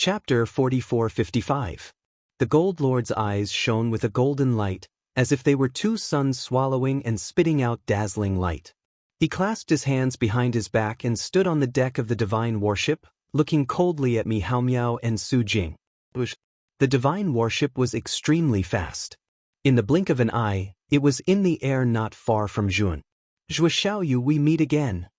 Chapter 44:55. The Gold Lord's eyes shone with a golden light, as if they were two suns swallowing and spitting out dazzling light. He clasped his hands behind his back and stood on the deck of the divine warship, looking coldly at me Hao Miao and Su Jing. The divine warship was extremely fast. In the blink of an eye, it was in the air not far from Zhuan. Zhua Xiaoyu, we meet again.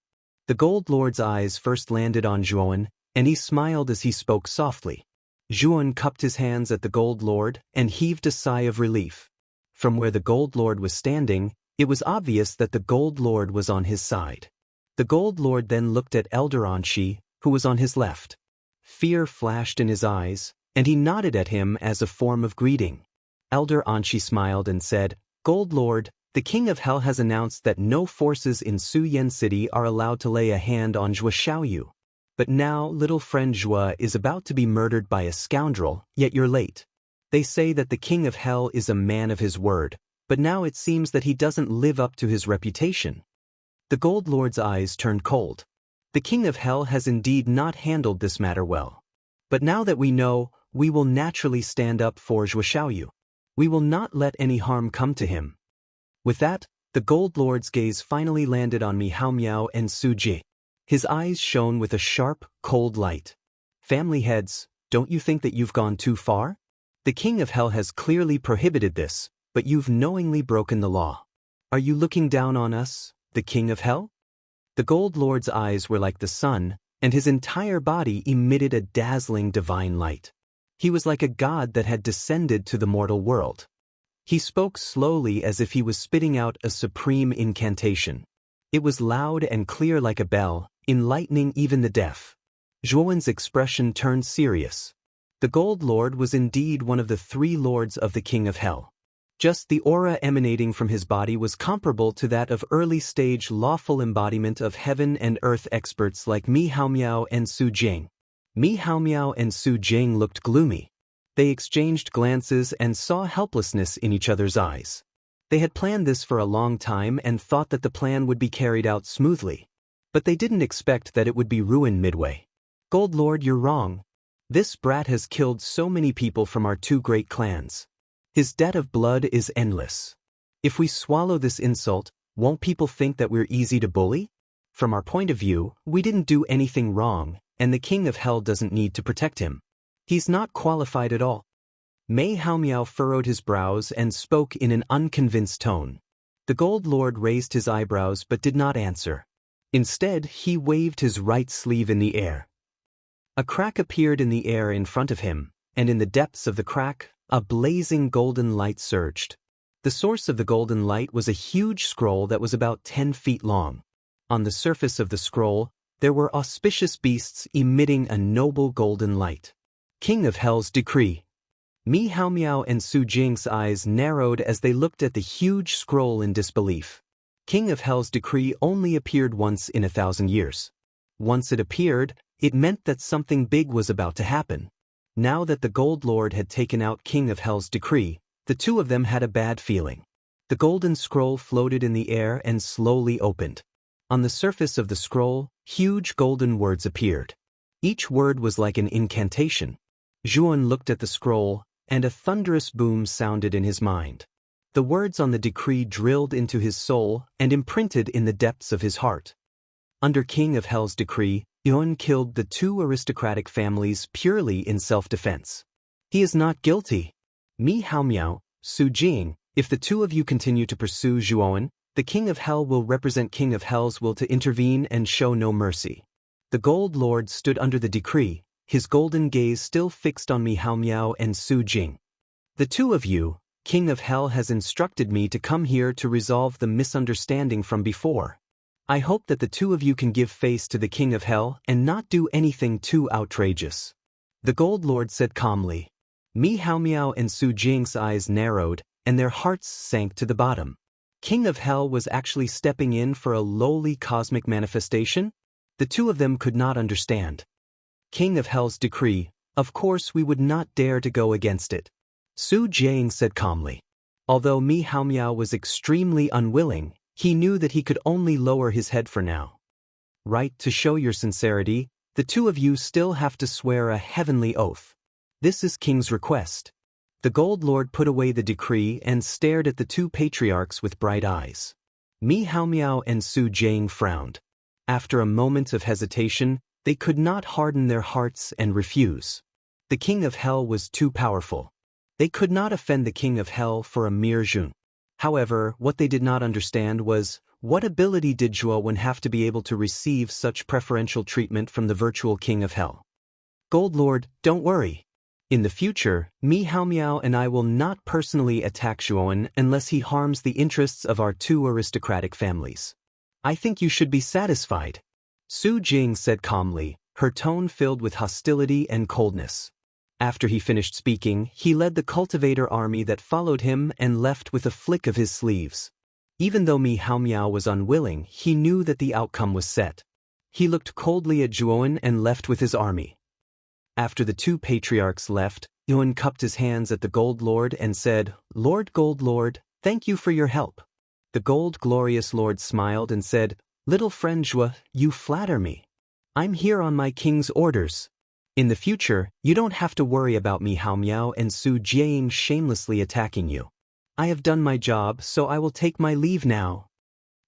The Gold Lord's eyes first landed on Zhuan, and he smiled as he spoke softly. Zhuan cupped his hands at the Gold Lord and heaved a sigh of relief. From where the Gold Lord was standing, it was obvious that the Gold Lord was on his side. The Gold Lord then looked at Elder Anshi, who was on his left. Fear flashed in his eyes, and he nodded at him as a form of greeting. Elder Anshi smiled and said, "Gold Lord, the King of Hell has announced that no forces in Suyan City are allowed to lay a hand on Zhua Xiaoyu. But now little friend Zhua is about to be murdered by a scoundrel, yet you're late. They say that the King of Hell is a man of his word, but now it seems that he doesn't live up to his reputation." The Gold Lord's eyes turned cold. The King of Hell has indeed not handled this matter well. But now that we know, we will naturally stand up for Zhua Xiaoyu. We will not let any harm come to him. With that, the Gold Lord's gaze finally landed on me Hao Miao and Su Ji. His eyes shone with a sharp, cold light. "Family heads, don't you think that you've gone too far? The King of Hell has clearly prohibited this, but you've knowingly broken the law. Are you looking down on us, the King of Hell?" The Gold Lord's eyes were like the sun, and his entire body emitted a dazzling divine light. He was like a god that had descended to the mortal world. He spoke slowly as if he was spitting out a supreme incantation. It was loud and clear like a bell, enlightening even the deaf. Zhuan's expression turned serious. The Gold Lord was indeed one of the three lords of the King of Hell. Just the aura emanating from his body was comparable to that of early-stage lawful embodiment of heaven and earth experts like Mi Hao Miao and Su Jing. Mi Hao Miao and Su Jing looked gloomy. They exchanged glances and saw helplessness in each other's eyes. They had planned this for a long time and thought that the plan would be carried out smoothly. But they didn't expect that it would be ruined midway. "Gold Lord, you're wrong. This brat has killed so many people from our two great clans. His debt of blood is endless. If we swallow this insult, won't people think that we're easy to bully? From our point of view, we didn't do anything wrong, and the King of Hell doesn't need to protect him. He's not qualified at all." Mei Hao Miao furrowed his brows and spoke in an unconvinced tone. The Gold Lord raised his eyebrows but did not answer. Instead, he waved his right sleeve in the air. A crack appeared in the air in front of him, and in the depths of the crack, a blazing golden light surged. The source of the golden light was a huge scroll that was about 10 feet long. On the surface of the scroll, there were auspicious beasts emitting a noble golden light. "King of Hell's decree." Mi Hao Miao and Su Jing's eyes narrowed as they looked at the huge scroll in disbelief. King of Hell's decree only appeared once in 1,000 years. Once it appeared, it meant that something big was about to happen. Now that the Gold Lord had taken out King of Hell's decree, the two of them had a bad feeling. The golden scroll floated in the air and slowly opened. On the surface of the scroll, huge golden words appeared. Each word was like an incantation. Zhuan looked at the scroll, and a thunderous boom sounded in his mind. The words on the decree drilled into his soul and imprinted in the depths of his heart. Under King of Hell's decree, Yuan killed the two aristocratic families purely in self-defense. He is not guilty. Mi Hao Miao, Su Jing, if the two of you continue to pursue Zhuan, the King of Hell will represent King of Hell's will to intervene and show no mercy. The Gold Lord stood under the decree, his golden gaze still fixed on Mi Hao Miao and Su Jing. "The two of you, King of Hell has instructed me to come here to resolve the misunderstanding from before. I hope that the two of you can give face to the King of Hell and not do anything too outrageous." The Gold Lord said calmly. Mi Hao Miao and Su Jing's eyes narrowed, and their hearts sank to the bottom. King of Hell was actually stepping in for a lowly cosmic manifestation? The two of them could not understand. "King of Hell's decree, of course we would not dare to go against it," Su Jing said calmly. Although Mi Hao Miao was extremely unwilling, he knew that he could only lower his head for now. "Right, to show your sincerity, The two of you still have to swear a heavenly oath. This is King's request. The Gold Lord put away the decree and stared at the two patriarchs with bright eyes. Mi Haomiao and Su Jiang frowned. After a moment of hesitation, they could not harden their hearts and refuse. The King of Hell was too powerful. They could not offend the King of Hell for a mere jun. However, what they did not understand was, what ability did Zhuowen have to be able to receive such preferential treatment from the virtual King of Hell? Gold Lord, don't worry. In the future, Mi Haomiao and I will not personally attack Zhuowen unless he harms the interests of our two aristocratic families. I think you should be satisfied. Su Jing said calmly, her tone filled with hostility and coldness. After he finished speaking, he led the cultivator army that followed him and left with a flick of his sleeves. Even though Mi Haomiao was unwilling, he knew that the outcome was set. He looked coldly at Zhuowen and left with his army. After the two patriarchs left, Yuan cupped his hands at the Gold Lord and said, Lord Gold Lord, thank you for your help. The Gold Glorious Lord smiled and said, Little friend Zhuo, you flatter me. I'm here on my king's orders. In the future, you don't have to worry about Mi Haomiao and Su Jiang shamelessly attacking you. I have done my job, so I will take my leave now.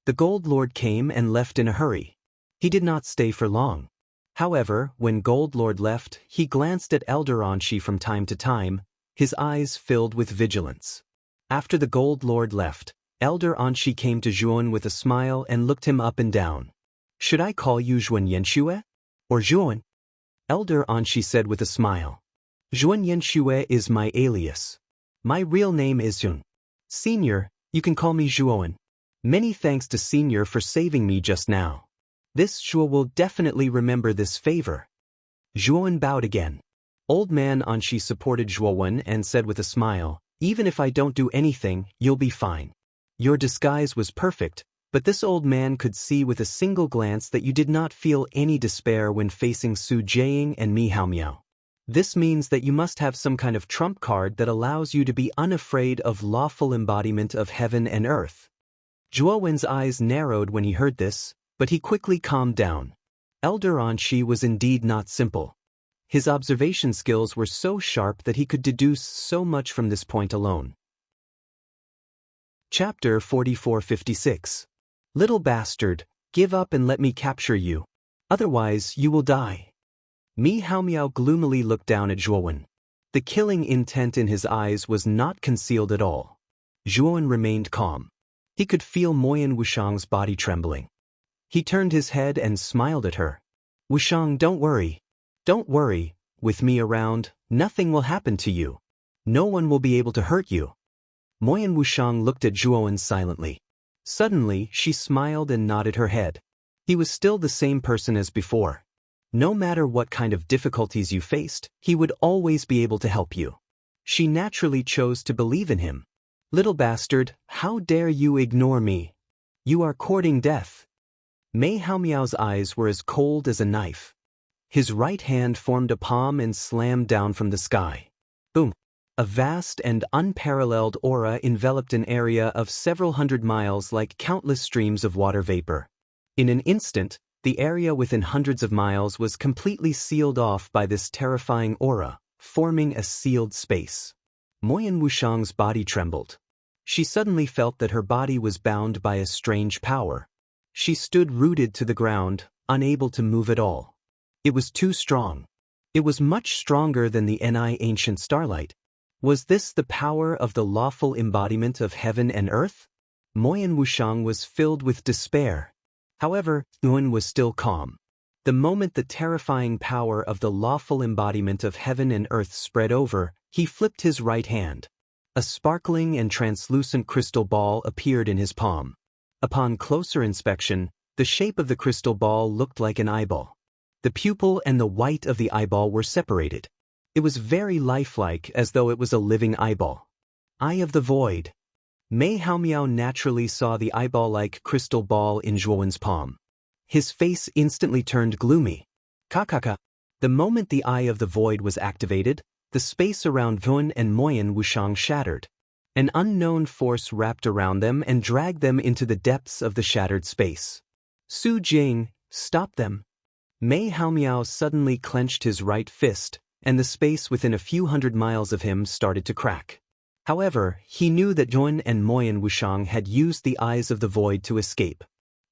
The Gold Lord came and left in a hurry. He did not stay for long. However, when Gold Lord left, he glanced at Elder Anshi from time to time, his eyes filled with vigilance. After the Gold Lord left, Elder Anshi came to Zhuowen with a smile and looked him up and down. Should I call you Zhuowen Yanxue? Or Zhuowen? Elder Anshi said with a smile. Zhuowen Yanxue is my alias. My real name is Yun. Senior, you can call me Zhuowen. Many thanks to Senior for saving me just now. This Zhuo will definitely remember this favor. Zhuowen bowed again. Old man Anshi supported Zhuowen and said with a smile, Even if I don't do anything, you'll be fine. Your disguise was perfect, but this old man could see with a single glance that you did not feel any despair when facing Su Jiang and Mi Haomiao. This means that you must have some kind of trump card that allows you to be unafraid of lawful embodiment of heaven and earth. Zhuowen's eyes narrowed when he heard this, but he quickly calmed down. Elder Anshi was indeed not simple. His observation skills were so sharp that he could deduce so much from this point alone. Chapter 4456. Little bastard, give up and let me capture you. Otherwise, you will die. Mi Haomiao gloomily looked down at Zhuowen. The killing intent in his eyes was not concealed at all. Zhuowen remained calm. He could feel Moyan Wushang's body trembling. He turned his head and smiled at her. Wushang, don't worry. Don't worry, with me around, nothing will happen to you. No one will be able to hurt you. Moyan Wushang looked at Zhuowen silently. Suddenly, she smiled and nodded her head. He was still the same person as before. No matter what kind of difficulties you faced, he would always be able to help you. She naturally chose to believe in him. Little bastard, how dare you ignore me? You are courting death. Mi Haomiao's eyes were as cold as a knife. His right hand formed a palm and slammed down from the sky. Boom! A vast and unparalleled aura enveloped an area of several hundred miles like countless streams of water vapor. In an instant, the area within hundreds of miles was completely sealed off by this terrifying aura, forming a sealed space. Moyan Wushang's body trembled. She suddenly felt that her body was bound by a strange power. She stood rooted to the ground, unable to move at all. It was too strong. It was much stronger than the ancient starlight. Was this the power of the lawful embodiment of heaven and earth? Moyan Wushang was filled with despair. However, Yuan was still calm. The moment the terrifying power of the lawful embodiment of heaven and earth spread over, he flipped his right hand. A sparkling and translucent crystal ball appeared in his palm. Upon closer inspection, the shape of the crystal ball looked like an eyeball. The pupil and the white of the eyeball were separated. It was very lifelike, as though it was a living eyeball. Eye of the Void. Mi Haomiao naturally saw the eyeball-like crystal ball in Zhuowen's palm. His face instantly turned gloomy. Kakaka. The moment the Eye of the Void was activated, the space around Yuan and Moyan Wushang shattered. An unknown force wrapped around them and dragged them into the depths of the shattered space. Su Jing, stop them. Mei Haomiao suddenly clenched his right fist, and the space within a few hundred miles of him started to crack. However, he knew that Yuan and Moyan Wushang had used the eyes of the void to escape.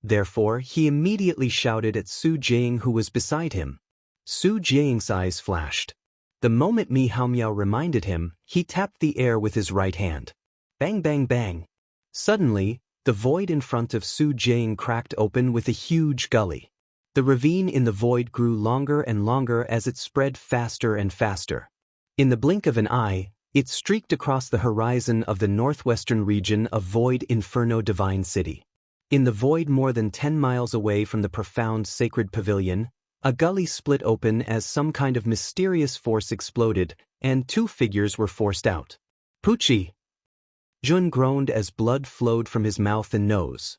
Therefore, he immediately shouted at Su Jing, who was beside him. Su Jing's eyes flashed. The moment Mi Haomiao reminded him, he tapped the air with his right hand. Bang bang bang. Suddenly, the void in front of Su Jing cracked open with a huge gully. The ravine in the void grew longer and longer as it spread faster and faster. In the blink of an eye, it streaked across the horizon of the northwestern region of Void Inferno Divine City. In the void more than 10 miles away from the profound sacred pavilion, a gully split open as some kind of mysterious force exploded, and 2 figures were forced out. Pucci! Jun groaned as blood flowed from his mouth and nose.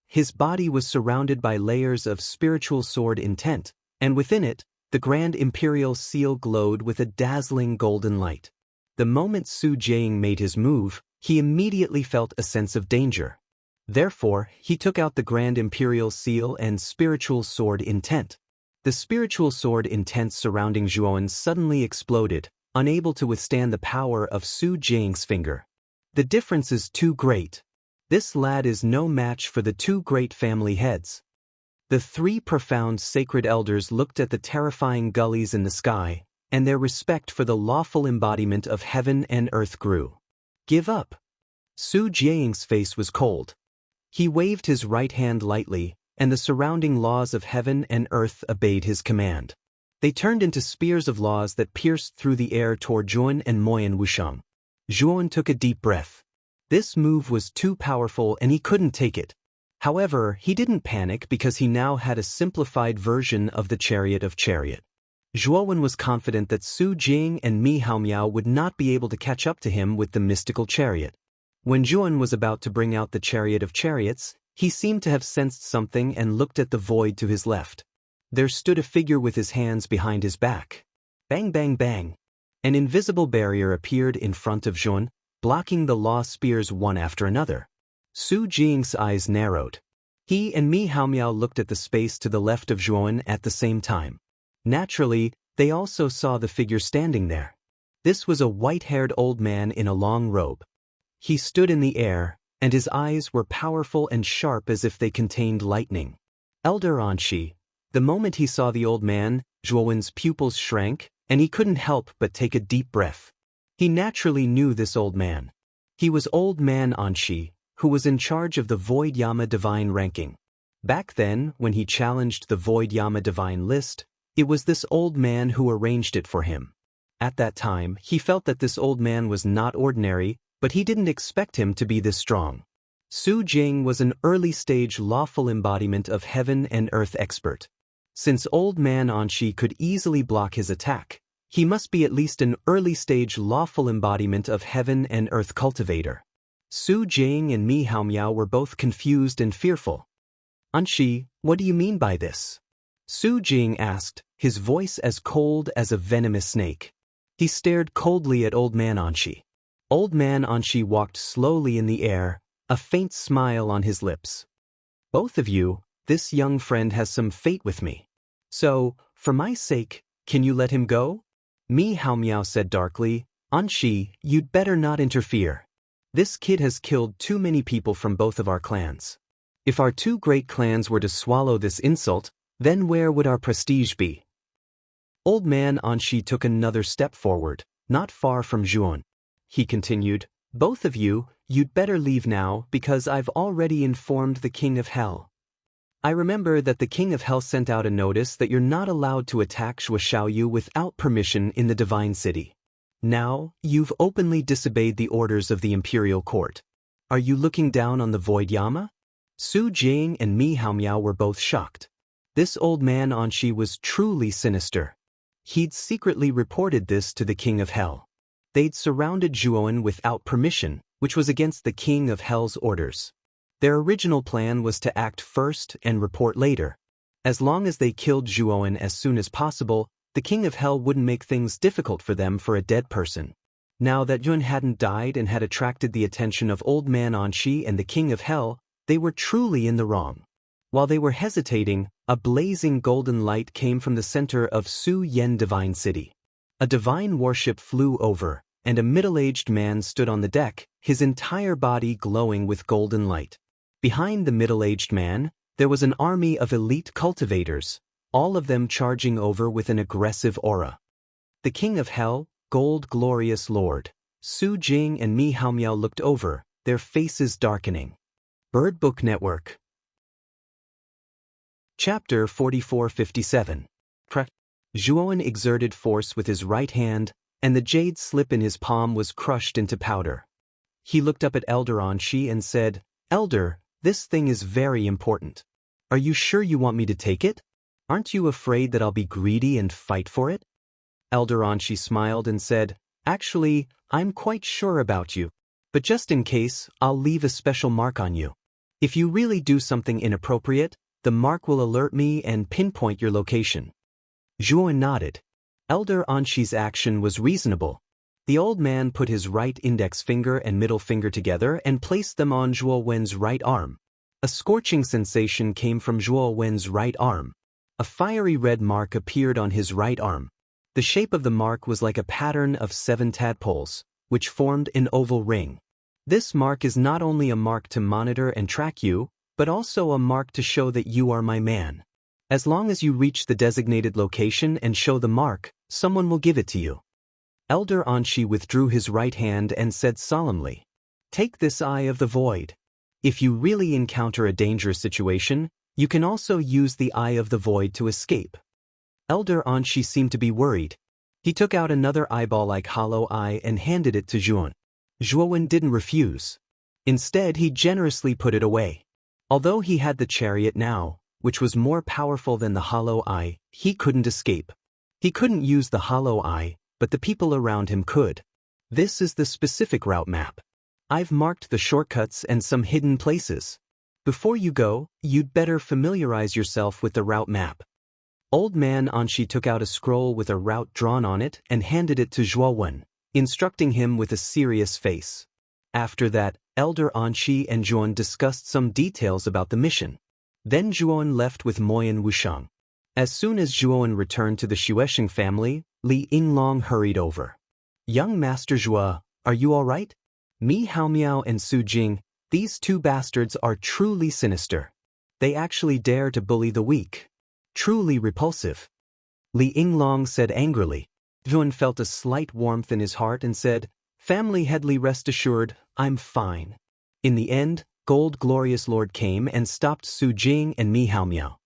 His body was surrounded by layers of spiritual sword intent, and within it, the Grand Imperial Seal glowed with a dazzling golden light. The moment Su Jing made his move, he immediately felt a sense of danger. Therefore, he took out the Grand Imperial Seal and Spiritual Sword Intent. The Spiritual Sword Intent surrounding Zhuan suddenly exploded, unable to withstand the power of Su Jing's finger. The difference is too great. This lad is no match for the 2 great family heads. The 3 profound sacred elders looked at the terrifying gullies in the sky, and their respect for the lawful embodiment of heaven and earth grew. Give up. Su Jing's face was cold. He waved his right hand lightly, and the surrounding laws of heaven and earth obeyed his command. They turned into spears of laws that pierced through the air toward Zhuan and Moyan Wushang. Zhuan took a deep breath. This move was too powerful and he couldn't take it. However, he didn't panic because he now had a simplified version of the Chariot of Chariot. Zhuan was confident that Su Jing and Mi Haomiao would not be able to catch up to him with the mystical chariot. When Zhuan was about to bring out the Chariot of Chariots, he seemed to have sensed something and looked at the void to his left. There stood a figure with his hands behind his back. Bang bang bang. An invisible barrier appeared in front of Zhuan, blocking the law spears one after another. Su Jing's eyes narrowed. He and Mi Haomiao looked at the space to the left of Zhuan at the same time. Naturally, they also saw the figure standing there. This was a white-haired old man in a long robe. He stood in the air, and his eyes were powerful and sharp as if they contained lightning. Elder Anshi. The moment he saw the old man, Zhuan's pupils shrank, and he couldn't help but take a deep breath. He naturally knew this old man. He was Old Man Anshi, who was in charge of the Void Yama Divine ranking. Back then, when he challenged the Void Yama Divine list, it was this old man who arranged it for him. At that time, he felt that this old man was not ordinary, but he didn't expect him to be this strong. Su Jing was an early-stage lawful embodiment of heaven and earth expert. Since Old Man Anshi could easily block his attack, he must be at least an early-stage lawful embodiment of heaven and earth cultivator. Su Jing and Mi Haomiao were both confused and fearful. Anshi, what do you mean by this? Su Jing asked, his voice as cold as a venomous snake. He stared coldly at Old Man Anshi. Old Man Anshi walked slowly in the air, a faint smile on his lips. Both of you, this young friend has some fate with me. So, for my sake, can you let him go? Mi Haomiao said darkly, Anshi, you'd better not interfere. This kid has killed too many people from both of our clans. If our 2 great clans were to swallow this insult, then where would our prestige be? Old Man Anshi took another step forward, not far from Zhuan. He continued, both of you, you'd better leave now because I've already informed the King of Hell. I remember that the King of Hell sent out a notice that you're not allowed to attack Shui Xiaoyu without permission in the Divine City. Now, you've openly disobeyed the orders of the Imperial Court. Are you looking down on the Void Yama? Su Jing and Mi Haomiao were both shocked. This Old Man Anshi was truly sinister. He'd secretly reported this to the King of Hell. They'd surrounded Zhuan without permission, which was against the King of Hell's orders. Their original plan was to act first and report later. As long as they killed Zhuan as soon as possible, the King of Hell wouldn't make things difficult for them for a dead person. Now that Yun hadn't died and had attracted the attention of Old Man Anshi and the King of Hell, they were truly in the wrong. While they were hesitating, a blazing golden light came from the center of Su Yen Divine City. A divine warship flew over, and a middle-aged man stood on the deck, his entire body glowing with golden light. Behind the middle-aged man, there was an army of elite cultivators, all of them charging over with an aggressive aura. The King of Hell, Gold Glorious Lord, Su Jing and Mi Haomiao looked over, their faces darkening. Bird Book Network. Chapter 4457. Zhuowen exerted force with his right hand, and the jade slip in his palm was crushed into powder. He looked up at Elder Anshi and said, "Elder, this thing is very important. Are you sure you want me to take it? Aren't you afraid that I'll be greedy and fight for it?" Elder Anshi smiled and said, "Actually, I'm quite sure about you. But just in case, I'll leave a special mark on you. If you really do something inappropriate, the mark will alert me and pinpoint your location." Zhuowen nodded. Elder Anshi's action was reasonable. The old man put his right index finger and middle finger together and placed them on Zhuowen's right arm. A scorching sensation came from Zhuowen's right arm. A fiery red mark appeared on his right arm. The shape of the mark was like a pattern of 7 tadpoles, which formed an oval ring. This mark is not only a mark to monitor and track you, but also a mark to show that you are my man. As long as you reach the designated location and show the mark, someone will give it to you. Elder Anshi withdrew his right hand and said solemnly, "Take this Eye of the Void. If you really encounter a dangerous situation, you can also use the Eye of the Void to escape." Elder Anshi seemed to be worried. He took out another eyeball-like hollow eye and handed it to Zhuowen. Zhuowen didn't refuse. Instead, he generously put it away. Although he had the chariot now, which was more powerful than the hollow eye, he couldn't escape. He couldn't use the hollow eye, but the people around him could. This is the specific route map. I've marked the shortcuts and some hidden places. Before you go, you'd better familiarize yourself with the route map. Old Man Anshi took out a scroll with a route drawn on it and handed it to Zhuowen, instructing him with a serious face. After that, Elder Anshi and Zhuowen discussed some details about the mission. Then Zhuowen left with Moyan Wushang. As soon as Zhuowen returned to the Xuesheng family, Li Yinglong hurried over. "Young Master Zhuo, are you all right? Mi Haomiao and Su Jing, these 2 bastards are truly sinister. They actually dare to bully the weak. Truly repulsive." Li Yinglong said angrily. Zhuowen felt a slight warmth in his heart and said, "Family Headley, rest assured, I'm fine." In the end, Gold Glorious Lord came and stopped Su Jing and Mi Haomiao.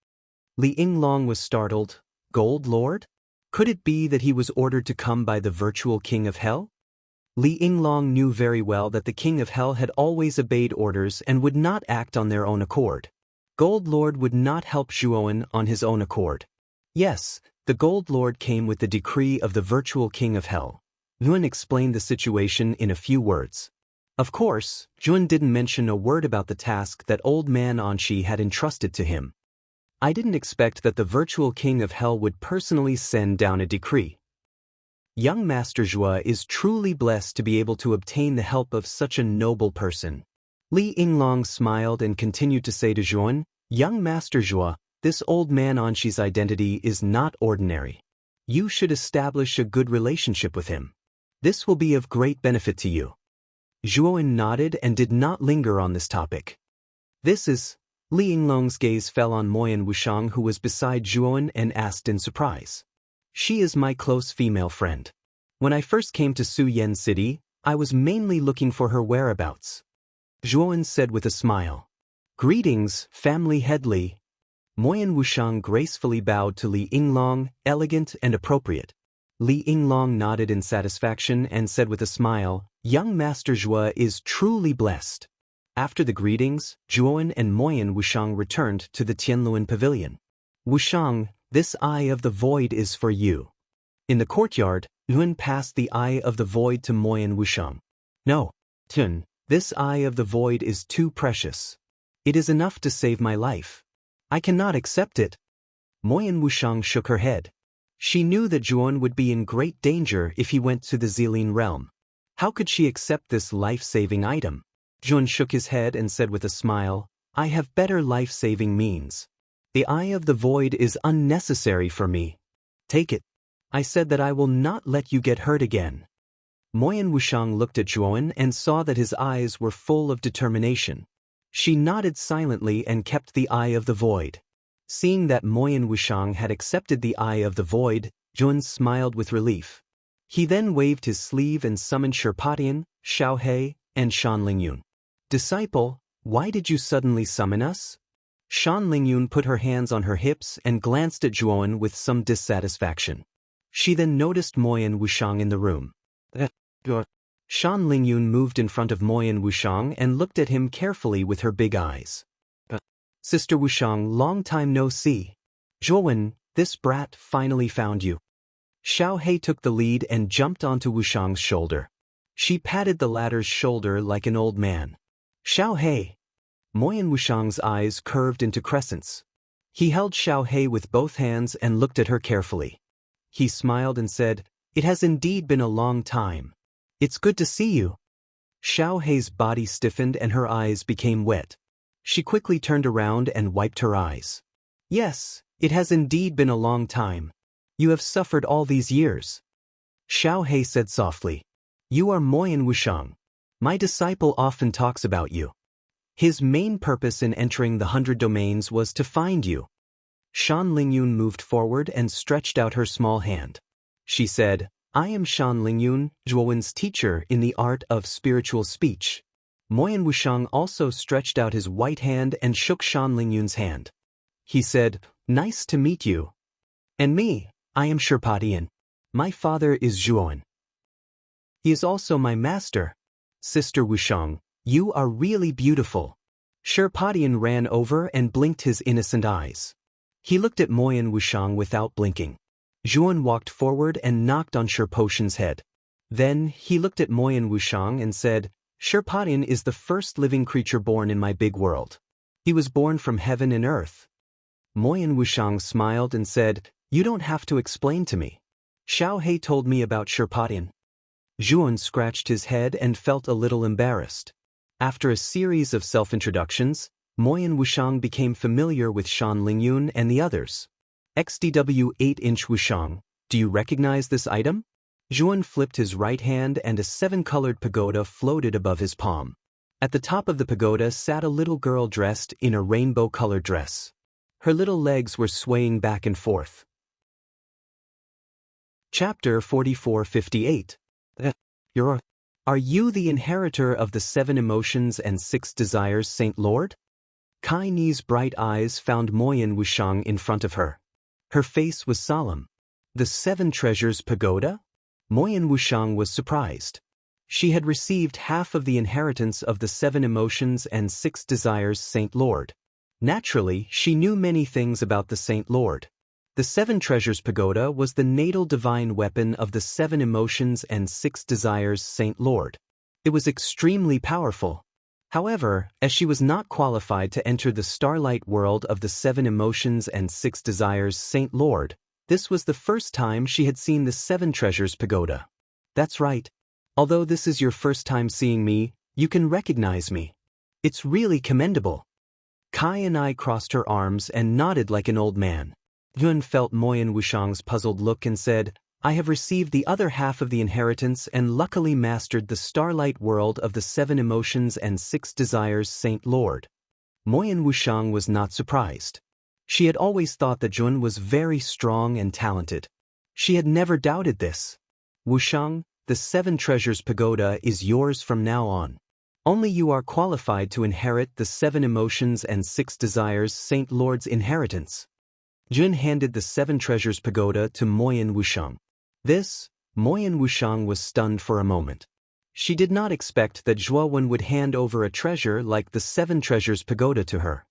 Li Yinglong was startled. Gold Lord? Could it be that he was ordered to come by the virtual King of Hell? Li Yinglong knew very well that the King of Hell had always obeyed orders and would not act on their own accord. Gold Lord would not help Zhuowen on his own accord. Yes, the Gold Lord came with the decree of the virtual King of Hell. Zhuowen explained the situation in a few words. Of course, Zhuowen didn't mention a word about the task that Old Man Anshi had entrusted to him. "I didn't expect that the virtual King of Hell would personally send down a decree. Young Master Zhuo is truly blessed to be able to obtain the help of such a noble person." Li Yinglong smiled and continued to say to Zhuowen, "Young Master Zhuo, this Old Man Anshi's identity is not ordinary. You should establish a good relationship with him. This will be of great benefit to you." Zhuowen nodded and did not linger on this topic. "This is..." Li Yinglong's gaze fell on Moyan Wushang, who was beside Zhuowen, and asked in surprise. "She is my close female friend. When I first came to Su Yen City, I was mainly looking for her whereabouts." Zhuowen said with a smile. "Greetings, Family Headley." Moyan Wushang gracefully bowed to Li Yinglong, elegant and appropriate. Li Yinglong nodded in satisfaction and said with a smile, "Young Master Zhuo is truly blessed." After the greetings, Zhuowen and Moyan Wushang returned to the Tianluan Pavilion. "Wushang, this Eye of the Void is for you." In the courtyard, Zhuowen passed the Eye of the Void to Moyan Wushang. "No, Tian, this Eye of the Void is too precious. It is enough to save my life. I cannot accept it." Moyan Wushang shook her head. She knew that Zhuowen would be in great danger if he went to the Zilin realm. How could she accept this life-saving item? Zhuowen shook his head and said with a smile, I have better life-saving means. The Eye of the Void is unnecessary for me. Take it. I said that I will not let you get hurt again. Moyen Wushang looked at Zhuan and saw that his eyes were full of determination. She nodded silently and kept the Eye of the Void. Seeing that Moyen Wushang had accepted the Eye of the Void, Zhuan smiled with relief. He then waved his sleeve and summoned Sherpatian, Xiaohe, and Shan Lingyun. Disciple, why did you suddenly summon us? Shan Lingyun put her hands on her hips and glanced at Zhuan with some dissatisfaction. She then noticed Moyen Wushang in the room. Shan Lingyun moved in front of Moyen Wushang and looked at him carefully with her big eyes. Sister Wushang, long time no see. Zhuan, this brat finally found you. Xiaohe took the lead and jumped onto Wushang's shoulder. She patted the latter's shoulder like an old man. Xiaohe. Moyen Wushang's eyes curved into crescents. He held Xiaohe with both hands and looked at her carefully. He smiled and said, "It has indeed been a long time. It's good to see you." Xiaohe's body stiffened and her eyes became wet. She quickly turned around and wiped her eyes. "Yes, it has indeed been a long time. You have suffered all these years." Xiaohe said softly, "You are Moyen Wushang. My disciple often talks about you. His main purpose in entering the 100 domains was to find you." Shan Lingyun moved forward and stretched out her small hand. She said, "I am Shan Lingyun, Zhuowen's teacher in the art of spiritual speech." Moyen Wushang also stretched out his white hand and shook Shan Lingyun's hand. He said, "Nice to meet you." "And me, I am Sherpatian. My father is Zhuowen. He is also my master. Sister Wushang, you are really beautiful." Sherpatian ran over and blinked his innocent eyes. He looked at Moyen Wushang without blinking. Zhuan walked forward and knocked on Sherpotian's head. Then he looked at Moyen Wushang and said, "Sherpatian is the first living creature born in my big world. He was born from heaven and earth." Moyen Wushang smiled and said, "You don't have to explain to me. Xiaohe told me about Sherpatian." Zhuan scratched his head and felt a little embarrassed. After a series of self-introductions, Moyen Wushang became familiar with Shan Lingyun and the others. "XDW 8-inch Wushang, do you recognize this item?" Zhuan flipped his right hand and a 7-colored pagoda floated above his palm. At the top of the pagoda sat a little girl dressed in a rainbow-colored dress. Her little legs were swaying back and forth. Chapter 4458. Are you the inheritor of the 7 emotions and 6 desires, Saint Lord? Kai Ni's bright eyes found Moyen Wushang in front of her. Her face was solemn. The 7 treasures pagoda? Moyen Wushang was surprised. She had received half of the inheritance of the 7 emotions and 6 desires, Saint Lord. Naturally, she knew many things about the Saint Lord. The 7 treasures pagoda was the natal divine weapon of the 7 emotions and 6 desires, Saint Lord. It was extremely powerful. However, as she was not qualified to enter the starlight world of the 7 emotions and 6 desires, Saint Lord, this was the first time she had seen the 7 treasures pagoda. "That's right. Although this is your first time seeing me, you can recognize me. It's really commendable." Kai and I crossed her arms and nodded like an old man. Yun felt Moyen Wushang's puzzled look and said, "I have received the other half of the inheritance and luckily mastered the starlight world of the 7 emotions and 6 desires, Saint Lord." Moyen Wushang was not surprised. She had always thought that Jun was very strong and talented. She had never doubted this. "Wushang, the 7 treasures pagoda is yours from now on. Only you are qualified to inherit the 7 emotions and 6 desires, Saint Lord's inheritance." Jun handed the 7 treasures pagoda to Moyen Wushang. Moyen Wushang was stunned for a moment. She did not expect that Zhuowen would hand over a treasure like the 7 treasures pagoda to her.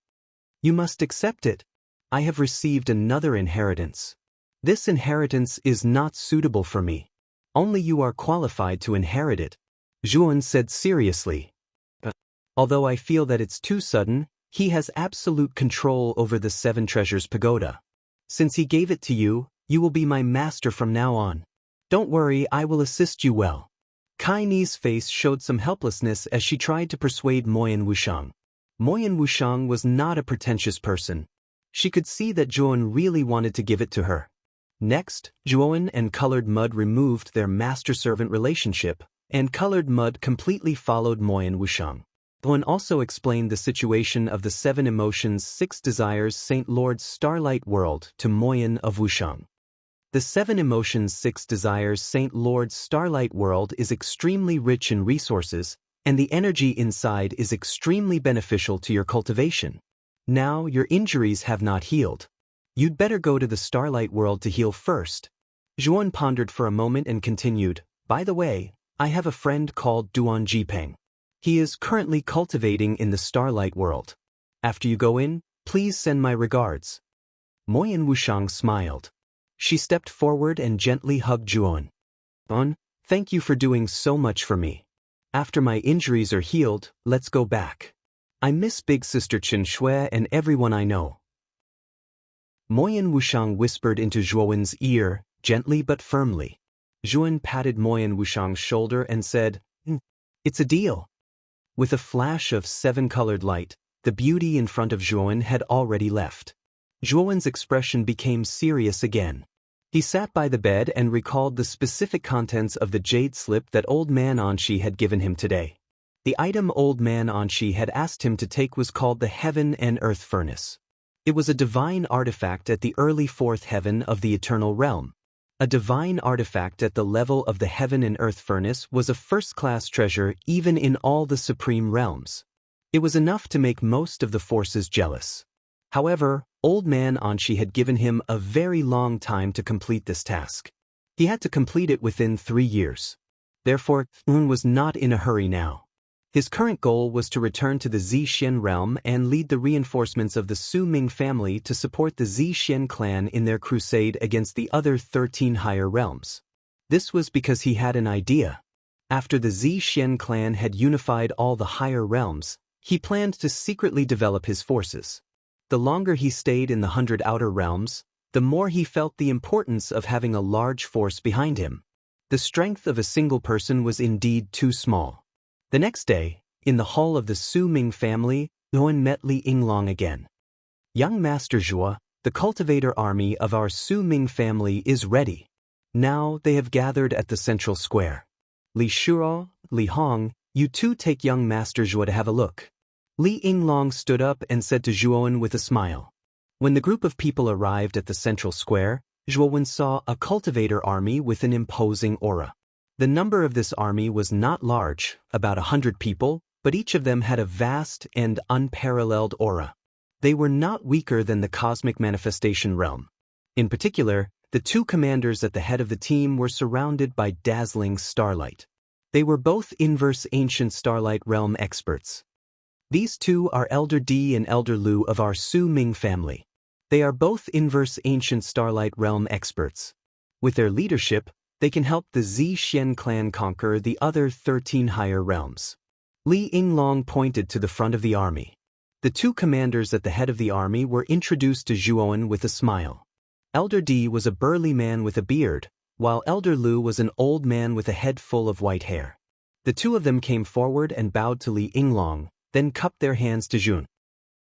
"You must accept it. I have received another inheritance. This inheritance is not suitable for me. Only you are qualified to inherit it," Zhuowen said seriously. "Although I feel that it's too sudden, he has absolute control over the 7 treasures pagoda. Since he gave it to you, you will be my master from now on. Don't worry, I will assist you well." Kai Ni's face showed some helplessness as she tried to persuade Moyen Wushang. Moyen Wushang was not a pretentious person. She could see that Zhuan really wanted to give it to her. Next, Zhuan and Colored Mud removed their master-servant relationship, and Colored Mud completely followed Moyen Wushang. Zhuan also explained the situation of the 7 emotions 6 desires Saint Lord's Starlight World to Moyen of Wushang. The 7 emotions 6 desires Saint Lord's Starlight World is extremely rich in resources, and the energy inside is extremely beneficial to your cultivation. Now your injuries have not healed. You'd better go to the Starlight World to heal first. Zhuan pondered for a moment and continued, by the way, I have a friend called Duan Jipeng. He is currently cultivating in the Starlight World. After you go in, please send my regards. Moyen Wushang smiled. She stepped forward and gently hugged Zhuan. Thank you for doing so much for me. After my injuries are healed, let's go back. I miss Big Sister Chen Shui and everyone I know. Moyen Wushang whispered into Zhuan's ear, gently but firmly. Zhuan patted Moyen Wushang's shoulder and said, It's a deal. With a flash of 7-colored light, the beauty in front of Zhuan had already left. Zhuan's expression became serious again. He sat by the bed and recalled the specific contents of the jade slip that Old Man Anshi had given him today. The item Old Man Anshi had asked him to take was called the Heaven and Earth Furnace. It was a divine artifact at the early 4th heaven of the Eternal Realm. A divine artifact at the level of the Heaven and Earth Furnace was a first-class treasure even in all the supreme realms. It was enough to make most of the forces jealous. However, Old Man Anshi had given him a very long time to complete this task. He had to complete it within 3 years. Therefore, Zhuan was not in a hurry now. His current goal was to return to the Zixuan realm and lead the reinforcements of the Su Ming family to support the Zixuan clan in their crusade against the other 13 higher realms. This was because he had an idea. After the Zixuan clan had unified all the higher realms, he planned to secretly develop his forces. The longer he stayed in the 100 outer realms, the more he felt the importance of having a large force behind him. The strength of a single person was indeed too small. The next day, in the hall of the Su Ming family, Zhuan met Li Yinglong again. Young Master Zhua, the cultivator army of our Su Ming family is ready. Now they have gathered at the central square. Li Shuo, Li Hong, you two take young Master Zhua to have a look. Li Yinglong stood up and said to Zhuan with a smile. When the group of people arrived at the central square, Zhuan saw a cultivator army with an imposing aura. The number of this army was not large, about 100 people, but each of them had a vast and unparalleled aura. They were not weaker than the cosmic manifestation realm. In particular, the 2 commanders at the head of the team were surrounded by dazzling starlight. They were both inverse ancient starlight realm experts. These 2 are Elder Di and Elder Lu of our Su Ming family. They are both inverse ancient starlight realm experts. With their leadership, they can help the Zixuan clan conquer the other 13 higher realms. Li Yinglong pointed to the front of the army. The 2 commanders at the head of the army were introduced to Zhuan with a smile. Elder Di was a burly man with a beard, while Elder Lu was an old man with a head full of white hair. The 2 of them came forward and bowed to Li Yinglong, then cupped their hands to Zhuan.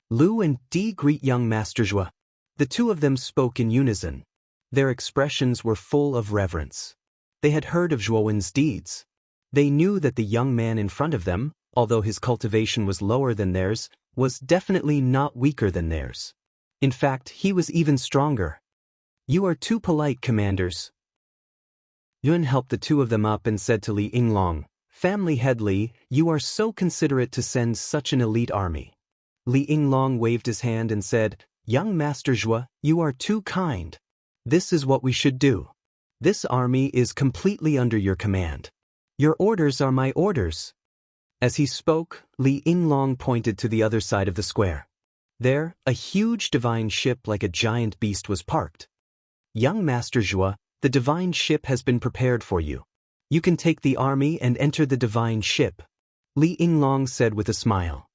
Lu and Di greet young Master Zhua. The 2 of them spoke in unison. Their expressions were full of reverence. They had heard of Zhuan's deeds. They knew that the young man in front of them, although his cultivation was lower than theirs, was definitely not weaker than theirs. In fact, he was even stronger. You are too polite, commanders. Yun helped the 2 of them up and said to Li Yinglong, Family head Li, you are so considerate to send such an elite army. Li Yinglong waved his hand and said, Young Master Zhua, you are too kind. This is what we should do. This army is completely under your command. Your orders are my orders. As he spoke, Li Yinglong pointed to the other side of the square. There, a huge divine ship like a giant beast was parked. Young Master Zhua, the divine ship has been prepared for you. You can take the army and enter the divine ship. Li Yinglong said with a smile.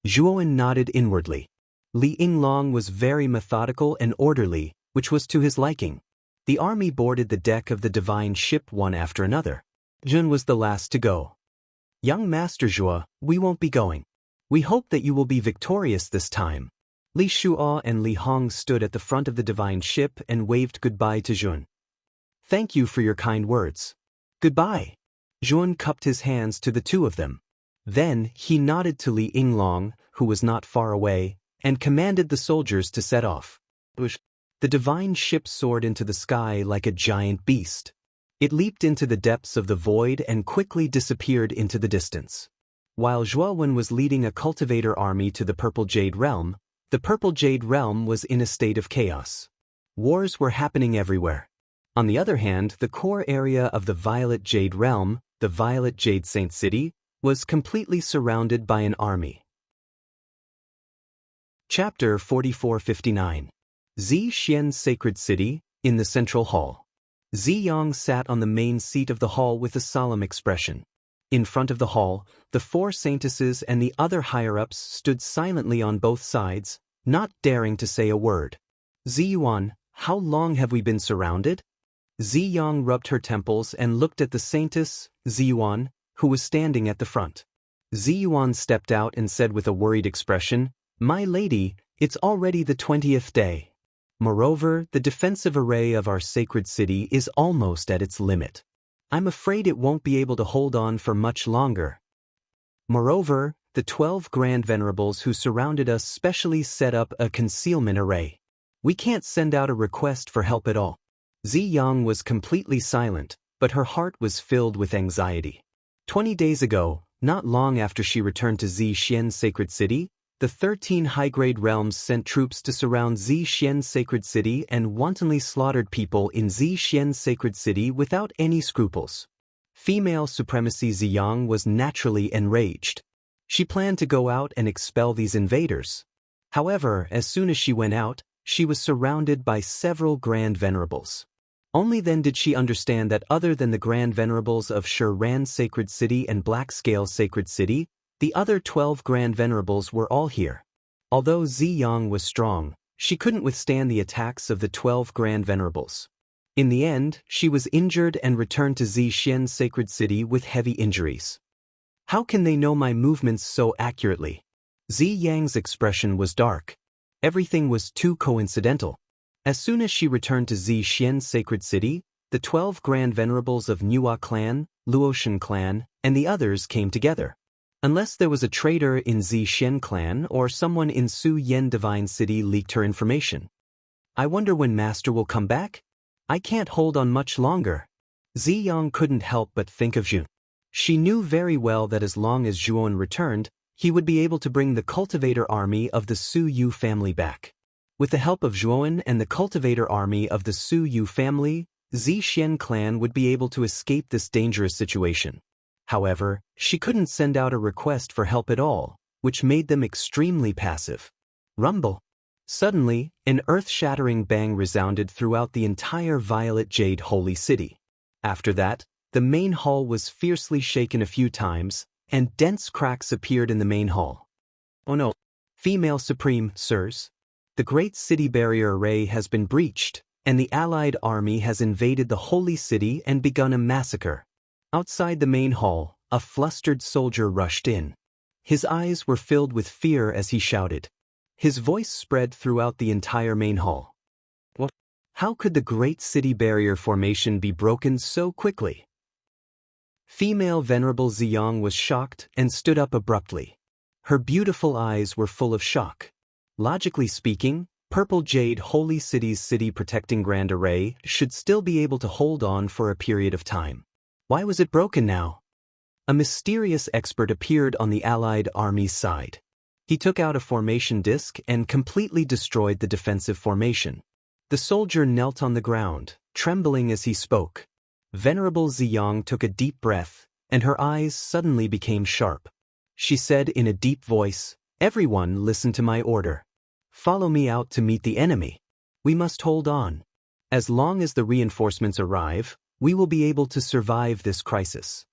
Zhuan nodded inwardly. Li Yinglong was very methodical and orderly, which was to his liking. The army boarded the deck of the divine ship one after another. Zhuan was the last to go. Young Master Zhua, we won't be going. We hope that you will be victorious this time. Li Shuo and Li Hong stood at the front of the divine ship and waved goodbye to Jun. Thank you for your kind words. Goodbye. Jun cupped his hands to the two of them. Then he nodded to Li Yinglong, who was not far away, and commanded the soldiers to set off. The divine ship soared into the sky like a giant beast. It leaped into the depths of the void and quickly disappeared into the distance. While Zhuowen was leading a cultivator army to the Purple Jade Realm, the Purple Jade Realm was in a state of chaos. Wars were happening everywhere. On the other hand, the core area of the Violet Jade Realm, the Violet Jade Saint City, was completely surrounded by an army. Chapter 4459. Zi Xian's Sacred City, in the Central Hall. Zi Yang sat on the main seat of the hall with a solemn expression. In front of the hall, the four saintesses and the other higher-ups stood silently on both sides, not daring to say a word. Zi Yuan, how long have we been surrounded? Zi Yang rubbed her temples and looked at the saintess, Zi Yuan, who was standing at the front. Zi Yuan stepped out and said with a worried expression, My lady, it's already the 20th day. Moreover, the defensive array of our sacred city is almost at its limit. I'm afraid it won't be able to hold on for much longer. Moreover, the 12 Grand Venerables who surrounded us specially set up a concealment array. We can't send out a request for help at all. Zi Yang was completely silent, but her heart was filled with anxiety. 20 days ago, not long after she returned to Zi Xian's sacred city, the 13 high-grade realms sent troops to surround Zi Xian's sacred city and wantonly slaughtered people in Zi Xian's sacred city without any scruples. Female supremacy Zi Yang was naturally enraged. She planned to go out and expel these invaders. However, as soon as she went out, she was surrounded by several Grand Venerables. Only then did she understand that other than the Grand Venerables of Shiran's sacred city and Black Scale's sacred city, the other 12 Grand Venerables were all here. Although Zi Yang was strong, she couldn't withstand the attacks of the 12 Grand Venerables. In the end, she was injured and returned to Zi Xian's sacred city with heavy injuries. How can they know my movements so accurately? Zi Yang's expression was dark. Everything was too coincidental. As soon as she returned to Zi Xian's sacred city, the 12 Grand Venerables of Nuwa clan, Luotian clan, and the others came together. Unless there was a traitor in Zi Xian clan or someone in Su Yen Divine City leaked her information. I wonder when Master will come back? I can't hold on much longer. Zi Yang couldn't help but think of Jun. She knew very well that as long as Zhuowen returned, he would be able to bring the cultivator army of the Su Yu family back. With the help of Zhuowen and the cultivator army of the Su Yu family, Zi Xian clan would be able to escape this dangerous situation. However, she couldn't send out a request for help at all, which made them extremely passive. Rumble. Suddenly, an earth-shattering bang resounded throughout the entire Violet Jade Holy City. After that, the main hall was fiercely shaken a few times, and dense cracks appeared in the main hall. Oh no! Female Supreme, sirs. The Great City Barrier Array has been breached, and the Allied army has invaded the Holy City and begun a massacre. Outside the main hall, a flustered soldier rushed in. His eyes were filled with fear as he shouted. His voice spread throughout the entire main hall. What? How could the Great City Barrier formation be broken so quickly? Female Venerable Ziyang was shocked and stood up abruptly. Her beautiful eyes were full of shock. Logically speaking, Purple Jade Holy City's city-protecting Grand Array should still be able to hold on for a period of time. Why was it broken now? A mysterious expert appeared on the Allied army's side. He took out a formation disc and completely destroyed the defensive formation. The soldier knelt on the ground, trembling as he spoke. Venerable Ziyang took a deep breath, and her eyes suddenly became sharp. She said in a deep voice, "Everyone listen to my order. Follow me out to meet the enemy. We must hold on. As long as the reinforcements arrive, we will be able to survive this crisis."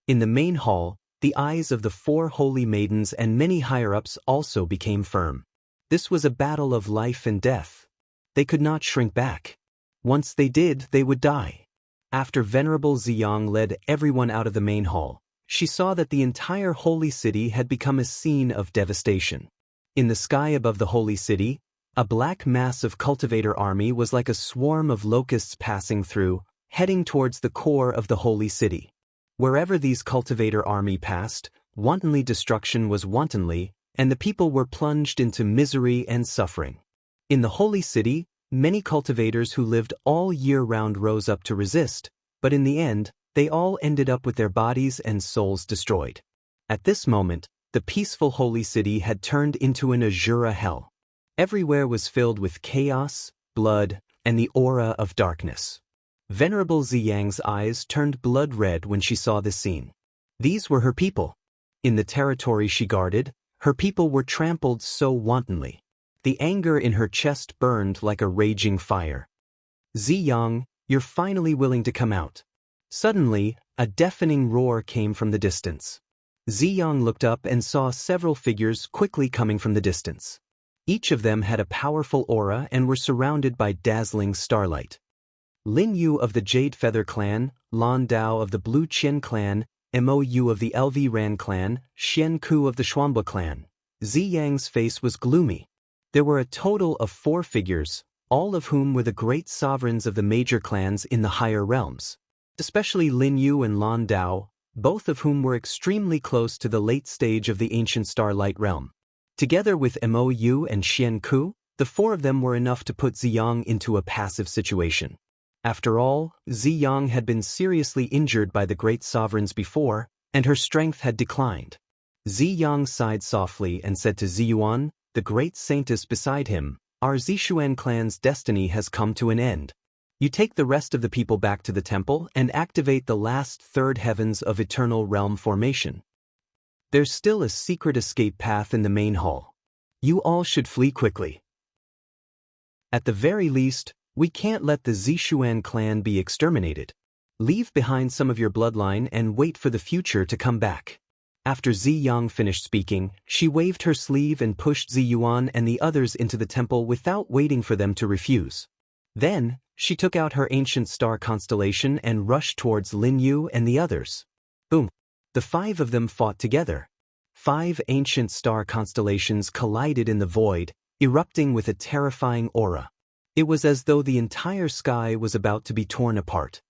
In the main hall, the eyes of the 4 holy maidens and many higher-ups also became firm. This was a battle of life and death. They could not shrink back. Once they did, they would die. After Venerable Ziyang led everyone out of the main hall, she saw that the entire holy city had become a scene of devastation. In the sky above the holy city, a black mass of cultivator army was like a swarm of locusts passing through, heading towards the core of the holy city. Wherever these cultivator army passed, wantonly destruction was wantonly, and the people were plunged into misery and suffering. In the holy city, many cultivators who lived all year round rose up to resist, but in the end, they all ended up with their bodies and souls destroyed. At this moment, the peaceful holy city had turned into an Azura hell. Everywhere was filled with chaos, blood, and the aura of darkness. Venerable Ziyang's eyes turned blood red when she saw this scene. These were her people. In the territory she guarded, her people were trampled so wantonly. The anger in her chest burned like a raging fire. Ziyang, you're finally willing to come out. Suddenly, a deafening roar came from the distance. Ziyang looked up and saw several figures quickly coming from the distance. Each of them had a powerful aura and were surrounded by dazzling starlight. Lin Yu of the Jade Feather clan, Lan Dao of the Blue Qian clan, Mo Yu of the LV Ran clan, Xian Ku of the Xuanba clan. Ziyang's face was gloomy. There were a total of 4 figures, all of whom were the great sovereigns of the major clans in the higher realms. Especially Lin Yu and Lan Dao, both of whom were extremely close to the late stage of the ancient Starlight realm. Together with Mo Yu and Xian Ku, the 4 of them were enough to put Ziyang into a passive situation. After all, Ziyang had been seriously injured by the great sovereigns before, and her strength had declined. Ziyang sighed softly and said to Ziyuan, the great saintess beside him, our Zishuan clan's destiny has come to an end. You take the rest of the people back to the temple and activate the last 3rd heavens of eternal realm formation. There's still a secret escape path in the main hall. You all should flee quickly. At the very least, we can't let the Zishuan clan be exterminated. Leave behind some of your bloodline and wait for the future to come back. After Ziyang finished speaking, she waved her sleeve and pushed Ziyuan and the others into the temple without waiting for them to refuse. Then, she took out her ancient star constellation and rushed towards Lin Yu and the others. Boom! The 5 of them fought together. 5 ancient star constellations collided in the void, erupting with a terrifying aura. It was as though the entire sky was about to be torn apart.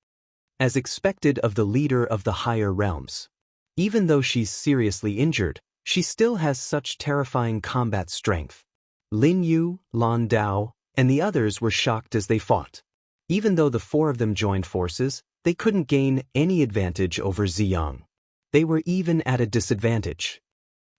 As expected of the leader of the higher realms. Even though she's seriously injured, she still has such terrifying combat strength. Lin Yu, Lan Dao, and the others were shocked as they fought. Even though the 4 of them joined forces, they couldn't gain any advantage over Ziyang. They were even at a disadvantage.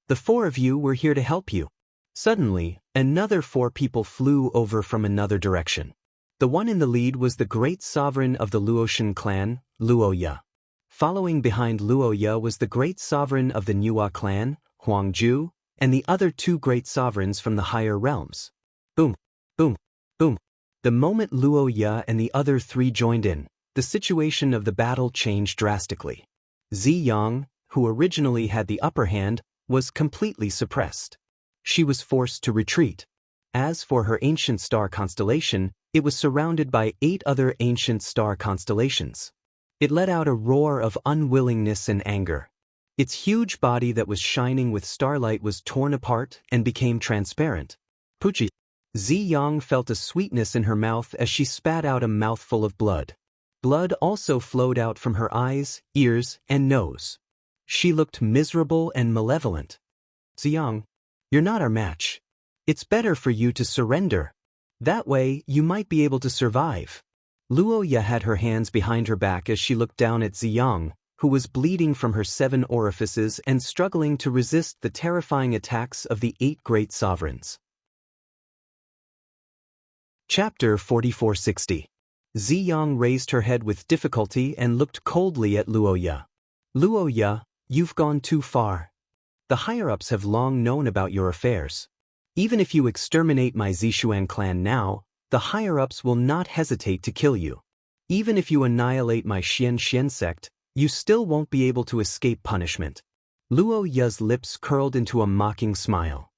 The 4 of you were here to help you. Suddenly, another 4 people flew over from another direction. The one in the lead was the great sovereign of the Luotian clan, Luoya. Following behind Luoya was the great sovereign of the Nuwa clan, Huangju, and the other 2 great sovereigns from the higher realms. Boom, boom, boom. The moment Luoya and the other 3 joined in, the situation of the battle changed drastically. Ziyang, who originally had the upper hand, was completely suppressed. She was forced to retreat. As for her ancient star constellation, it was surrounded by 8 other ancient star constellations. It let out a roar of unwillingness and anger. Its huge body that was shining with starlight was torn apart and became transparent. Puchi. Ziyang felt a sweetness in her mouth as she spat out a mouthful of blood. Blood also flowed out from her eyes, ears, and nose. She looked miserable and malevolent. Ziyang, you're not our match. It's better for you to surrender. That way, you might be able to survive. Luoya had her hands behind her back as she looked down at Ziyang, who was bleeding from her 7 orifices and struggling to resist the terrifying attacks of the 8 great sovereigns. Chapter 4460. Ziyang raised her head with difficulty and looked coldly at Luoya. Luoya, you've gone too far. The higher-ups have long known about your affairs. Even if you exterminate my Zishuan clan now, the higher-ups will not hesitate to kill you. Even if you annihilate my Xian sect, you still won't be able to escape punishment. Luoya's lips curled into a mocking smile.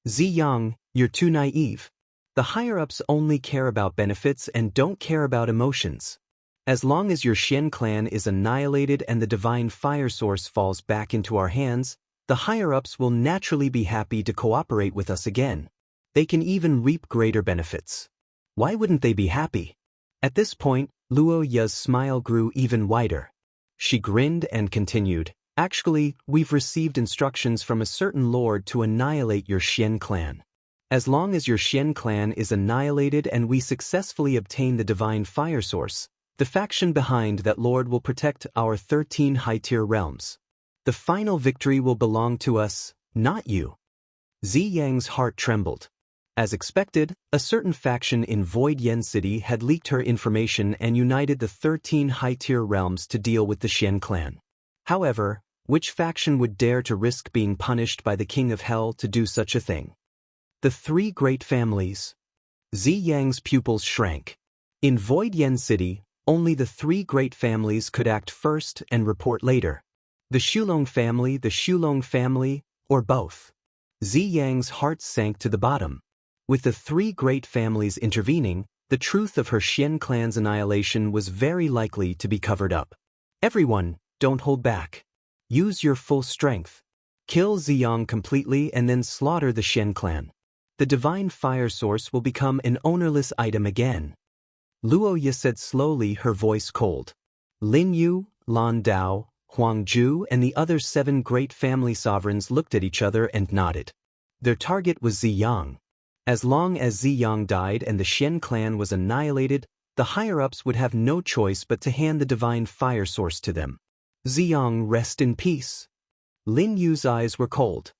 Ziyang, you're too naive. The higher-ups only care about benefits and don't care about emotions. As long as your Xian clan is annihilated and the divine fire source falls back into our hands, the higher-ups will naturally be happy to cooperate with us again. They can even reap greater benefits. Why wouldn't they be happy? At this point, Luo Ya's smile grew even wider. She grinned and continued, "Actually, we've received instructions from a certain lord to annihilate your Xian clan. As long as your Xian clan is annihilated and we successfully obtain the divine fire source, the faction behind that lord will protect our 13 high-tier realms. The final victory will belong to us, not you." Zi Yang's heart trembled. As expected, a certain faction in Void Yen City had leaked her information and united the 13 high-tier realms to deal with the Xian clan. However, which faction would dare to risk being punished by the King of Hell to do such a thing? The three great families. Zi Yang's pupils shrank. In Void Yen City, only the three great families could act first and report later. The Xulong family, or both. Zi Yang's heart sank to the bottom. With the three great families intervening, the truth of her Xian clan's annihilation was very likely to be covered up. Everyone, don't hold back. Use your full strength. Kill Ziyang completely and then slaughter the Xian clan. The divine fire source will become an ownerless item again. Luo Ye said slowly, her voice cold. Lin Yu, Lan Dao, Huang Ju and the other 7 great family sovereigns looked at each other and nodded. Their target was Ziyang. As long as Ziyang died and the Xian clan was annihilated, the higher-ups would have no choice but to hand the divine fire source to them. Ziyang, rest in peace. Lin Yu's eyes were cold.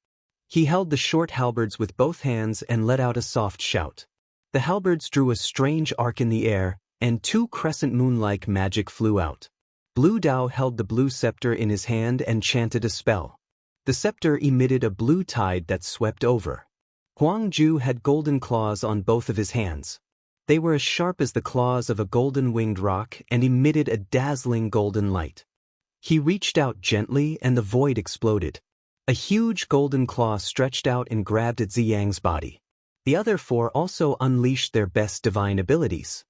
He held the short halberds with both hands and let out a soft shout. The halberds drew a strange arc in the air, and 2 crescent moon-like magic flew out. Blue Dao held the blue scepter in his hand and chanted a spell. The scepter emitted a blue tide that swept over. Huang Ju had golden claws on both of his hands. They were as sharp as the claws of a golden-winged rock and emitted a dazzling golden light. He reached out gently and the void exploded. A huge golden claw stretched out and grabbed at Ziyang's body. The other 4 also unleashed their best divine abilities.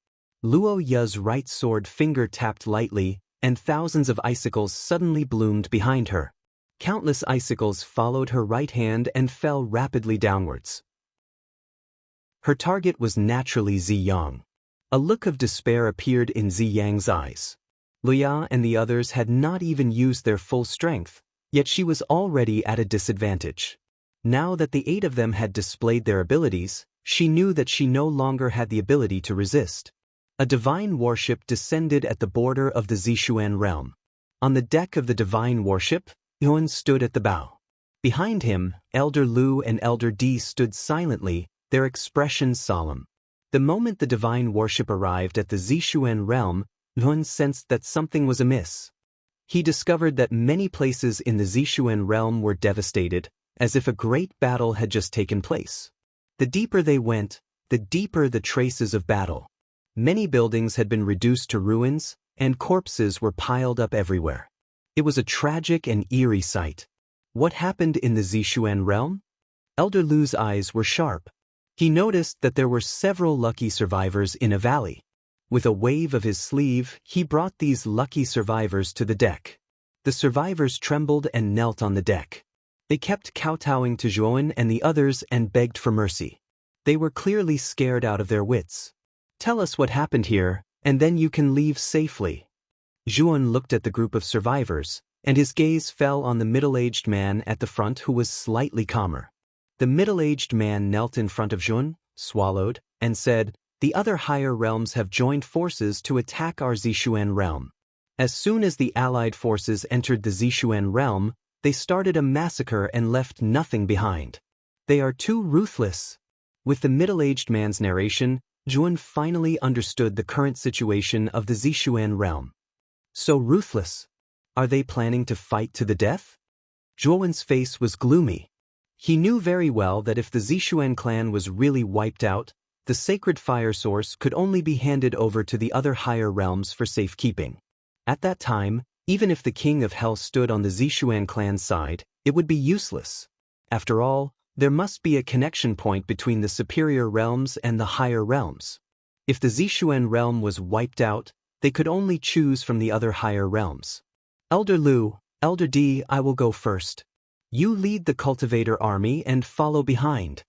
Luo Ye's right sword finger tapped lightly, and thousands of icicles suddenly bloomed behind her. Countless icicles followed her right hand and fell rapidly downwards. Her target was naturally Ziyang. A look of despair appeared in Ziyang's eyes. Luya and the others had not even used their full strength, yet she was already at a disadvantage. Now that the 8 of them had displayed their abilities, she knew that she no longer had the ability to resist. A divine warship descended at the border of the Zishuan realm. On the deck of the divine warship, Yuan stood at the bow. Behind him, Elder Lu and Elder Di stood silently, their expressions solemn. The moment the divine warship arrived at the Zishuan realm, Yuan sensed that something was amiss. He discovered that many places in the Zishuan realm were devastated, as if a great battle had just taken place. The deeper they went, the deeper the traces of battle. Many buildings had been reduced to ruins, and corpses were piled up everywhere. It was a tragic and eerie sight. What happened in the Zishuan realm? Elder Lu's eyes were sharp. He noticed that there were several lucky survivors in a valley. With a wave of his sleeve, he brought these lucky survivors to the deck. The survivors trembled and knelt on the deck. They kept kowtowing to Zhuan and the others and begged for mercy. They were clearly scared out of their wits. "Tell us what happened here, and then you can leave safely." Zhuan looked at the group of survivors, and his gaze fell on the middle-aged man at the front who was slightly calmer. The middle-aged man knelt in front of Zhuan, swallowed, and said, "The other higher realms have joined forces to attack our Zishuan realm. As soon as the allied forces entered the Zishuan realm, they started a massacre and left nothing behind. They are too ruthless." With the middle-aged man's narration, Zhuan finally understood the current situation of the Zishuan realm. So ruthless. Are they planning to fight to the death? Zhuan's face was gloomy. He knew very well that if the Zishuan clan was really wiped out, the sacred fire source could only be handed over to the other higher realms for safekeeping. At that time, even if the King of Hell stood on the Zishuan clan's side, it would be useless. After all, there must be a connection point between the superior realms and the higher realms. If the Zishuan realm was wiped out, They could only choose from the other higher realms. Elder Lu, Elder D, I will go first. You lead the cultivator army and follow behind.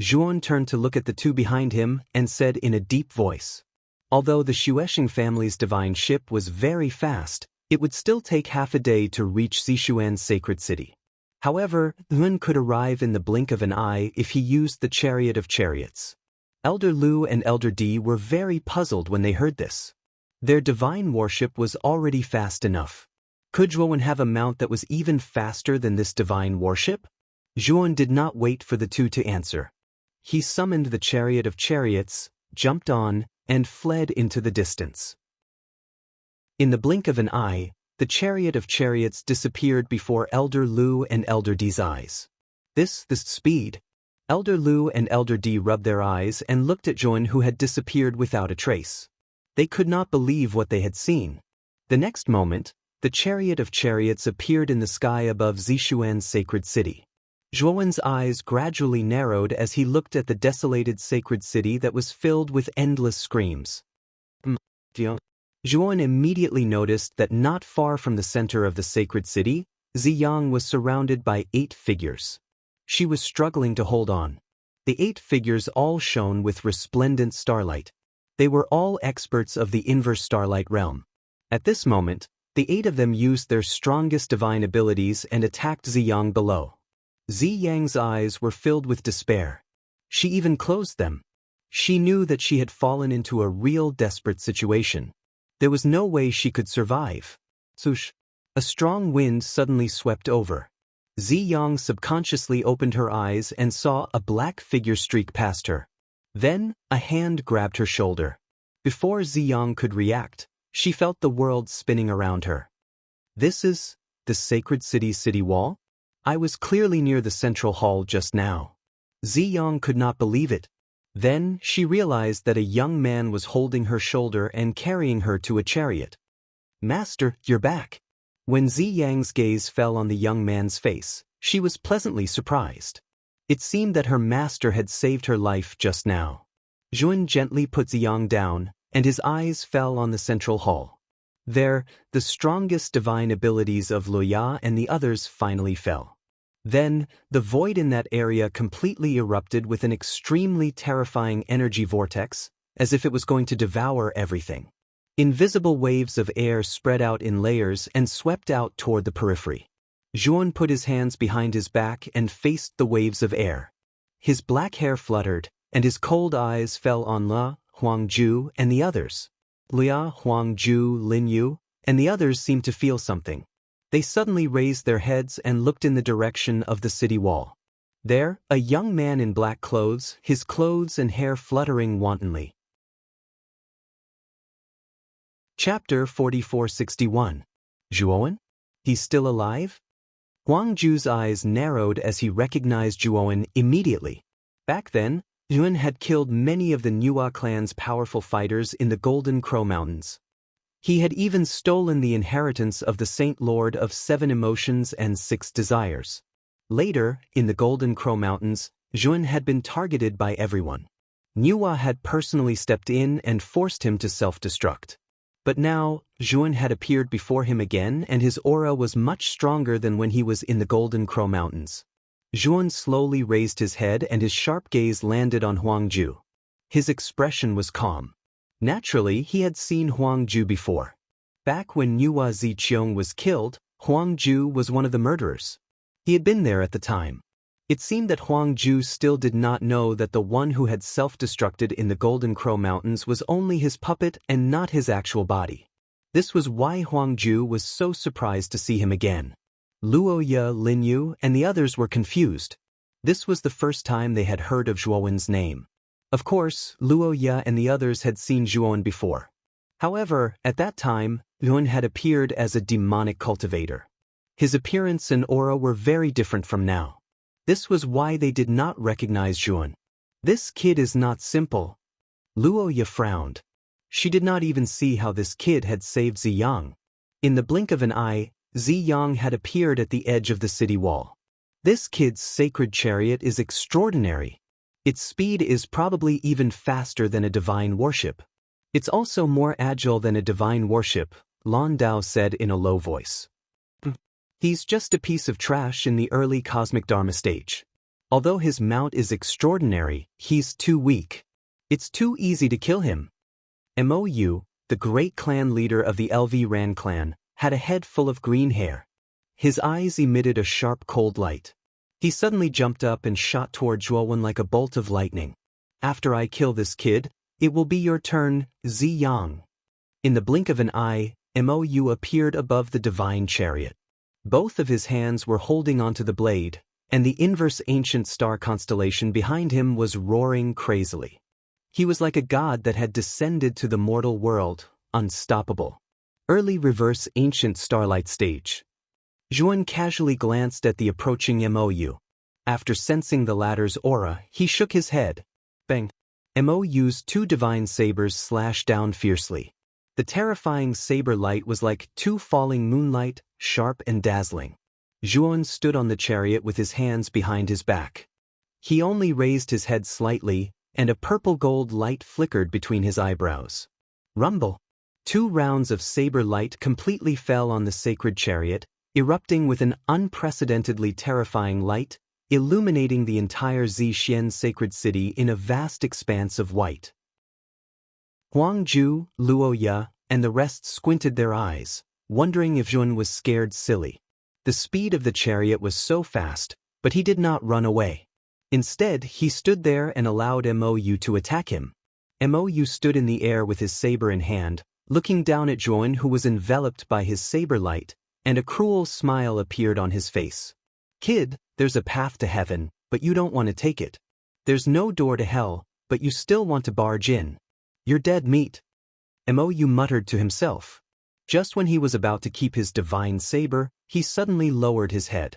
Zhuan turned to look at the two behind him and said in a deep voice. Although the Xuesheng family's divine ship was very fast, it would still take half a day to reach Zishuan's sacred city. However, Yuan could arrive in the blink of an eye if he used the chariot of chariots. Elder Lu and Elder D were very puzzled when they heard this. Their divine warship was already fast enough. Could Zhuan have a mount that was even faster than this divine warship? Zhuan did not wait for the two to answer. He summoned the chariot of chariots, jumped on, and fled into the distance. In the blink of an eye, the chariot of chariots disappeared before Elder Lu and Elder D's eyes. This speed. Elder Lu and Elder D rubbed their eyes and looked at Zhuan, who had disappeared without a trace. They could not believe what they had seen. The next moment, the chariot of chariots appeared in the sky above Zishuan's sacred city. Zhuan's eyes gradually narrowed as he looked at the desolated sacred city that was filled with endless screams. Zhuan immediately noticed that not far from the center of the sacred city, Ziyang was surrounded by 8 figures. She was struggling to hold on. The 8 figures all shone with resplendent starlight. They were all experts of the inverse starlight realm. At this moment, the 8 of them used their strongest divine abilities and attacked Ziyang below. Ziyang's eyes were filled with despair. She even closed them. She knew that she had fallen into a real desperate situation. There was no way she could survive. Swoosh! A strong wind suddenly swept over. Ziyang subconsciously opened her eyes and saw a black figure streak past her. Then, a hand grabbed her shoulder. Before Ziyang could react, she felt the world spinning around her. This is the sacred city's city wall? I was clearly near the central hall just now. Ziyang could not believe it. Then, she realized that a young man was holding her shoulder and carrying her to a chariot. Master, you're back. When Ziyang's gaze fell on the young man's face, she was pleasantly surprised. It seemed that her master had saved her life just now. Zhuan gently put Ziyang down, and his eyes fell on the central hall. There, the strongest divine abilities of Luoya and the others finally fell. Then, the void in that area completely erupted with an extremely terrifying energy vortex, as if it was going to devour everything. Invisible waves of air spread out in layers and swept out toward the periphery. Zhuan put his hands behind his back and faced the waves of air. His black hair fluttered, and his cold eyes fell on La, Huangju, and the others. Lia, Huangju, Linyu, and the others seemed to feel something. They suddenly raised their heads and looked in the direction of the city wall. There, a young man in black clothes, his clothes and hair fluttering wantonly. Chapter 4461. Zhuowen? He's still alive? Huangju's eyes narrowed as he recognized Zhuowen immediately. Back then, Yuan had killed many of the Nuwa clan's powerful fighters in the Golden Crow Mountains. He had even stolen the inheritance of the Saint Lord of 7 Emotions and 6 Desires. Later, in the Golden Crow Mountains, Zhuan had been targeted by everyone. Nuwa had personally stepped in and forced him to self-destruct. But now, Zhuan had appeared before him again, and his aura was much stronger than when he was in the Golden Crow Mountains. Zhuan slowly raised his head and his sharp gaze landed on Huangju. His expression was calm. Naturally, he had seen Huangju before. Back when Nuwa Ziqiong was killed, Huangju was one of the murderers. He had been there at the time. It seemed that Huangju still did not know that the one who had self-destructed in the Golden Crow Mountains was only his puppet and not his actual body. This was why Huangju was so surprised to see him again. Luoya, Linyu, and the others were confused. This was the first time they had heard of Zhuowen's name. Of course, Luoya and the others had seen Zhuowen before. However, at that time, Zhuowen had appeared as a demonic cultivator. His appearance and aura were very different from now. This was why they did not recognize Zhuowen. This kid is not simple. Luoya frowned. She did not even see how this kid had saved Ziyang. In the blink of an eye, Ziyang had appeared at the edge of the city wall. This kid's sacred chariot is extraordinary. Its speed is probably even faster than a divine warship. It's also more agile than a divine warship, Lan Dao said in a low voice. He's just a piece of trash in the early cosmic Dharma stage. Although his mount is extraordinary, he's too weak. It's too easy to kill him. Mou, the great clan leader of the LV Ran clan, had a head full of green hair. His eyes emitted a sharp cold light. He suddenly jumped up and shot toward Zhuowen like a bolt of lightning. After I kill this kid, it will be your turn, Ziyang. In the blink of an eye, Mou appeared above the divine chariot. Both of his hands were holding onto the blade, and the inverse ancient star constellation behind him was roaring crazily. He was like a god that had descended to the mortal world, unstoppable. Early reverse ancient starlight stage. Zhuan casually glanced at the approaching Mou. After sensing the latter's aura, he shook his head. Bang! Mou's two divine sabers slashed down fiercely. The terrifying saber light was like two falling moonlight, sharp and dazzling. Zhuan stood on the chariot with his hands behind his back. He only raised his head slightly, and a purple-gold light flickered between his eyebrows. Rumble! 2 rounds of saber light completely fell on the sacred chariot, erupting with an unprecedentedly terrifying light, illuminating the entire Zhixian sacred city in a vast expanse of white. Huangju, Luoya, and the rest squinted their eyes, wondering if Zhuan was scared silly. The speed of the chariot was so fast, but he did not run away. Instead, he stood there and allowed Mou to attack him. Mou stood in the air with his saber in hand, looking down at Zhuan, who was enveloped by his saber light, and a cruel smile appeared on his face. Kid, there's a path to heaven, but you don't want to take it. There's no door to hell, but you still want to barge in. You're dead meat. Mou muttered to himself. Just when he was about to keep his divine saber, he suddenly lowered his head.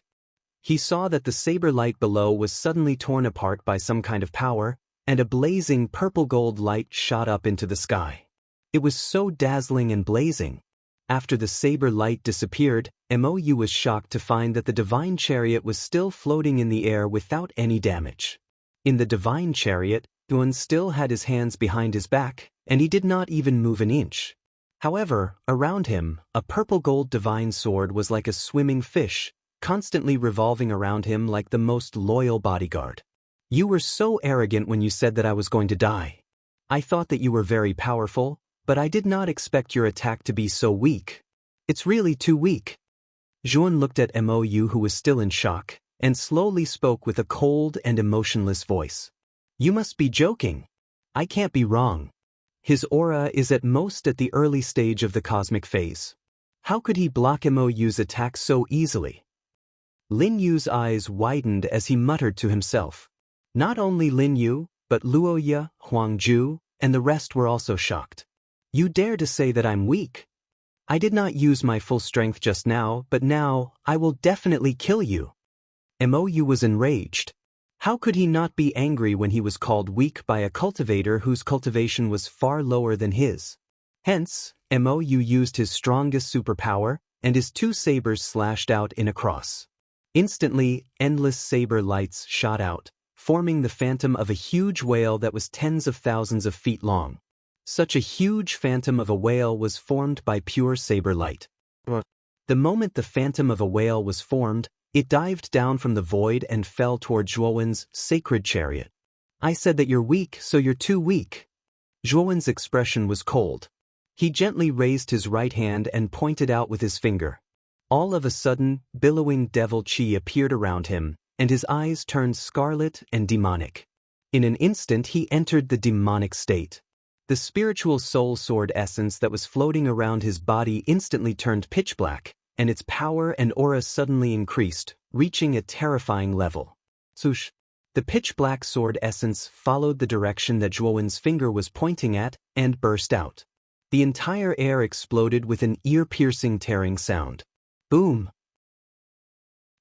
He saw that the saber light below was suddenly torn apart by some kind of power, and a blazing purple-gold light shot up into the sky. It was so dazzling and blazing. After the saber light disappeared, Mou was shocked to find that the divine chariot was still floating in the air without any damage. In the divine chariot, Zhuan still had his hands behind his back, and he did not even move an inch. However, around him, a purple-gold divine sword was like a swimming fish, constantly revolving around him like the most loyal bodyguard. You were so arrogant when you said that I was going to die. I thought that you were very powerful, but I did not expect your attack to be so weak. It's really too weak. Zhuan looked at Mou, who was still in shock, and slowly spoke with a cold and emotionless voice. You must be joking. I can't be wrong. His aura is at most at the early stage of the cosmic phase. How could he block Mou's attack so easily? Lin Yu's eyes widened as he muttered to himself. Not only Lin Yu, but Luoya, Huangju, and the rest were also shocked. You dare to say that I'm weak? I did not use my full strength just now, but now, I will definitely kill you. Mou was enraged. How could he not be angry when he was called weak by a cultivator whose cultivation was far lower than his? Hence, Mou used his strongest superpower, and his 2 sabers slashed out in a cross. Instantly, endless saber lights shot out, forming the phantom of a huge whale that was tens of thousands of feet long. Such a huge phantom of a whale was formed by pure saber light. The moment the phantom of a whale was formed, it dived down from the void and fell toward Zhuowen's sacred chariot. I said that you're weak, so you're too weak. Zhuowen's expression was cold. He gently raised his right hand and pointed out with his finger. All of a sudden, billowing devil chi appeared around him, and his eyes turned scarlet and demonic. In an instant he entered the demonic state. The spiritual soul sword essence that was floating around his body instantly turned pitch black, and its power and aura suddenly increased, reaching a terrifying level. Swoosh! The pitch-black sword essence followed the direction that Zhuowen's finger was pointing at and burst out. The entire air exploded with an ear-piercing tearing sound. Boom!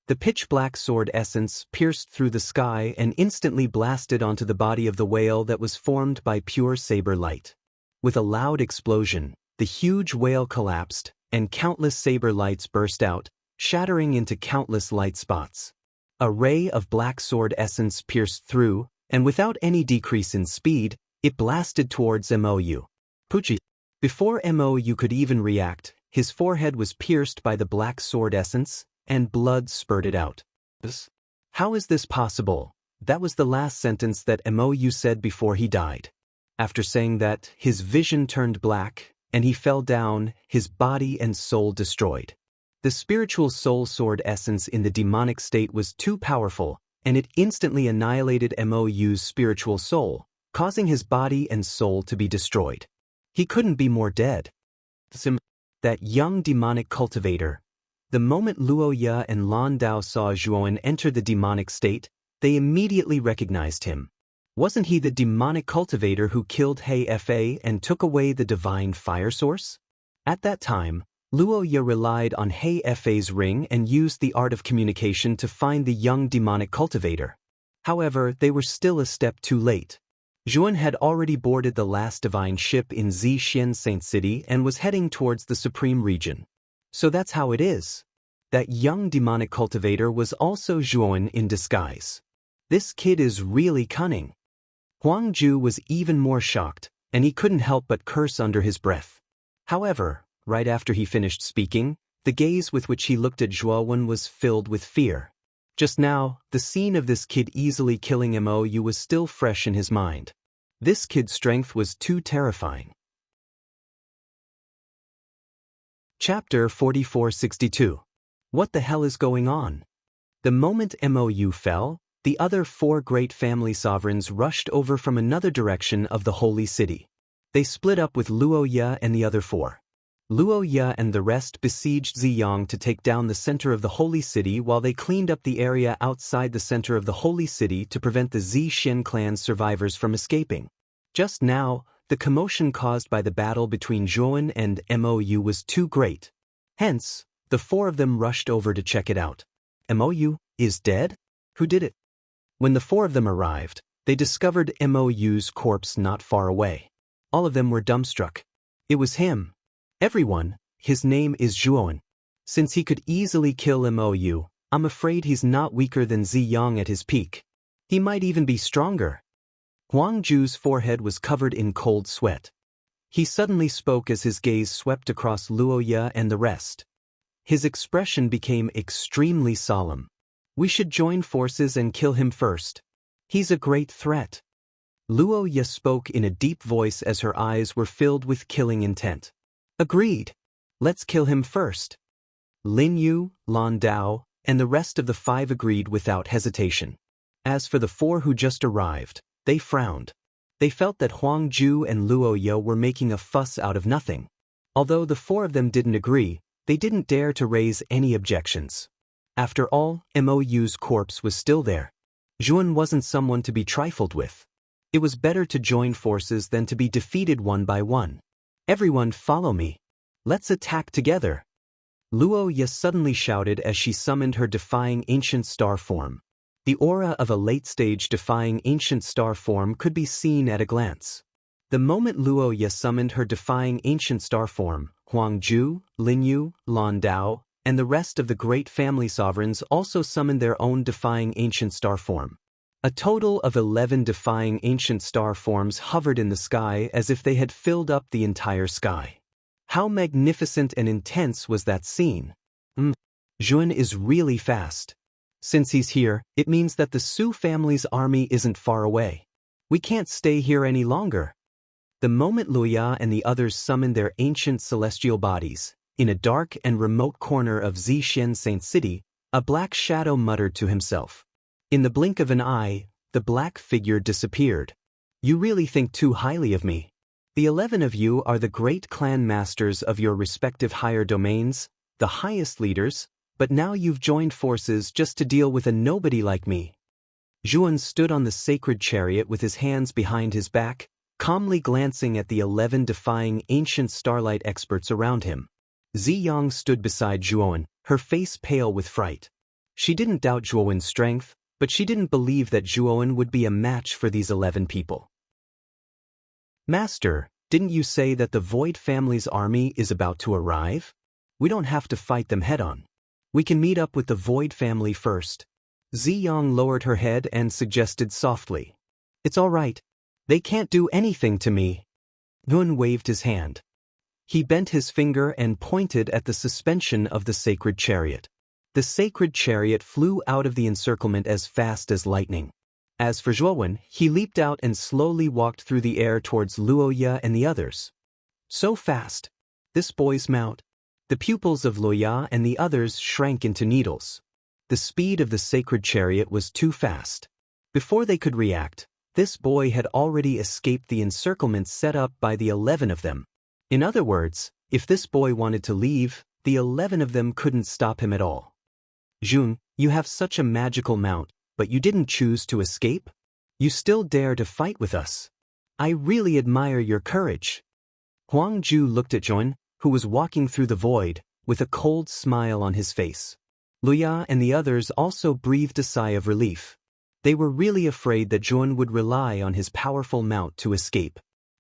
The pitch-black sword essence pierced through the sky and instantly blasted onto the body of the whale that was formed by pure saber light. With a loud explosion, the huge whale collapsed, and countless saber lights burst out, shattering into countless light spots. A ray of black sword essence pierced through, and without any decrease in speed, it blasted towards Mou. Pucci. Before Mo could even react, his forehead was pierced by the black sword essence, and blood spurted out. How is this possible? That was the last sentence that Mo said before he died. After saying that, his vision turned black, and he fell down, his body and soul destroyed. The spiritual soul sword essence in the demonic state was too powerful, and it instantly annihilated Mo's spiritual soul, causing his body and soul to be destroyed. He couldn't be more dead. That young demonic cultivator. The moment Luo Ye and Lan Dao saw Zhuowen enter the demonic state, they immediately recognized him. Wasn't he the demonic cultivator who killed He Fa and took away the divine fire source? At that time, Luo Ye relied on He Fa's ring and used the art of communication to find the young demonic cultivator. However, they were still a step too late. Zhuowen had already boarded the last divine ship in Zixian Saint City and was heading towards the Supreme Region. So that's how it is. That young demonic cultivator was also Zhuowen in disguise. This kid is really cunning. Huang Ju was even more shocked, and he couldn't help but curse under his breath. However, right after he finished speaking, the gaze with which he looked at Zhuowen was filled with fear. Just now, the scene of this kid easily killing Mo was still fresh in his mind. This kid's strength was too terrifying. Chapter 4462. What the hell is going on? The moment Mo fell, the other 4 great family sovereigns rushed over from another direction of the holy city. They split up with Luo Ye and the other 4. Luo Ye and the rest besieged Ziyang to take down the center of the holy city while they cleaned up the area outside the center of the holy city to prevent the Zixin clan's survivors from escaping. Just now, the commotion caused by the battle between Zhuowen and Mo was too great. Hence, the 4 of them rushed over to check it out. Mo is dead? Who did it? When the 4 of them arrived, they discovered Mo's corpse not far away. All of them were dumbstruck. It was him. Everyone, his name is Zhuowen. Since he could easily kill Mo, I'm afraid he's not weaker than Ziyang at his peak. He might even be stronger. Huang Ju's forehead was covered in cold sweat. He suddenly spoke as his gaze swept across Luo Ye and the rest. His expression became extremely solemn. We should join forces and kill him first. He's a great threat. Luo Ye spoke in a deep voice as her eyes were filled with killing intent. Agreed. Let's kill him first. Lin Yu, Lan Dao, and the rest of the 5 agreed without hesitation. As for the 4 who just arrived, they frowned. They felt that Huang Ju and Luo Ye were making a fuss out of nothing. Although the 4 of them didn't agree, they didn't dare to raise any objections. After all, Mo's corpse was still there. Zhuowen wasn't someone to be trifled with. It was better to join forces than to be defeated one by one. Everyone follow me. Let's attack together. Luo Ye suddenly shouted as she summoned her defying ancient star form. The aura of a late-stage defying ancient star form could be seen at a glance. The moment Luo Ye summoned her defying ancient star form, Huang Ju, Lin Yu, Lan Dao, and the rest of the great family sovereigns also summoned their own defying ancient star form. A total of 11 defying ancient star forms hovered in the sky as if they had filled up the entire sky. How magnificent and intense was that scene? Zhuowen is really fast. Since he's here, it means that the Su family's army isn't far away. We can't stay here any longer. The moment Luoya and the others summoned their ancient celestial bodies, in a dark and remote corner of Zixian Saint City, a black shadow muttered to himself. In the blink of an eye, the black figure disappeared. You really think too highly of me. The 11 of you are the great clan masters of your respective higher domains, the highest leaders, but now you've joined forces just to deal with a nobody like me. Zhuowen stood on the sacred chariot with his hands behind his back, calmly glancing at the 11 defying ancient starlight experts around him. Ziyang stood beside Zhuowen, her face pale with fright. She didn't doubt Zhuowen's strength, but she didn't believe that Zhuowen would be a match for these 11 people. Master, didn't you say that the Void family's army is about to arrive? We don't have to fight them head-on. We can meet up with the Void family first. Ziyang lowered her head and suggested softly. It's all right. They can't do anything to me. Yuan waved his hand. He bent his finger and pointed at the suspension of the sacred chariot. The sacred chariot flew out of the encirclement as fast as lightning. As for Zhuowen, he leaped out and slowly walked through the air towards Luoya and the others. So fast. This boy's mount. The pupils of Luoya and the others shrank into needles. The speed of the sacred chariot was too fast. Before they could react, this boy had already escaped the encirclement set up by the 11 of them. In other words, if this boy wanted to leave, the 11 of them couldn't stop him at all. Jun, you have such a magical mount, but you didn't choose to escape? You still dare to fight with us. I really admire your courage. Huang Ju looked at Jun, who was walking through the void, with a cold smile on his face. Luoya and the others also breathed a sigh of relief. They were really afraid that Jun would rely on his powerful mount to escape.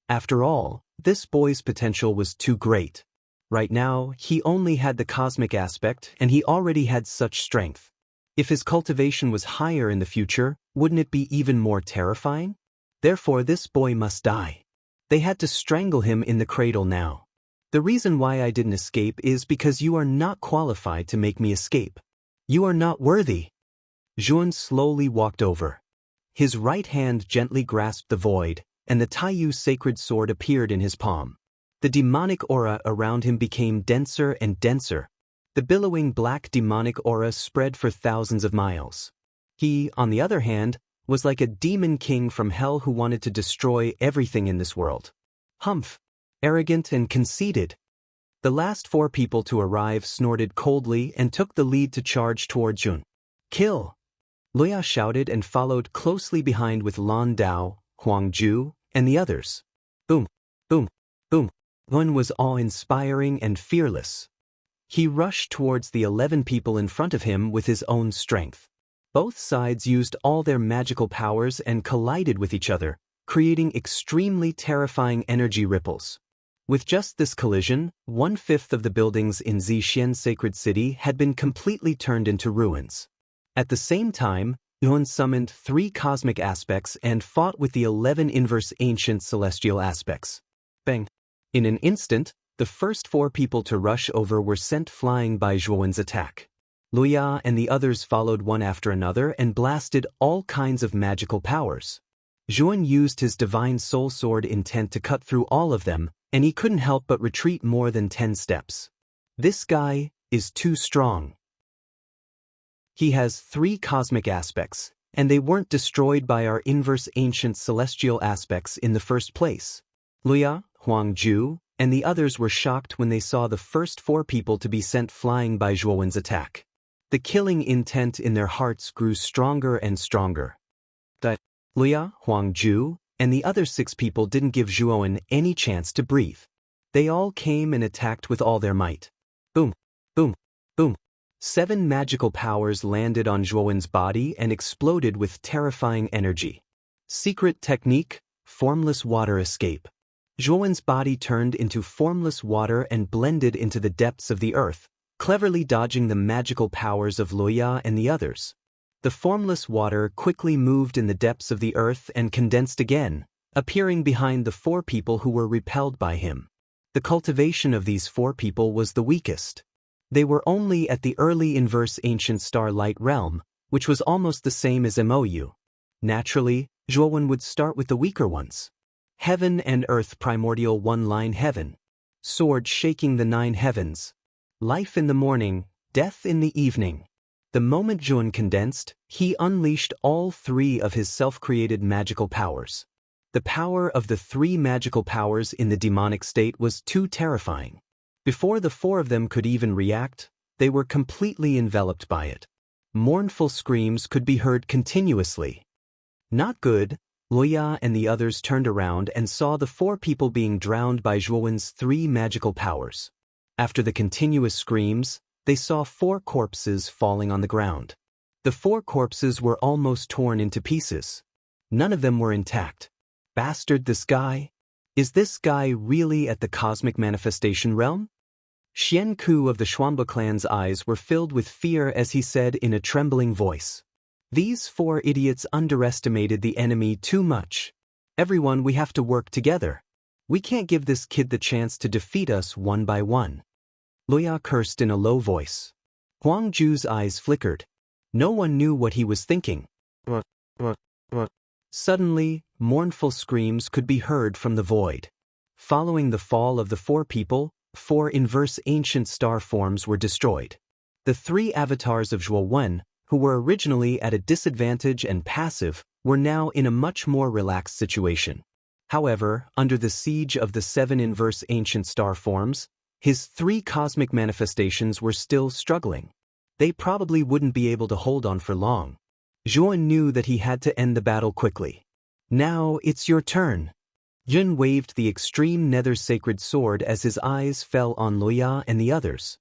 After all, this boy's potential was too great. Right now, he only had the cosmic aspect and he already had such strength. If his cultivation was higher in the future, wouldn't it be even more terrifying? Therefore, this boy must die. They had to strangle him in the cradle now. The reason why I didn't escape is because you are not qualified to make me escape. You are not worthy. Jun slowly walked over. His right hand gently grasped the void, and the Taiyu sacred sword appeared in his palm. The demonic aura around him became denser and denser. The billowing black demonic aura spread for thousands of miles. He, on the other hand, was like a demon king from hell who wanted to destroy everything in this world. Humph! Arrogant and conceited. The last 4 people to arrive snorted coldly and took the lead to charge toward Jun. Kill! Luoya shouted and followed closely behind with Lan Dao, Huang Ju, and the others. Boom! Boom! Boom! Jun was awe-inspiring and fearless. He rushed towards the 11 people in front of him with his own strength. Both sides used all their magical powers and collided with each other, creating extremely terrifying energy ripples. With just this collision, 1/5 of the buildings in Zixian Sacred City had been completely turned into ruins. At the same time, Yuan summoned 3 cosmic aspects and fought with the 11 inverse ancient celestial aspects. Bang! In an instant, the first 4 people to rush over were sent flying by Zhuowen's attack. Luoya and the others followed one after another and blasted all kinds of magical powers. Zhuowen used his divine soul sword intent to cut through all of them, and he couldn't help but retreat more than 10 steps. This guy is too strong. He has 3 cosmic aspects, and they weren't destroyed by our inverse ancient celestial aspects in the first place. Luoya, Huang Ju, and the others were shocked when they saw the first 4 people to be sent flying by Zhuowen's attack. The killing intent in their hearts grew stronger and stronger. But Luoya, Huang Ju, and the other 6 people didn't give Zhuowen any chance to breathe. They all came and attacked with all their might. Boom! Boom! Boom! 7 magical powers landed on Zhuowen's body and exploded with terrifying energy. Secret technique: formless water escape. Zhuowen's body turned into formless water and blended into the depths of the earth, cleverly dodging the magical powers of Luoya and the others. The formless water quickly moved in the depths of the earth and condensed again, appearing behind the 4 people who were repelled by him. The cultivation of these 4 people was the weakest. They were only at the early inverse ancient starlight realm, which was almost the same as MOU. Naturally, Zhuowen would start with the weaker ones. Heaven and earth primordial one-line heaven. Sword shaking the 9 heavens. Life in the morning, death in the evening. The moment Zhuowen condensed, he unleashed all 3 of his self-created magical powers. The power of the 3 magical powers in the demonic state was too terrifying. Before the 4 of them could even react, they were completely enveloped by it. Mournful screams could be heard continuously. Not good. Luoya and the others turned around and saw the 4 people being drowned by Zhuowen's 3 magical powers. After the continuous screams, they saw 4 corpses falling on the ground. The 4 corpses were almost torn into pieces. None of them were intact. Bastard, this guy? Is this guy really at the cosmic manifestation realm? Xian Ku of the Shuangba clan's eyes were filled with fear as he said in a trembling voice. These 4 idiots underestimated the enemy too much. Everyone, we have to work together. We can't give this kid the chance to defeat us one by one. Luoya cursed in a low voice. Huang Ju's eyes flickered. No one knew what he was thinking. Suddenly, mournful screams could be heard from the void. Following the fall of the four people, 4 inverse ancient star forms were destroyed. The 3 avatars of Zhuo Wen, who were originally at a disadvantage and passive, were now in a much more relaxed situation. However, under the siege of the 7 inverse ancient star forms, his 3 cosmic manifestations were still struggling. They probably wouldn't be able to hold on for long. Zhuo knew that he had to end the battle quickly. Now it's your turn. Yun waved the extreme nether sacred sword as his eyes fell on Luoya and the others.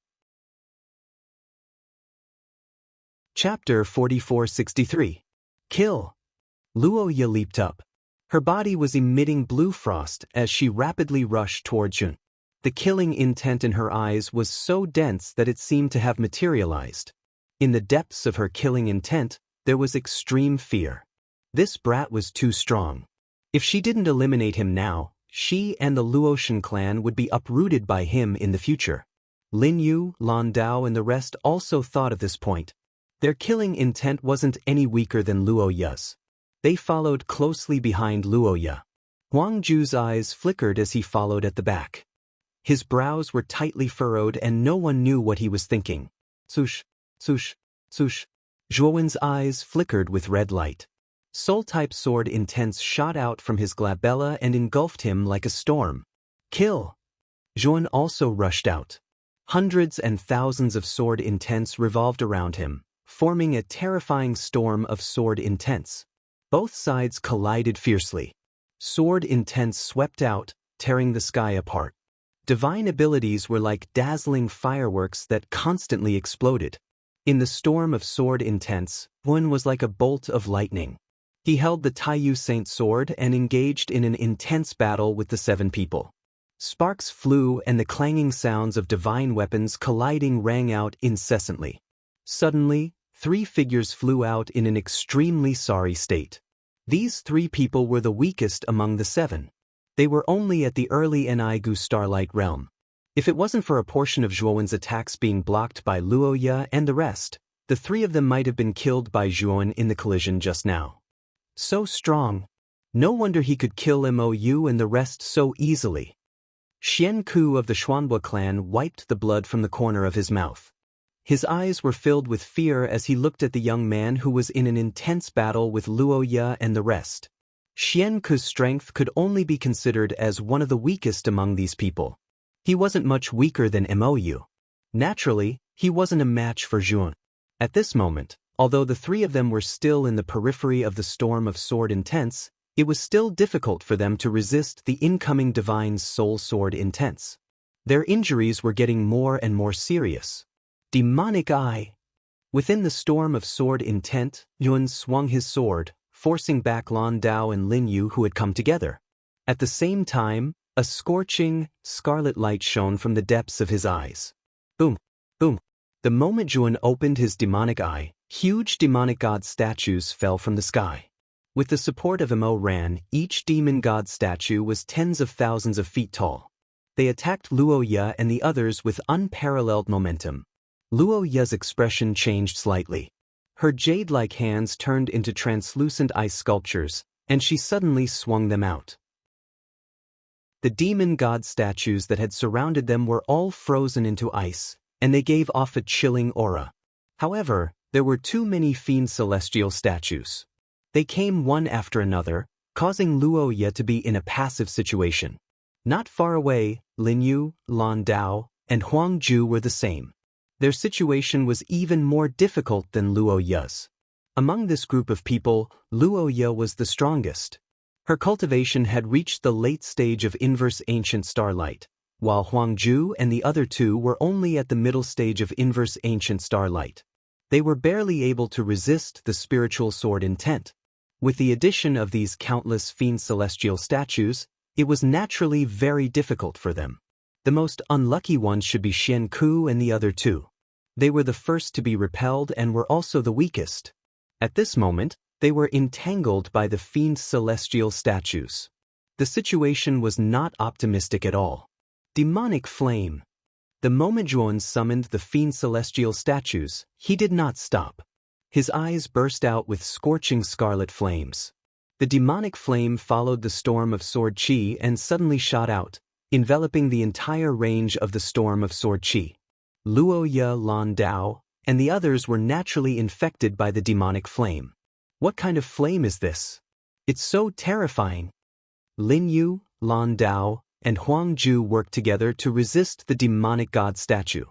Chapter 4463. Kill. Luoya leaped up. Her body was emitting blue frost as she rapidly rushed toward Yun. The killing intent in her eyes was so dense that it seemed to have materialized. In the depths of her killing intent, there was extreme fear. This brat was too strong. If she didn't eliminate him now, she and the Luotian clan would be uprooted by him in the future. Lin Yu, Lan Dao and the rest also thought of this point. Their killing intent wasn't any weaker than Luoya's. They followed closely behind Luoya. Huang Ju's eyes flickered as he followed at the back. His brows were tightly furrowed and no one knew what he was thinking. Swoosh, swoosh, swoosh. Zhuowen's eyes flickered with red light. Soul-type sword intense shot out from his glabella and engulfed him like a storm. Kill! Zhuowen also rushed out. Hundreds and thousands of sword intense revolved around him, forming a terrifying storm of sword intense. Both sides collided fiercely. Sword intense swept out, tearing the sky apart. Divine abilities were like dazzling fireworks that constantly exploded. In the storm of sword intense, Wen was like a bolt of lightning. He held the Taiyu Saint sword and engaged in an intense battle with the 7 people. Sparks flew and the clanging sounds of divine weapons colliding rang out incessantly. Suddenly, 3 figures flew out in an extremely sorry state. These 3 people were the weakest among the 7. They were only at the early Nigu Starlight realm. If it wasn't for a portion of Zhuowen's attacks being blocked by Luoya and the rest, the 3 of them might have been killed by Zhuowen in the collision just now. So strong. No wonder he could kill Mou and the rest so easily. Xian Ku of the Xuanhua clan wiped the blood from the corner of his mouth. His eyes were filled with fear as he looked at the young man who was in an intense battle with Luoya and the rest. Xian Ku's strength could only be considered as one of the weakest among these people. He wasn't much weaker than Mou. Naturally, he wasn't a match for Zhuowen. At this moment, although the 3 of them were still in the periphery of the storm of sword intense, it was still difficult for them to resist the incoming divine soul sword intense. Their injuries were getting more and more serious. Demonic Eye. Within the storm of sword intent, Yun swung his sword, forcing back Lan Dao and Lin Yu who had come together. At the same time, a scorching, scarlet light shone from the depths of his eyes. Boom, boom. The moment Zhuowen opened his demonic eye, huge demonic god statues fell from the sky. With the support of Mo Ran, each demon god statue was tens of thousands of feet tall. They attacked Luoya and the others with unparalleled momentum. Luoya's expression changed slightly. Her jade-like hands turned into translucent ice sculptures, and she suddenly swung them out. The demon god statues that had surrounded them were all frozen into ice, and they gave off a chilling aura. However, there were too many fiend celestial statues. They came one after another, causing Luoya to be in a passive situation. Not far away, Lin Yu, Lan Dao, and Huang Ju were the same. Their situation was even more difficult than Luoya's. Among this group of people, Luoya was the strongest. Her cultivation had reached the late stage of inverse ancient starlight, while Huang Ju and the other 2 were only at the middle stage of inverse ancient starlight. They were barely able to resist the spiritual sword intent. With the addition of these countless fiend celestial statues, it was naturally very difficult for them. The most unlucky ones should be Xian Ku and the other 2. They were the first to be repelled and were also the weakest. At this moment, they were entangled by the fiend celestial statues. The situation was not optimistic at all. Demonic flame. The moment Zhuan summoned the fiend celestial statues, he did not stop. His eyes burst out with scorching scarlet flames. The demonic flame followed the storm of sword qi and suddenly shot out, enveloping the entire range of the storm of sword qi. Luo Ye, Lan Dao, and the others were naturally infected by the demonic flame. What kind of flame is this? It's so terrifying. Lin Yu, Lan Dao, and Huang Ju worked together to resist the demonic god statue.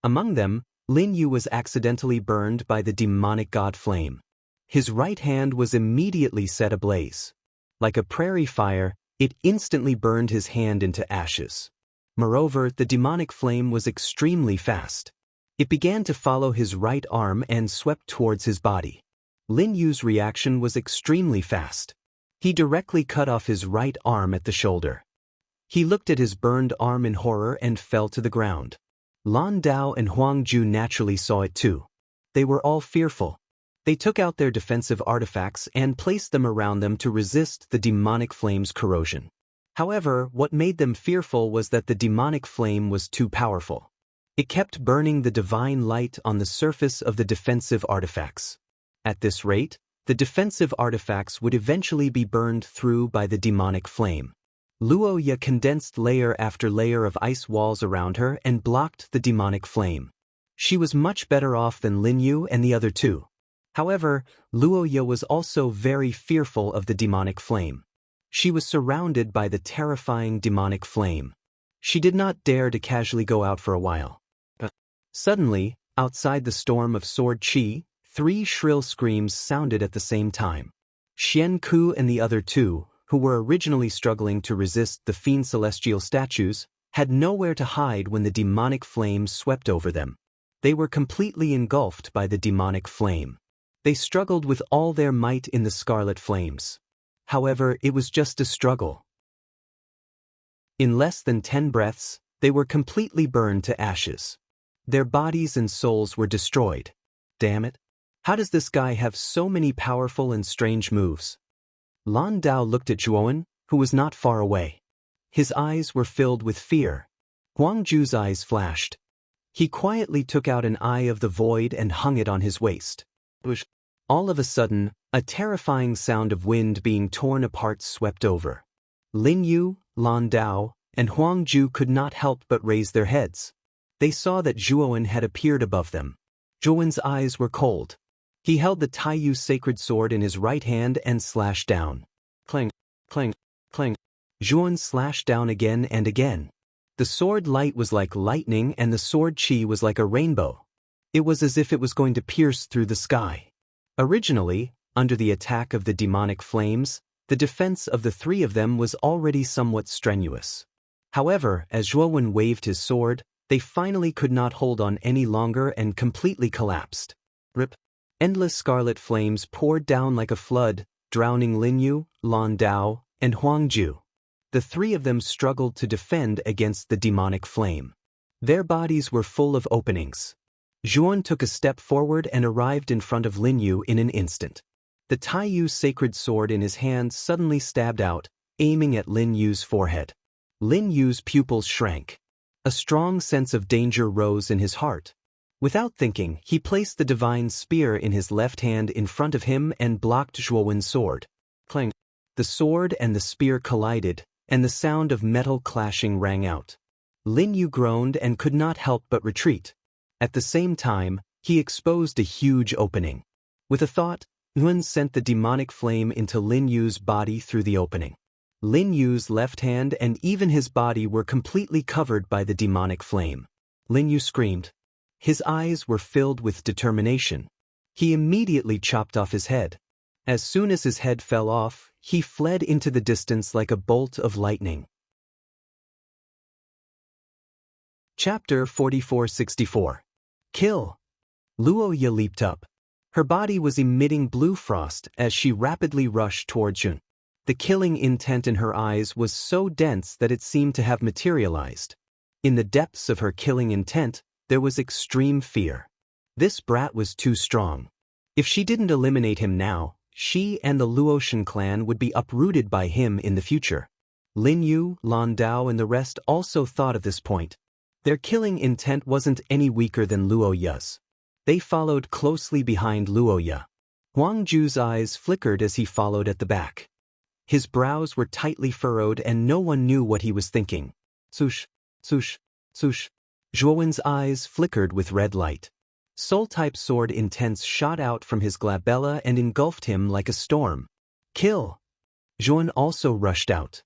Among them, Lin Yu was accidentally burned by the demonic god flame. His right hand was immediately set ablaze. Like a prairie fire, it instantly burned his hand into ashes. Moreover, the demonic flame was extremely fast. It began to follow his right arm and swept towards his body. Lin Yu's reaction was extremely fast. He directly cut off his right arm at the shoulder. He looked at his burned arm in horror and fell to the ground. Lan Dao and Huang Ju naturally saw it too. They were all fearful. They took out their defensive artifacts and placed them around them to resist the demonic flame's corrosion. However, what made them fearful was that the demonic flame was too powerful. It kept burning the divine light on the surface of the defensive artifacts. At this rate, the defensive artifacts would eventually be burned through by the demonic flame. Luo Ye condensed layer after layer of ice walls around her and blocked the demonic flame. She was much better off than Lin Yu and the other two. However, Luo Ye was also very fearful of the demonic flame. She was surrounded by the terrifying demonic flame. She did not dare to casually go out for a while. Suddenly, outside the storm of sword qi, 3 shrill screams sounded at the same time. Xian Ku and the other two, who were originally struggling to resist the fiend celestial statues, had nowhere to hide when the demonic flame swept over them. They were completely engulfed by the demonic flame. They struggled with all their might in the scarlet flames. However, it was just a struggle. In less than 10 breaths, they were completely burned to ashes. Their bodies and souls were destroyed. Damn it! How does this guy have so many powerful and strange moves? Lan Dao looked at Zhuan, who was not far away. His eyes were filled with fear. Huang Ju's eyes flashed. He quietly took out an eye of the void and hung it on his waist. All of a sudden, a terrifying sound of wind being torn apart swept over. Lin Yu, Lan Dao, and Huang Ju could not help but raise their heads. They saw that Zhuan had appeared above them. Zhuan's eyes were cold. He held the Taiyu sacred sword in his right hand and slashed down. Clang, clang, clang. Zhuan slashed down again and again. The sword light was like lightning and the sword qi was like a rainbow. It was as if it was going to pierce through the sky. Originally, under the attack of the demonic flames, the defense of the 3 of them was already somewhat strenuous. However, as Zhuan waved his sword, they finally could not hold on any longer and completely collapsed. Rip. Endless scarlet flames poured down like a flood, drowning Lin Yu, Lan Dao, and Huang Ju. The 3 of them struggled to defend against the demonic flame. Their bodies were full of openings. Zhuan took a step forward and arrived in front of Lin Yu in an instant. The Taiyu sacred sword in his hand suddenly stabbed out, aiming at Lin Yu's forehead. Lin Yu's pupils shrank. A strong sense of danger rose in his heart. Without thinking, he placed the divine spear in his left hand in front of him and blocked Zhuan's sword. Clang! The sword and the spear collided, and the sound of metal clashing rang out. Lin Yu groaned and could not help but retreat. At the same time, he exposed a huge opening. With a thought, Yuan sent the demonic flame into Lin Yu's body through the opening. Lin Yu's left hand and even his body were completely covered by the demonic flame. Lin Yu screamed. His eyes were filled with determination. He immediately chopped off his head. As soon as his head fell off, he fled into the distance like a bolt of lightning. Chapter 4464. Kill! Luo Ye leaped up. Her body was emitting blue frost as she rapidly rushed toward Jun. The killing intent in her eyes was so dense that it seemed to have materialized. In the depths of her killing intent, there was extreme fear. This brat was too strong. If she didn't eliminate him now, she and the Luotian clan would be uprooted by him in the future. Lin Yu, Lan Dao and the rest also thought of this point. Their killing intent wasn't any weaker than Luo Ye's. They followed closely behind Luo Ye. Huang Ju's eyes flickered as he followed at the back. His brows were tightly furrowed and no one knew what he was thinking. Swoosh, swoosh, swoosh. Zhuowen's eyes flickered with red light. Soul-type sword intense shot out from his glabella and engulfed him like a storm. Kill! Zhuowen also rushed out.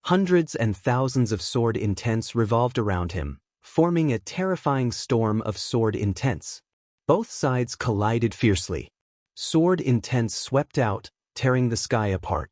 Hundreds and thousands of sword intense revolved around him, forming a terrifying storm of sword intense. Both sides collided fiercely. Sword intense swept out, tearing the sky apart.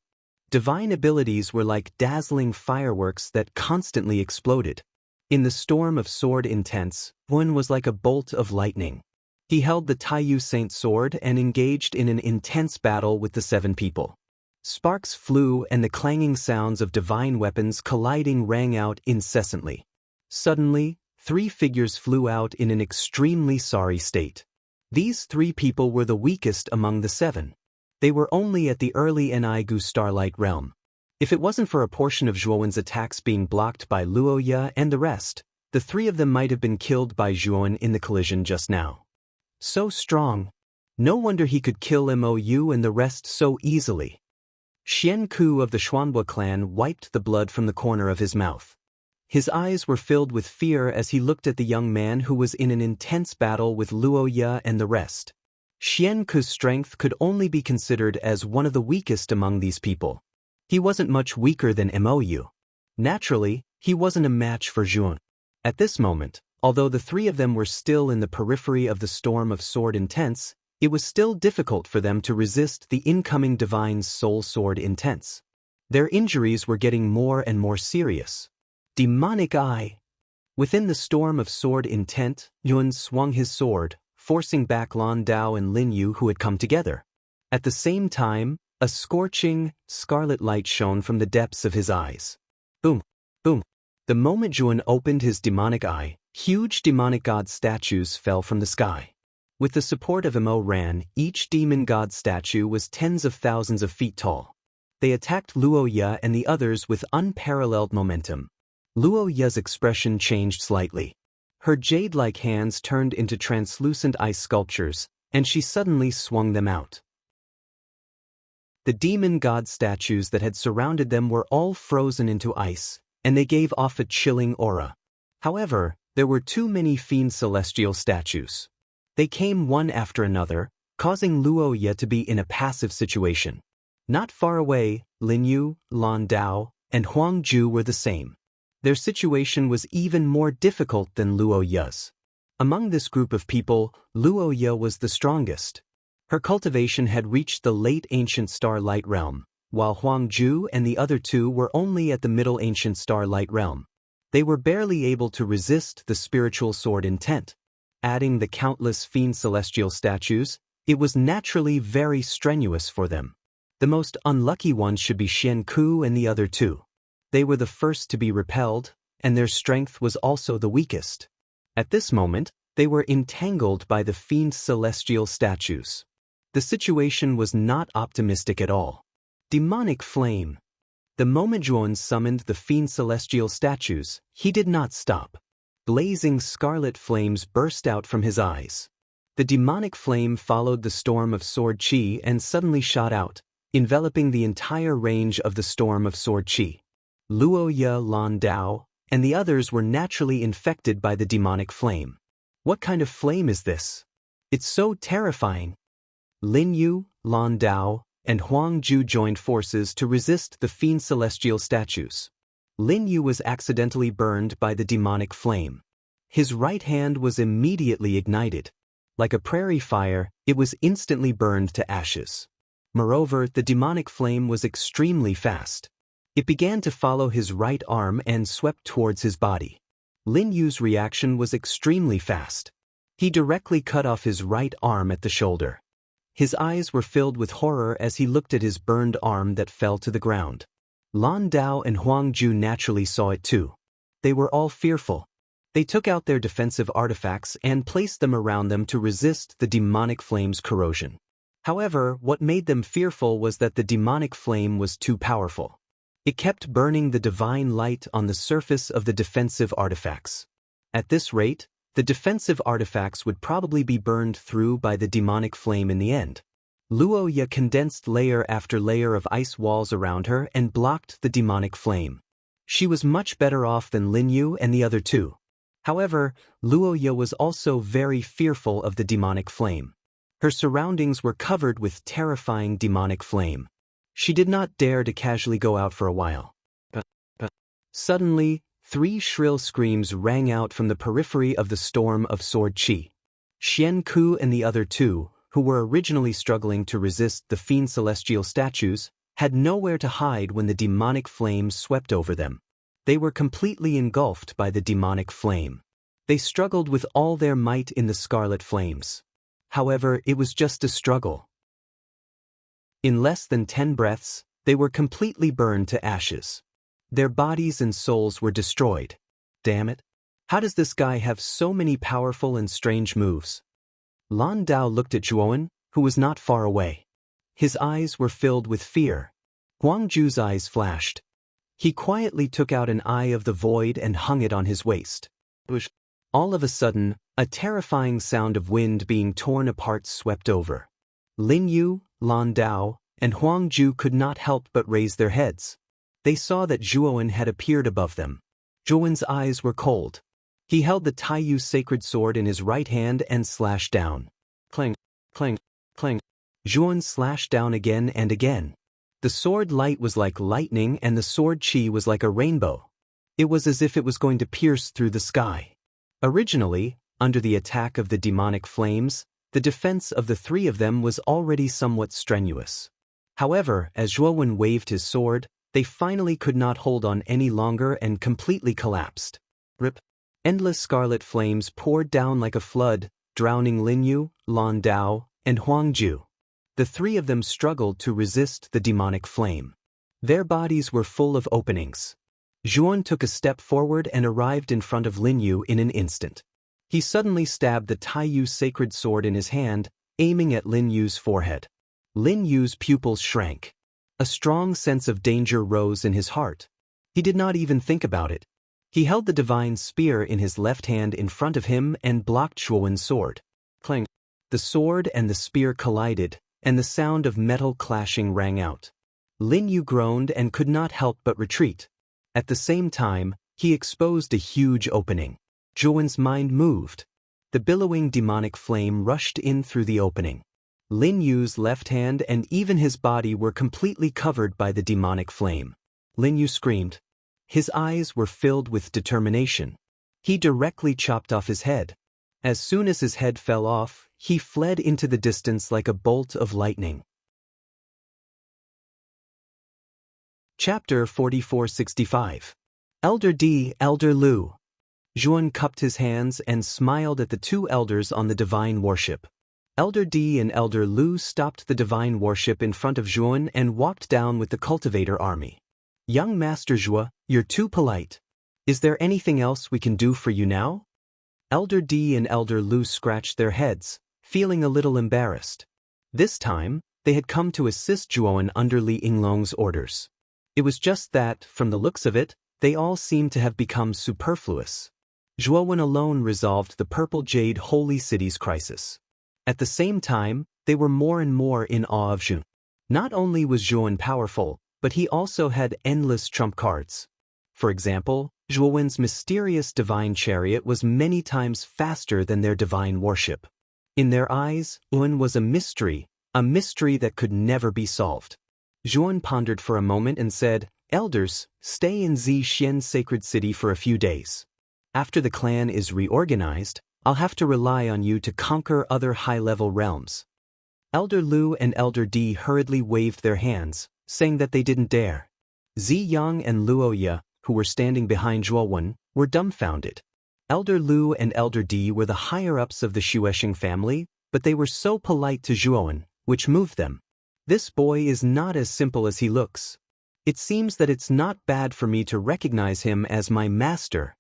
Divine abilities were like dazzling fireworks that constantly exploded. In the storm of sword intense, Zhuowen was like a bolt of lightning. He held the Taiyu Saint sword and engaged in an intense battle with the 7 people. Sparks flew and the clanging sounds of divine weapons colliding rang out incessantly. Suddenly, 3 figures flew out in an extremely sorry state. These 3 people were the weakest among the 7. They were only at the early Nigu Starlight realm. If it wasn't for a portion of Zhuowen's attacks being blocked by Luo Ye and the rest, the 3 of them might have been killed by Zhuowen in the collision just now. So strong. No wonder he could kill Mou and the rest so easily. Xian Ku of the Xuanbo clan wiped the blood from the corner of his mouth. His eyes were filled with fear as he looked at the young man who was in an intense battle with Luo Ye and the rest. Xian Ku's strength could only be considered as one of the weakest among these people. He wasn't much weaker than Mou. Naturally, he wasn't a match for Zhuowen. At this moment, although the 3 of them were still in the periphery of the storm of sword intense, it was still difficult for them to resist the incoming divine soul sword intense. Their injuries were getting more and more serious. Demonic Eye! Within the storm of sword intent, Yun swung his sword, forcing back Lan Dao and Lin Yu who had come together. At the same time, a scorching, scarlet light shone from the depths of his eyes. Boom! Boom! The moment Zhuowen opened his demonic eye, huge demonic god statues fell from the sky. With the support of Mo Ran, each demon god statue was tens of thousands of feet tall. They attacked Luo Ye and the others with unparalleled momentum. Luo Ye's expression changed slightly. Her jade-like hands turned into translucent ice sculptures, and she suddenly swung them out. The demon god statues that had surrounded them were all frozen into ice, and they gave off a chilling aura. However, there were too many fiend celestial statues. They came one after another, causing Luo Ye to be in a passive situation. Not far away, Lin Yu, Lan Dao, and Huang Ju were the same. Their situation was even more difficult than Luo Ye's. Among this group of people, Luo Ye was the strongest. Her cultivation had reached the late ancient starlight realm, while Huang Ju and the other 2 were only at the middle ancient starlight realm. They were barely able to resist the spiritual sword intent. Adding the countless fiend celestial statues, it was naturally very strenuous for them. The most unlucky ones should be Xian Ku and the other 2. They were the first to be repelled, and their strength was also the weakest. At this moment, they were entangled by the fiend celestial statues. The situation was not optimistic at all. Demonic flame. The moment Zhuowen summoned the fiend celestial statues, he did not stop. Blazing scarlet flames burst out from his eyes. The demonic flame followed the storm of sword chi and suddenly shot out, enveloping the entire range of the storm of sword chi. Luo Ye, Lan Dao, and the others were naturally infected by the demonic flame. What kind of flame is this? It's so terrifying. Lin Yu, Lan Dao, and Huang Ju joined forces to resist the fiend celestial statues. Lin Yu was accidentally burned by the demonic flame. His right hand was immediately ignited. Like a prairie fire, it was instantly burned to ashes. Moreover, the demonic flame was extremely fast. It began to follow his right arm and swept towards his body. Lin Yu's reaction was extremely fast. He directly cut off his right arm at the shoulder. His eyes were filled with horror as he looked at his burned arm that fell to the ground. Lan Dao and Huang Ju naturally saw it too. They were all fearful. They took out their defensive artifacts and placed them around them to resist the demonic flame's corrosion. However, what made them fearful was that the demonic flame was too powerful. It kept burning the divine light on the surface of the defensive artifacts. At this rate, the defensive artifacts would probably be burned through by the demonic flame in the end. Luo Ye condensed layer after layer of ice walls around her and blocked the demonic flame. She was much better off than Lin Yu and the other two. However, Luo Ye was also very fearful of the demonic flame. Her surroundings were covered with terrifying demonic flame. She did not dare to casually go out for a while. Suddenly, 3 shrill screams rang out from the periphery of the storm of sword qi. Xian Ku and the other two, who were originally struggling to resist the fiend celestial statues, had nowhere to hide when the demonic flame swept over them. They were completely engulfed by the demonic flame. They struggled with all their might in the scarlet flames. However, it was just a struggle. In less than 10 breaths, they were completely burned to ashes. Their bodies and souls were destroyed. Damn it. How does this guy have so many powerful and strange moves? Lan Dao looked at Zhuowen, who was not far away. His eyes were filled with fear. Huang Ju's eyes flashed. He quietly took out an eye of the void and hung it on his waist. All of a sudden, a terrifying sound of wind being torn apart swept over. Lin Yu, Lan Dao, and Huang Ju could not help but raise their heads. They saw that Zhuowen had appeared above them. Zhuowen's eyes were cold. He held the Taiyu sacred sword in his right hand and slashed down. Clang, clang, clang. Zhuowen slashed down again and again. The sword light was like lightning and the sword qi was like a rainbow. It was as if it was going to pierce through the sky. Originally, under the attack of the demonic flames, the defense of the 3 of them was already somewhat strenuous. However, as Zhuowen waved his sword, they finally could not hold on any longer and completely collapsed. Rip. Endless scarlet flames poured down like a flood, drowning Lin Yu, Lan Dao, and Huang Ju. The 3 of them struggled to resist the demonic flame. Their bodies were full of openings. Zhuowen took a step forward and arrived in front of Lin Yu in an instant. He suddenly stabbed the Taiyu sacred sword in his hand, aiming at Lin Yu's forehead. Lin Yu's pupils shrank. A strong sense of danger rose in his heart. He did not even think about it. He held the divine spear in his left hand in front of him and blocked Zhuowen's sword. Clang. The sword and the spear collided, and the sound of metal clashing rang out. Lin Yu groaned and could not help but retreat. At the same time, he exposed a huge opening. Zhuowen's mind moved. The billowing demonic flame rushed in through the opening. Lin Yu's left hand and even his body were completely covered by the demonic flame. Lin Yu screamed. His eyes were filled with determination. He directly chopped off his head. As soon as his head fell off, he fled into the distance like a bolt of lightning. Chapter 4465. Elder D, Elder Lu. Zhuowen cupped his hands and smiled at the 2 elders on the divine warship. Elder D and Elder Lu stopped the divine warship in front of Zhuowen and walked down with the cultivator army. Young Master Zhuo, you're too polite. Is there anything else we can do for you now? Elder D and Elder Lu scratched their heads, feeling a little embarrassed. This time, they had come to assist Zhuowen under Li Yinglong's orders. It was just that, from the looks of it, they all seemed to have become superfluous. Zhuowen alone resolved the Purple Jade Holy City's crisis. At the same time, they were more and more in awe of Zhuowen. Not only was Zhuowen powerful, but he also had endless trump cards. For example, Zhuowen's mysterious divine chariot was many times faster than their divine warship. In their eyes, Zhuowen was a mystery that could never be solved. Zhuowen pondered for a moment and said, Elders, stay in Zixian Sacred City for a few days. After the clan is reorganized, I'll have to rely on you to conquer other high-level realms. Elder Lu and Elder D hurriedly waved their hands, saying that they didn't dare. Zi Yang and Luo Ye, who were standing behind Zhuowen, were dumbfounded. Elder Lu and Elder D were the higher-ups of the Xuesheng family, but they were so polite to Zhuowen, which moved them. This boy is not as simple as he looks. It seems that it's not bad for me to recognize him as my master.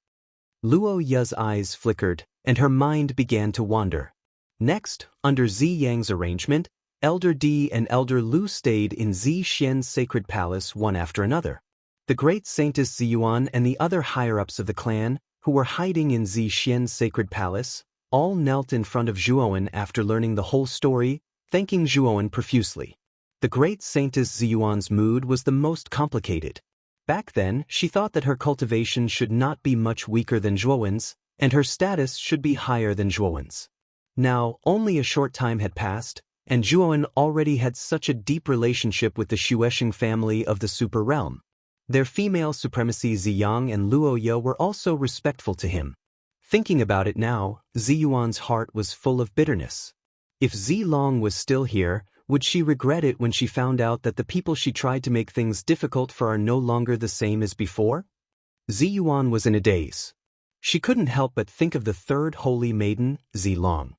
Luo Ye's eyes flickered, and her mind began to wander. Next, under Zi Yang's arrangement, Elder D and Elder Lu stayed in Zixian's sacred palace one after another. The great Saintess Ziyuan and the other higher-ups of the clan, who were hiding in Zixian's sacred palace, all knelt in front of Zhuowen after learning the whole story, thanking Zhuowen profusely. The great Saintess Ziyuan's mood was the most complicated. Back then, she thought that her cultivation should not be much weaker than Zhuowen's, and her status should be higher than Zhuowen's. Now, only a short time had passed, and Zhuowen already had such a deep relationship with the Xuesheng family of the Super Realm. Their female supremacy Ziyang and Luoya were also respectful to him. Thinking about it now, Ziyuan's heart was full of bitterness. If Zilong was still here, would she regret it when she found out that the people she tried to make things difficult for are no longer the same as before? Ziyuan was in a daze. She couldn't help but think of the third holy maiden, Zilong.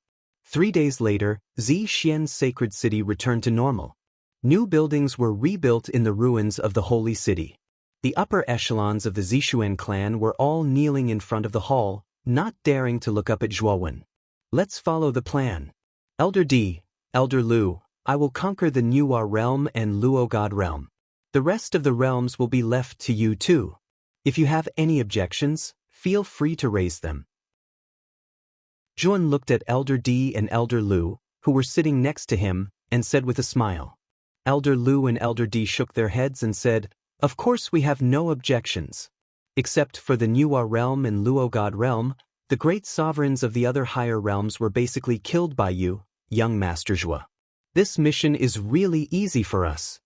3 days later, Zixian's sacred city returned to normal. New buildings were rebuilt in the ruins of the holy city. The upper echelons of the Zixuan clan were all kneeling in front of the hall, not daring to look up at Zhuowen. Let's follow the plan. Elder D, Elder Lu, I will conquer the Nuwa realm and Luo God realm. The rest of the realms will be left to you too. If you have any objections, feel free to raise them. Zhuowen looked at Elder D and Elder Lu, who were sitting next to him, and said with a smile. Elder Lu and Elder D shook their heads and said, "Of course we have no objections. Except for the Nuwa realm and Luo God realm, the great sovereigns of the other higher realms were basically killed by you, young Master Zhuo. This mission is really easy for us."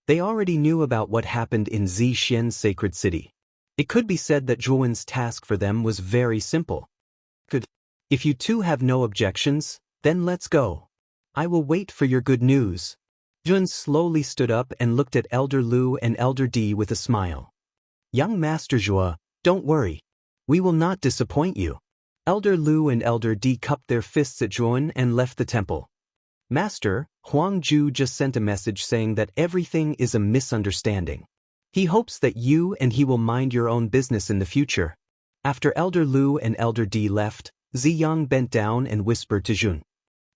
They already knew about what happened in Zixian's sacred city. It could be said that Zhuowen's task for them was very simple. Good. If you two have no objections, then let's go. I will wait for your good news. Zhuowen slowly stood up and looked at Elder Lu and Elder D with a smile. Young Master Zhuo, don't worry. We will not disappoint you. Elder Lu and Elder D cupped their fists at Zhuowen and left the temple. Master, Huang Ju just sent a message saying that everything is a misunderstanding. He hopes that you and he will mind your own business in the future. After Elder Lu and Elder D left, Ziyang bent down and whispered to Zhuowen.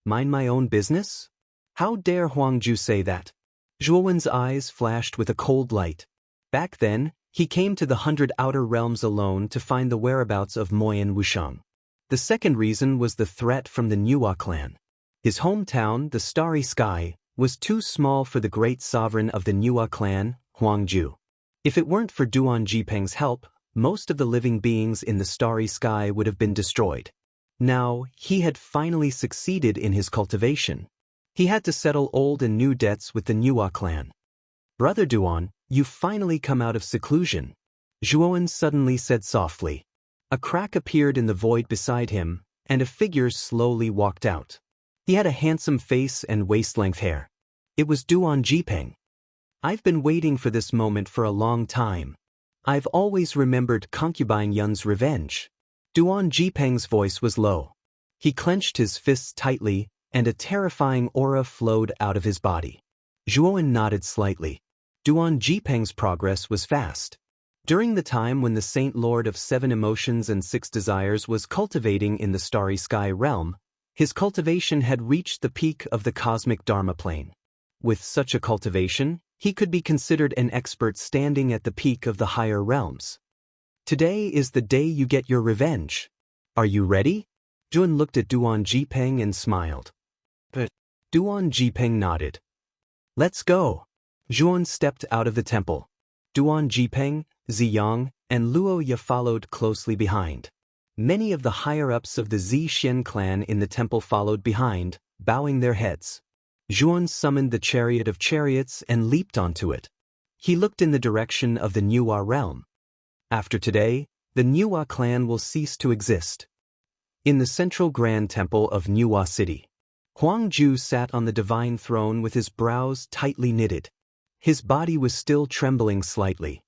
Mind my own business? How dare Huang Ju say that? Zhuowen's eyes flashed with a cold light. Back then, he came to the 100 Outer Realms alone to find the whereabouts of Moyan Wushang. The second reason was the threat from the Nuwa clan. His hometown, the Starry Sky, was too small for the great sovereign of the Nuwa clan, Huang Ju. If it weren't for Duan Jipeng's help, most of the living beings in the Starry Sky would have been destroyed. Now, he had finally succeeded in his cultivation. He had to settle old and new debts with the Nuwa clan. Brother Duan, you finally come out of seclusion. Zhuowen suddenly said softly. A crack appeared in the void beside him, and a figure slowly walked out. He had a handsome face and waist-length hair. It was Duan Jipeng. I've been waiting for this moment for a long time. I've always remembered concubine Yun's revenge. Duan Jipeng's voice was low. He clenched his fists tightly, and a terrifying aura flowed out of his body. Zhuowen nodded slightly. Duan Jipeng's progress was fast. During the time when the Saint Lord of 7 Emotions and 6 Desires was cultivating in the Starry Sky realm, his cultivation had reached the peak of the cosmic Dharma plane. With such a cultivation, he could be considered an expert standing at the peak of the higher realms. Today is the day you get your revenge. Are you ready? Zhuowen looked at Duan Jipeng and smiled. But Duan Jipeng nodded. Let's go. Zhuowen stepped out of the temple. Duan Jipeng, Ziyang, and Luoya followed closely behind. Many of the higher-ups of the Zixian clan in the temple followed behind, bowing their heads. Zhuowen summoned the chariot of chariots and leaped onto it. He looked in the direction of the Nuwa realm. After today, the Nuwa clan will cease to exist. In the central grand temple of Nuwa City, Huang Ju sat on the divine throne with his brows tightly knitted. His body was still trembling slightly.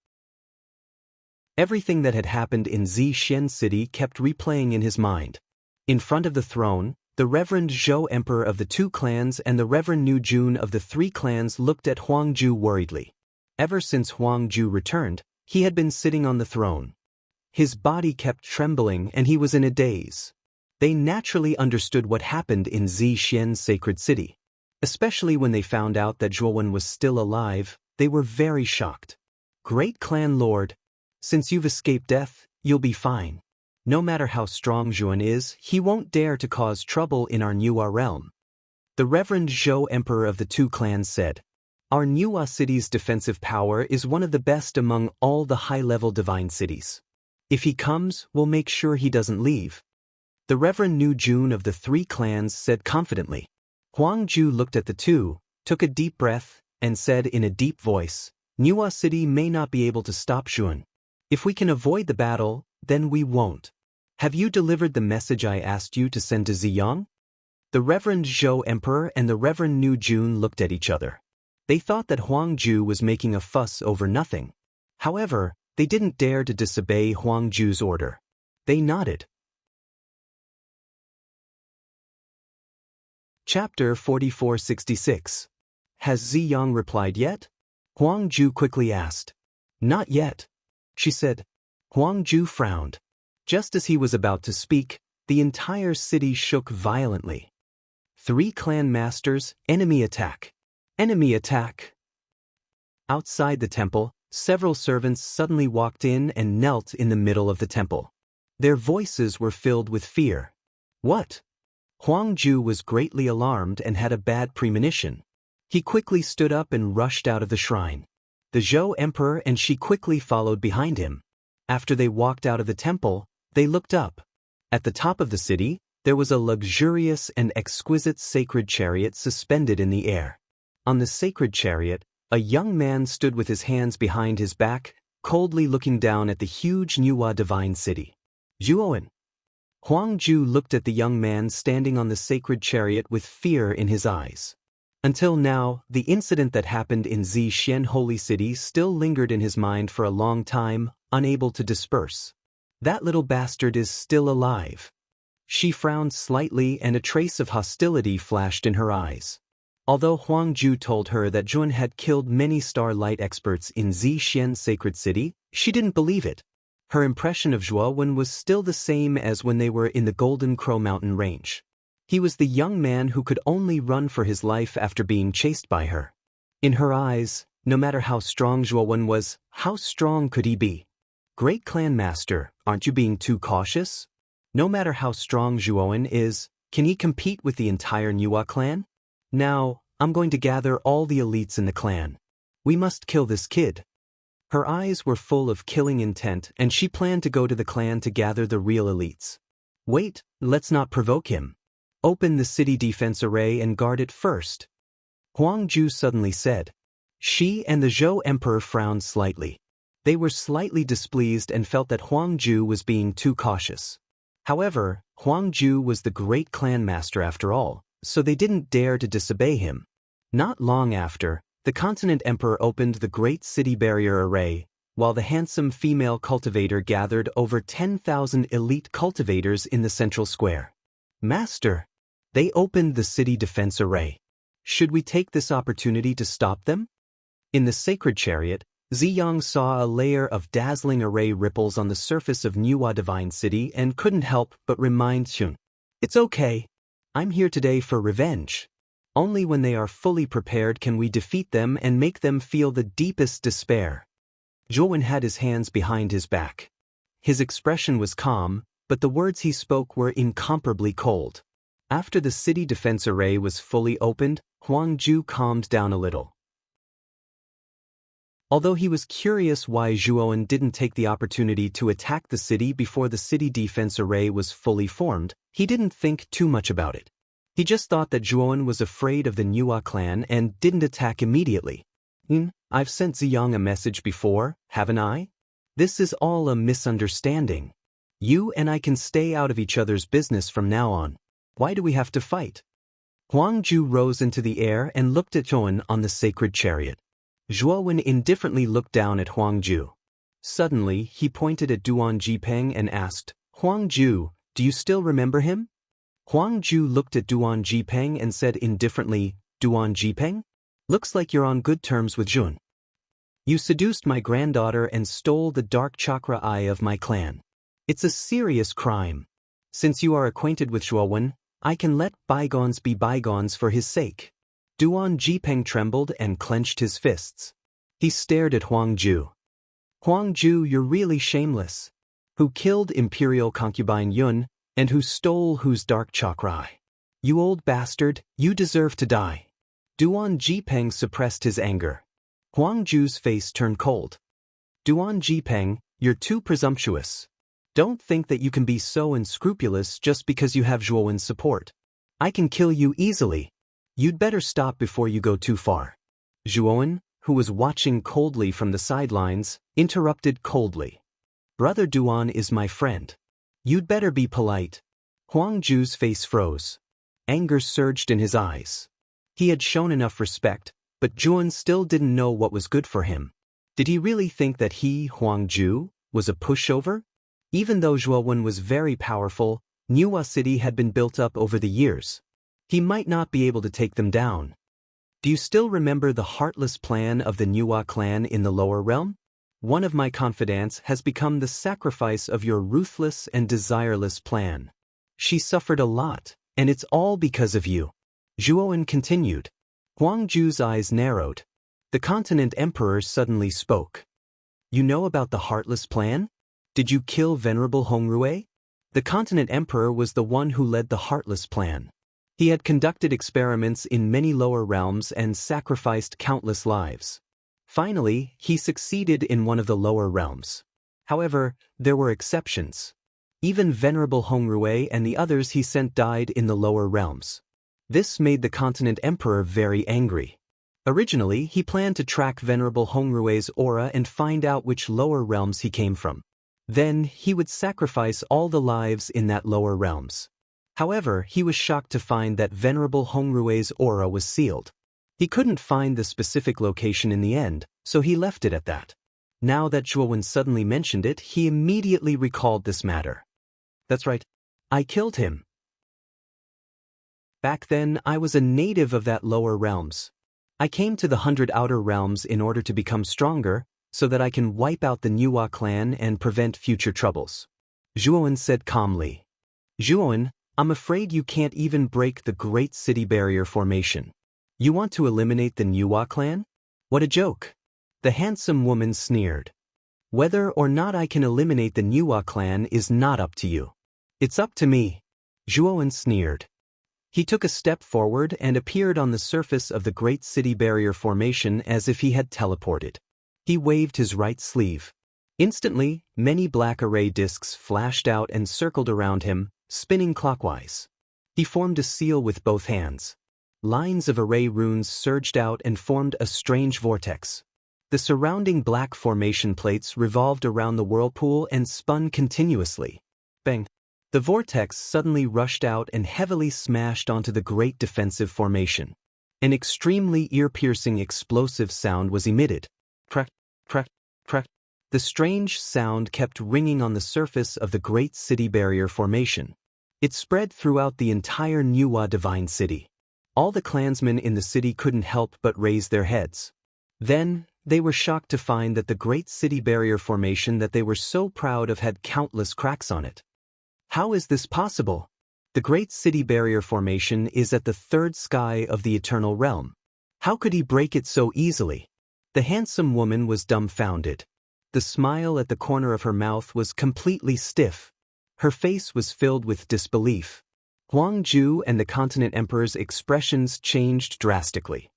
Everything that had happened in Zixian City kept replaying in his mind. In front of the throne, the Reverend Zhou Emperor of the 2 clans and the Reverend Nu Jun of the 3 clans looked at Huang Ju worriedly. Ever since Huang Ju returned, he had been sitting on the throne. His body kept trembling and he was in a daze. They naturally understood what happened in Zixian's sacred city. Especially when they found out that Zhuowen was still alive, they were very shocked. Great clan lord. Since you've escaped death, you'll be fine. No matter how strong Zhuan is, he won't dare to cause trouble in our Nuwa realm. The Reverend Zhou Emperor of the two clans said, Our Nuwa city's defensive power is one of the best among all the high-level divine cities. If he comes, we'll make sure he doesn't leave. The Reverend Nu Jun of the three clans said confidently. Huang Ju looked at the two, took a deep breath, and said in a deep voice, Nuwa City may not be able to stop Zhuan. If we can avoid the battle, then we won't. Have you delivered the message I asked you to send to Ziyang? The Reverend Zhou Emperor and the Reverend Nu Jun looked at each other. They thought that Huang Ju was making a fuss over nothing. However, they didn't dare to disobey Huang Ju's order. They nodded. Chapter 4466. Has Ziyang replied yet? Huang Ju quickly asked. Not yet. She said. Huang Ju frowned. Just as he was about to speak, the entire city shook violently. 3 clan masters, enemy attack. Enemy attack. Outside the temple, several servants suddenly walked in and knelt in the middle of the temple. Their voices were filled with fear. What? Huang Ju was greatly alarmed and had a bad premonition. He quickly stood up and rushed out of the shrine. The Zhou Emperor and she quickly followed behind him. After they walked out of the temple, they looked up. At the top of the city, there was a luxurious and exquisite sacred chariot suspended in the air. On the sacred chariot, a young man stood with his hands behind his back, coldly looking down at the huge Nuwa divine city. Zhuowen. Huang Ju looked at the young man standing on the sacred chariot with fear in his eyes. Until now, the incident that happened in Zixien Holy City still lingered in his mind for a long time, unable to disperse. That little bastard is still alive. She frowned slightly and a trace of hostility flashed in her eyes. Although Huang Ju told her that Zhuan had killed many starlight experts in Zixien Sacred City, she didn't believe it. Her impression of Zhuowen was still the same as when they were in the Golden Crow Mountain range. He was the young man who could only run for his life after being chased by her. In her eyes, no matter how strong Zhuowen was, how strong could he be? Great Clan Master, aren't you being too cautious? No matter how strong Zhuowen is, can he compete with the entire Nuwa clan? Now, I'm going to gather all the elites in the clan. We must kill this kid. Her eyes were full of killing intent and she planned to go to the clan to gather the real elites. Wait, let's not provoke him. Open the city defense array and guard it first. Huang Ju suddenly said. She and the Zhou Emperor frowned slightly. They were slightly displeased and felt that Huang Ju was being too cautious. However, Huang Ju was the great clan master after all, so they didn't dare to disobey him. Not long after, the continent emperor opened the great city barrier array, while the handsome female cultivator gathered over 10,000 elite cultivators in the central square. Master, they opened the city defense array. Should we take this opportunity to stop them? In the sacred chariot, Ziyang saw a layer of dazzling array ripples on the surface of Nuwa Divine City and couldn't help but remind Xun. It's okay. I'm here today for revenge. Only when they are fully prepared can we defeat them and make them feel the deepest despair. Zhuowen had his hands behind his back. His expression was calm, but the words he spoke were incomparably cold. After the city defense array was fully opened, Huang Ju calmed down a little. Although he was curious why Zhuowen didn't take the opportunity to attack the city before the city defense array was fully formed, he didn't think too much about it. He just thought that Zhuowen was afraid of the Nuwa clan and didn't attack immediately. I've sent Ziyang a message before, haven't I? This is all a misunderstanding. You and I can stay out of each other's business from now on. Why do we have to fight? Huang Ju rose into the air and looked at Zhuowen on the sacred chariot. Zhuowen indifferently looked down at Huang Ju. Suddenly, he pointed at Duan Jipeng and asked, Huang Ju, do you still remember him? Huang Ju looked at Duan Jipeng and said indifferently, Duan Jipeng? Looks like you're on good terms with Zhun. You seduced my granddaughter and stole the dark chakra eye of my clan. It's a serious crime. Since you are acquainted with Zhuowen, I can let bygones be bygones for his sake. Duan Jipeng trembled and clenched his fists. He stared at Huang Ju. Huangju, you're really shameless. Who killed imperial concubine Yun, and who stole whose dark chakra? You old bastard, you deserve to die. Duan Jipeng suppressed his anger. Huangju's face turned cold. Duan Jipeng, you're too presumptuous. Don't think that you can be so unscrupulous just because you have Zhuowen's support. I can kill you easily. You'd better stop before you go too far. Zhuowen, who was watching coldly from the sidelines, interrupted coldly. Brother Duan is my friend. You'd better be polite. Huangju's face froze. Anger surged in his eyes. He had shown enough respect, but Zhuowen still didn't know what was good for him. Did he really think that he, Huangju, was a pushover? Even though Zhuowen was very powerful, Nuwa City had been built up over the years. He might not be able to take them down. Do you still remember the heartless plan of the Nuwa clan in the lower realm? One of my confidants has become the sacrifice of your ruthless and desireless plan. She suffered a lot, and it's all because of you. Zhuowen continued. Huangju's eyes narrowed. The continent emperor suddenly spoke. You know about the heartless plan? Did you kill Venerable Hongrue? The continent emperor was the one who led the heartless plan. He had conducted experiments in many lower realms and sacrificed countless lives. Finally, he succeeded in one of the lower realms. However, there were exceptions. Even Venerable Hongrue and the others he sent died in the lower realms. This made the continent emperor very angry. Originally, he planned to track Venerable Hongrue's aura and find out which lower realms he came from. Then, he would sacrifice all the lives in that lower realms. However, he was shocked to find that Venerable Hongrue's aura was sealed. He couldn't find the specific location in the end, so he left it at that. Now that Zhuowen suddenly mentioned it, he immediately recalled this matter. That's right. I killed him. Back then, I was a native of that lower realms. I came to the 100 outer realms in order to become stronger, so that I can wipe out the Nuwa clan and prevent future troubles. Zhuowen said calmly. Zhuowen, I'm afraid you can't even break the Great City Barrier formation. You want to eliminate the Nuwa clan? What a joke. The handsome woman sneered. Whether or not I can eliminate the Nuwa clan is not up to you. It's up to me. Zhuowen sneered. He took a step forward and appeared on the surface of the Great City Barrier formation as if he had teleported. He waved his right sleeve. Instantly, many black array discs flashed out and circled around him, spinning clockwise. He formed a seal with both hands. Lines of array runes surged out and formed a strange vortex. The surrounding black formation plates revolved around the whirlpool and spun continuously. Bang! The vortex suddenly rushed out and heavily smashed onto the great defensive formation. An extremely ear-piercing explosive sound was emitted. Crack, crack, crack. The strange sound kept ringing on the surface of the Great City Barrier formation. It spread throughout the entire Nuwa Divine City. All the clansmen in the city couldn't help but raise their heads. Then, they were shocked to find that the Great City Barrier formation that they were so proud of had countless cracks on it. How is this possible? The Great City Barrier formation is at the third sky of the Eternal Realm. How could he break it so easily? The handsome woman was dumbfounded. The smile at the corner of her mouth was completely stiff. Her face was filled with disbelief. Huangju and the continent emperor's expressions changed drastically.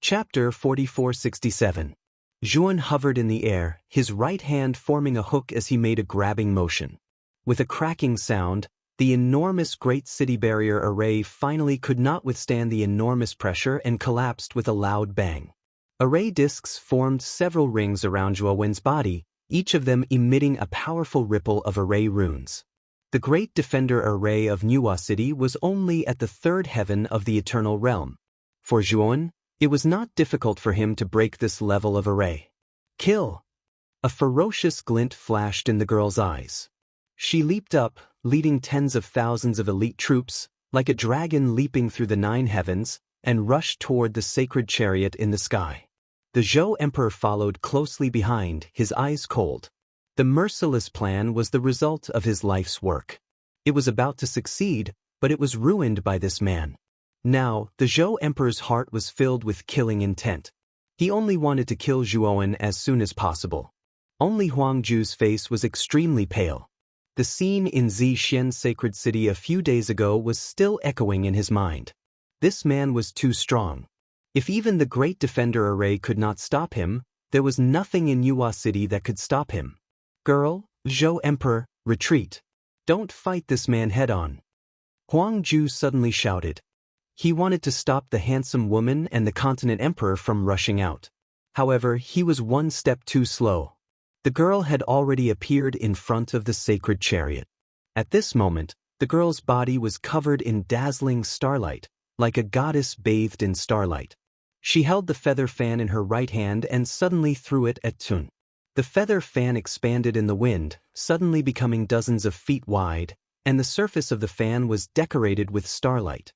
Chapter 4467. Zhuowen hovered in the air, his right hand forming a hook as he made a grabbing motion. With a cracking sound, the enormous Great City Barrier array finally could not withstand the enormous pressure and collapsed with a loud bang. Array discs formed several rings around Zhuowen's body, each of them emitting a powerful ripple of array runes. The Great Defender Array of Nuwa City was only at the third heaven of the Eternal Realm. For Zhuowen, it was not difficult for him to break this level of array. Kill! A ferocious glint flashed in the girl's eyes. She leaped up, leading tens of thousands of elite troops, like a dragon leaping through the 9 heavens, and rushed toward the sacred chariot in the sky. The Zhou Emperor followed closely behind, his eyes cold. The merciless plan was the result of his life's work. It was about to succeed, but it was ruined by this man. Now, the Zhou Emperor's heart was filled with killing intent. He only wanted to kill Zhuowen as soon as possible. Only Huang Ju's face was extremely pale. The scene in Zixian's sacred city a few days ago was still echoing in his mind. This man was too strong. If even the great defender array could not stop him, there was nothing in Yuhua City that could stop him. Girl, Zhou Emperor, retreat. Don't fight this man head-on. Huang Ju suddenly shouted. He wanted to stop the handsome woman and the continent emperor from rushing out. However, he was one step too slow. The girl had already appeared in front of the sacred chariot. At this moment, the girl's body was covered in dazzling starlight, like a goddess bathed in starlight. She held the feather fan in her right hand and suddenly threw it at Tun. The feather fan expanded in the wind, suddenly becoming dozens of feet wide, and the surface of the fan was decorated with starlight.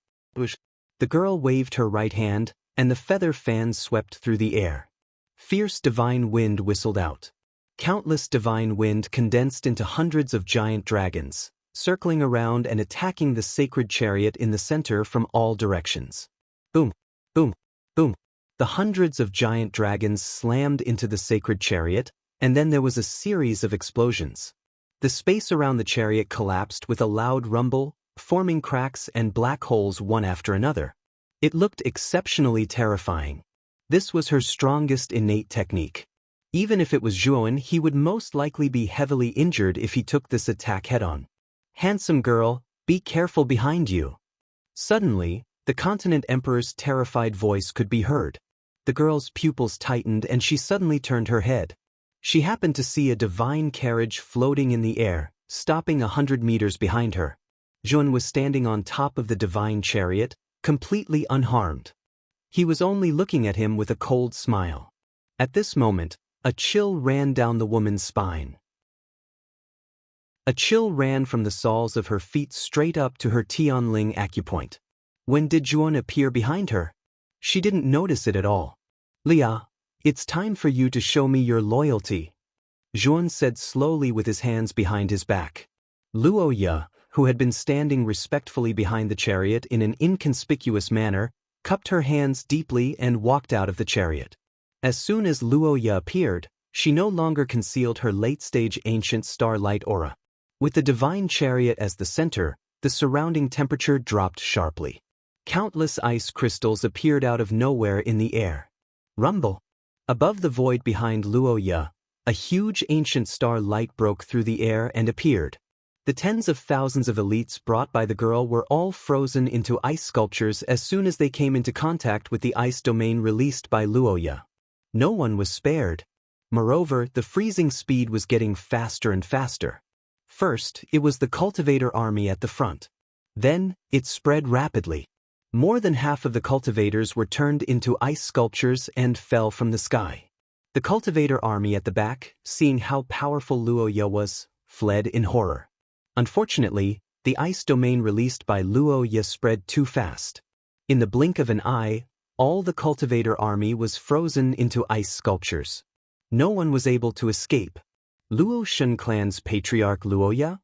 The girl waved her right hand, and the feather fan swept through the air. Fierce divine wind whistled out. Countless divine wind condensed into hundreds of giant dragons, circling around and attacking the sacred chariot in the center from all directions. Boom, boom, boom. The hundreds of giant dragons slammed into the sacred chariot, and then there was a series of explosions. The space around the chariot collapsed with a loud rumble, forming cracks and black holes one after another. It looked exceptionally terrifying. This was her strongest innate technique. Even if it was Zhuowen, he would most likely be heavily injured if he took this attack head-on. Handsome girl, be careful behind you. Suddenly, the continent emperor's terrified voice could be heard. The girl's pupils tightened and she suddenly turned her head. She happened to see a divine carriage floating in the air, stopping 100 meters behind her. Zhuowen was standing on top of the divine chariot, completely unharmed. He was only looking at him with a cold smile. At this moment, a chill ran down the woman's spine. A chill ran from the soles of her feet straight up to her Tianling acupoint. When did Zhuowen appear behind her? She didn't notice it at all. Lia, it's time for you to show me your loyalty, Zhuowen said slowly with his hands behind his back. Luoya, who had been standing respectfully behind the chariot in an inconspicuous manner, cupped her hands deeply and walked out of the chariot. As soon as Luoya appeared, she no longer concealed her late-stage ancient starlight aura. With the divine chariot as the center, the surrounding temperature dropped sharply. Countless ice crystals appeared out of nowhere in the air. Rumble! Above the void behind Luoya, a huge ancient star light broke through the air and appeared. The tens of thousands of elites brought by the girl were all frozen into ice sculptures as soon as they came into contact with the ice domain released by Luoya. No one was spared. Moreover, the freezing speed was getting faster and faster. First, it was the cultivator army at the front. Then, it spread rapidly. More than half of the cultivators were turned into ice sculptures and fell from the sky. The cultivator army at the back, seeing how powerful Luoya was, fled in horror. Unfortunately, the ice domain released by Luoya spread too fast. In the blink of an eye, all the cultivator army was frozen into ice sculptures. No one was able to escape. Luo Shun clan's patriarch Luoya?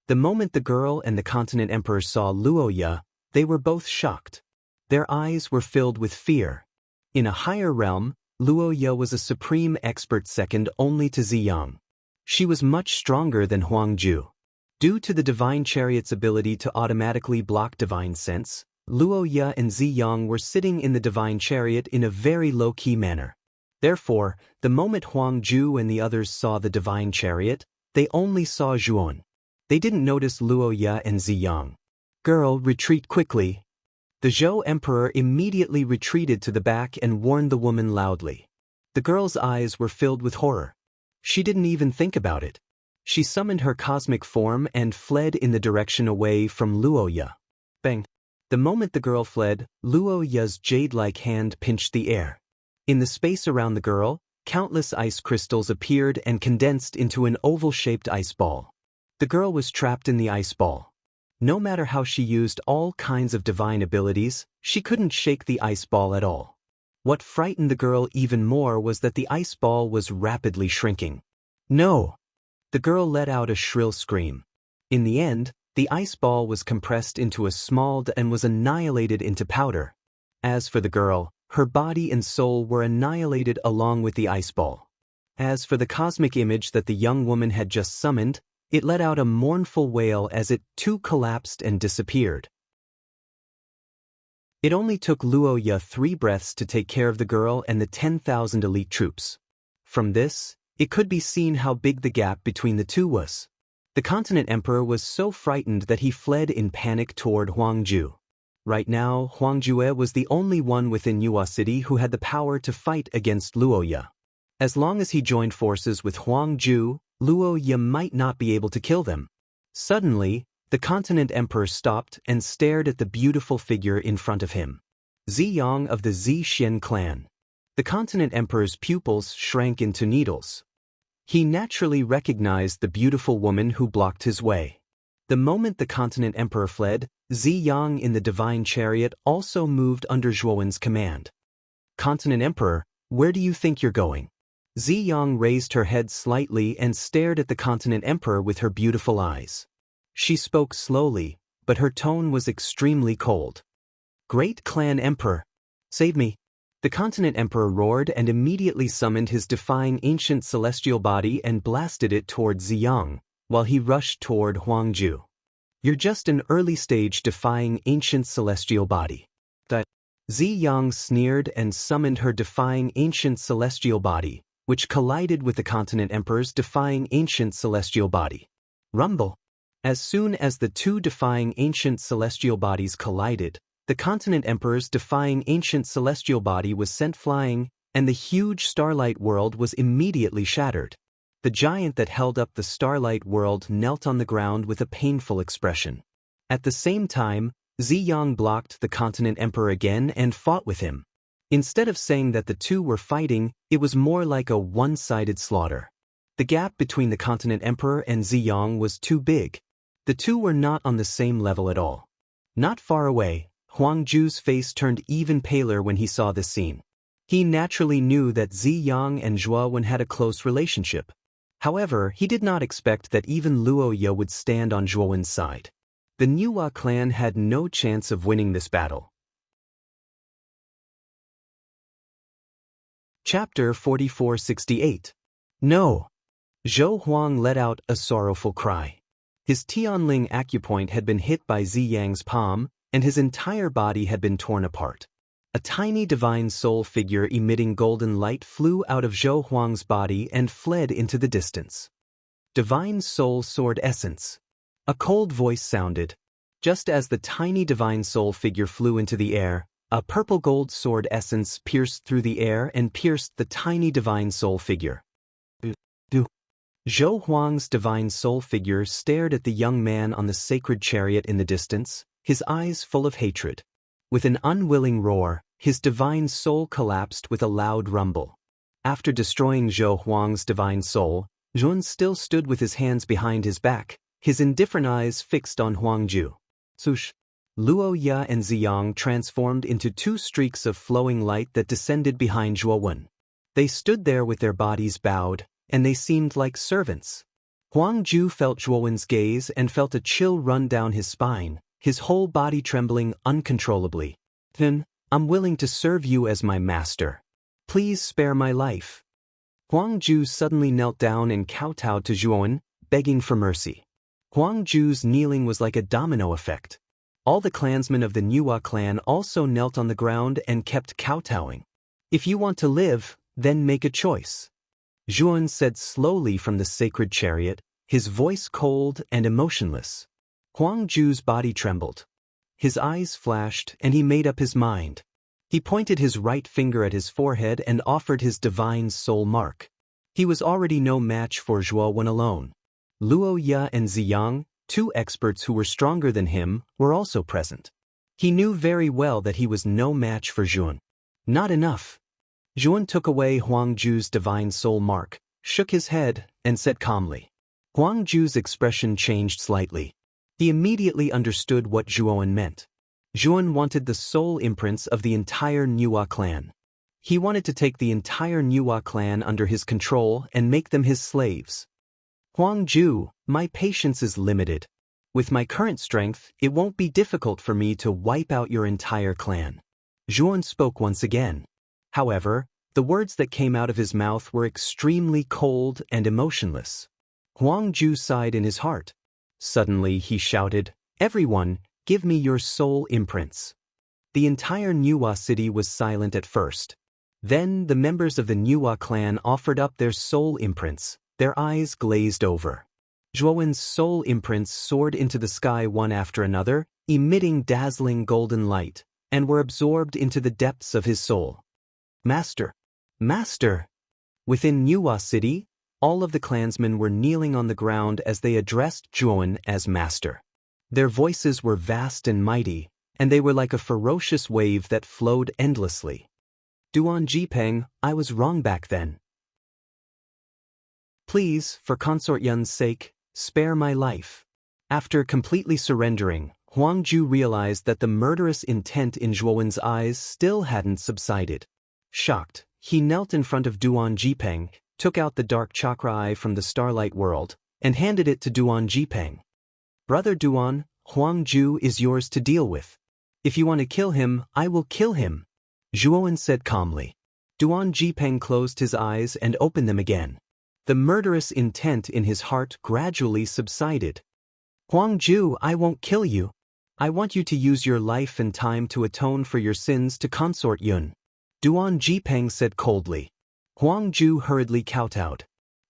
The moment the girl and the continent emperor saw Luoya, they were both shocked. Their eyes were filled with fear. In a higher realm, Luoya was a supreme expert second only to Ziyang. She was much stronger than Huang Ju. Due to the divine chariot's ability to automatically block divine sense, Luoya and Ziyang were sitting in the divine chariot in a very low-key manner. Therefore, the moment Huang Ju and the others saw the divine chariot, they only saw Zhuowen. They didn't notice Luoya and Ziyang. Girl, retreat quickly. The Zhou Emperor immediately retreated to the back and warned the woman loudly. The girl's eyes were filled with horror. She didn't even think about it. She summoned her cosmic form and fled in the direction away from Luoya. Bang! The moment the girl fled, Luoya's jade-like hand pinched the air. In the space around the girl, countless ice crystals appeared and condensed into an oval-shaped ice ball. The girl was trapped in the ice ball. No matter how she used all kinds of divine abilities, she couldn't shake the ice ball at all. What frightened the girl even more was that the ice ball was rapidly shrinking. No! The girl let out a shrill scream. In the end, the ice ball was compressed into a small and was annihilated into powder. As for the girl, her body and soul were annihilated along with the ice ball. As for the cosmic image that the young woman had just summoned, it let out a mournful wail as it too collapsed and disappeared. It only took Luo Ye 3 breaths to take care of the girl and the 10,000 elite troops. From this, it could be seen how big the gap between the two was. The continent emperor was so frightened that he fled in panic toward Huangju. Right now, Huangjue was the only one within Yua City who had the power to fight against Luo Ye. As long as he joined forces with Huangju, Luo Ye might not be able to kill them. Suddenly, the continent emperor stopped and stared at the beautiful figure in front of him. Ziyang of the Zixin clan. The continent emperor's pupils shrank into needles. He naturally recognized the beautiful woman who blocked his way. The moment the continent emperor fled, Ziyang in the divine chariot also moved under Zhuowen's command. Continent emperor, where do you think you're going? Ziyang raised her head slightly and stared at the continent emperor with her beautiful eyes. She spoke slowly, but her tone was extremely cold. Great clan emperor, save me. The continent emperor roared and immediately summoned his defying ancient celestial body and blasted it toward Ziyang, while he rushed toward Huangju. You're just an early-stage defying ancient celestial body. That Ziyang sneered and summoned her defying ancient celestial body, which collided with the continent emperor's defying ancient celestial body. Rumble. As soon as the two defying ancient celestial bodies collided, the continent emperor's defying ancient celestial body was sent flying, and the huge starlight world was immediately shattered. The giant that held up the starlight world knelt on the ground with a painful expression. At the same time, Ziyang blocked the continent emperor again and fought with him. Instead of saying that the two were fighting, it was more like a one-sided slaughter. The gap between the continent emperor and Ziyang was too big. The two were not on the same level at all. Not far away, Huangju's face turned even paler when he saw this scene. He naturally knew that Ziyang and Zhuowen had a close relationship. However, he did not expect that even Luo Ye would stand on Zhuowen's side. The Niwa clan had no chance of winning this battle. Chapter 4468. No. Zhou Huang let out a sorrowful cry. His Tianling acupoint had been hit by Ziyang's palm, and his entire body had been torn apart. A tiny divine soul figure emitting golden light flew out of Zhou Huang's body and fled into the distance. Divine Soul Sword Essence. A cold voice sounded. Just as the tiny divine soul figure flew into the air, a purple gold sword essence pierced through the air and pierced the tiny divine soul figure. Zhou Huang's divine soul figure stared at the young man on the sacred chariot in the distance, his eyes full of hatred. With an unwilling roar, his divine soul collapsed with a loud rumble. After destroying Zhou Huang's divine soul, Zhun still stood with his hands behind his back, his indifferent eyes fixed on Huangju. Sush. Luo Ye and Ziyang transformed into two streaks of flowing light that descended behind Zhuowen. They stood there with their bodies bowed, and they seemed like servants. Huangju felt Zhuowen's gaze and felt a chill run down his spine, his whole body trembling uncontrollably. Then, I'm willing to serve you as my master. Please spare my life. Huangju suddenly knelt down and kowtowed to Zhuowen, begging for mercy. Huangju's kneeling was like a domino effect. All the clansmen of the Niwa clan also knelt on the ground and kept kowtowing. If you want to live, then make a choice. Zhuowen said slowly from the sacred chariot, his voice cold and emotionless. Huangju's body trembled. His eyes flashed and he made up his mind. He pointed his right finger at his forehead and offered his divine soul mark. He was already no match for Zhuowen alone. Luo Ye and Ziyang, two experts who were stronger than him, were also present. He knew very well that he was no match for Zhuowen. Not enough. Zhuowen took away Huangju's divine soul mark, shook his head, and said calmly. Huangju's expression changed slightly. He immediately understood what Zhuowen meant. Zhuowen wanted the soul imprints of the entire Niwa clan. He wanted to take the entire Niwa clan under his control and make them his slaves. Huangju, my patience is limited. With my current strength, it won't be difficult for me to wipe out your entire clan. Zhuan spoke once again. However, the words that came out of his mouth were extremely cold and emotionless. Huang Ju sighed in his heart. Suddenly he shouted, "Everyone, give me your soul imprints." The entire Nuwa city was silent at first. Then the members of the Nuwa clan offered up their soul imprints, their eyes glazed over. Zhuowen's soul imprints soared into the sky one after another, emitting dazzling golden light, and were absorbed into the depths of his soul. Master! Master! Within Nuwa city, all of the clansmen were kneeling on the ground as they addressed Zhuowen as master. Their voices were vast and mighty, and they were like a ferocious wave that flowed endlessly. Duan Jipeng, I was wrong back then. Please, for Consort Yun's sake, spare my life. After completely surrendering, Huang Ju realized that the murderous intent in Zhuowen's eyes still hadn't subsided. Shocked, he knelt in front of Duan Jipeng, took out the dark chakra eye from the starlight world, and handed it to Duan Jipeng. Brother Duan, Huang Ju is yours to deal with. If you want to kill him, I will kill him, Zhuowen said calmly. Duan Jipeng closed his eyes and opened them again. The murderous intent in his heart gradually subsided. Huang Ju, I won't kill you. I want you to use your life and time to atone for your sins to Consort Yun, Duan Jipeng said coldly. Huang Ju hurriedly kowtowed.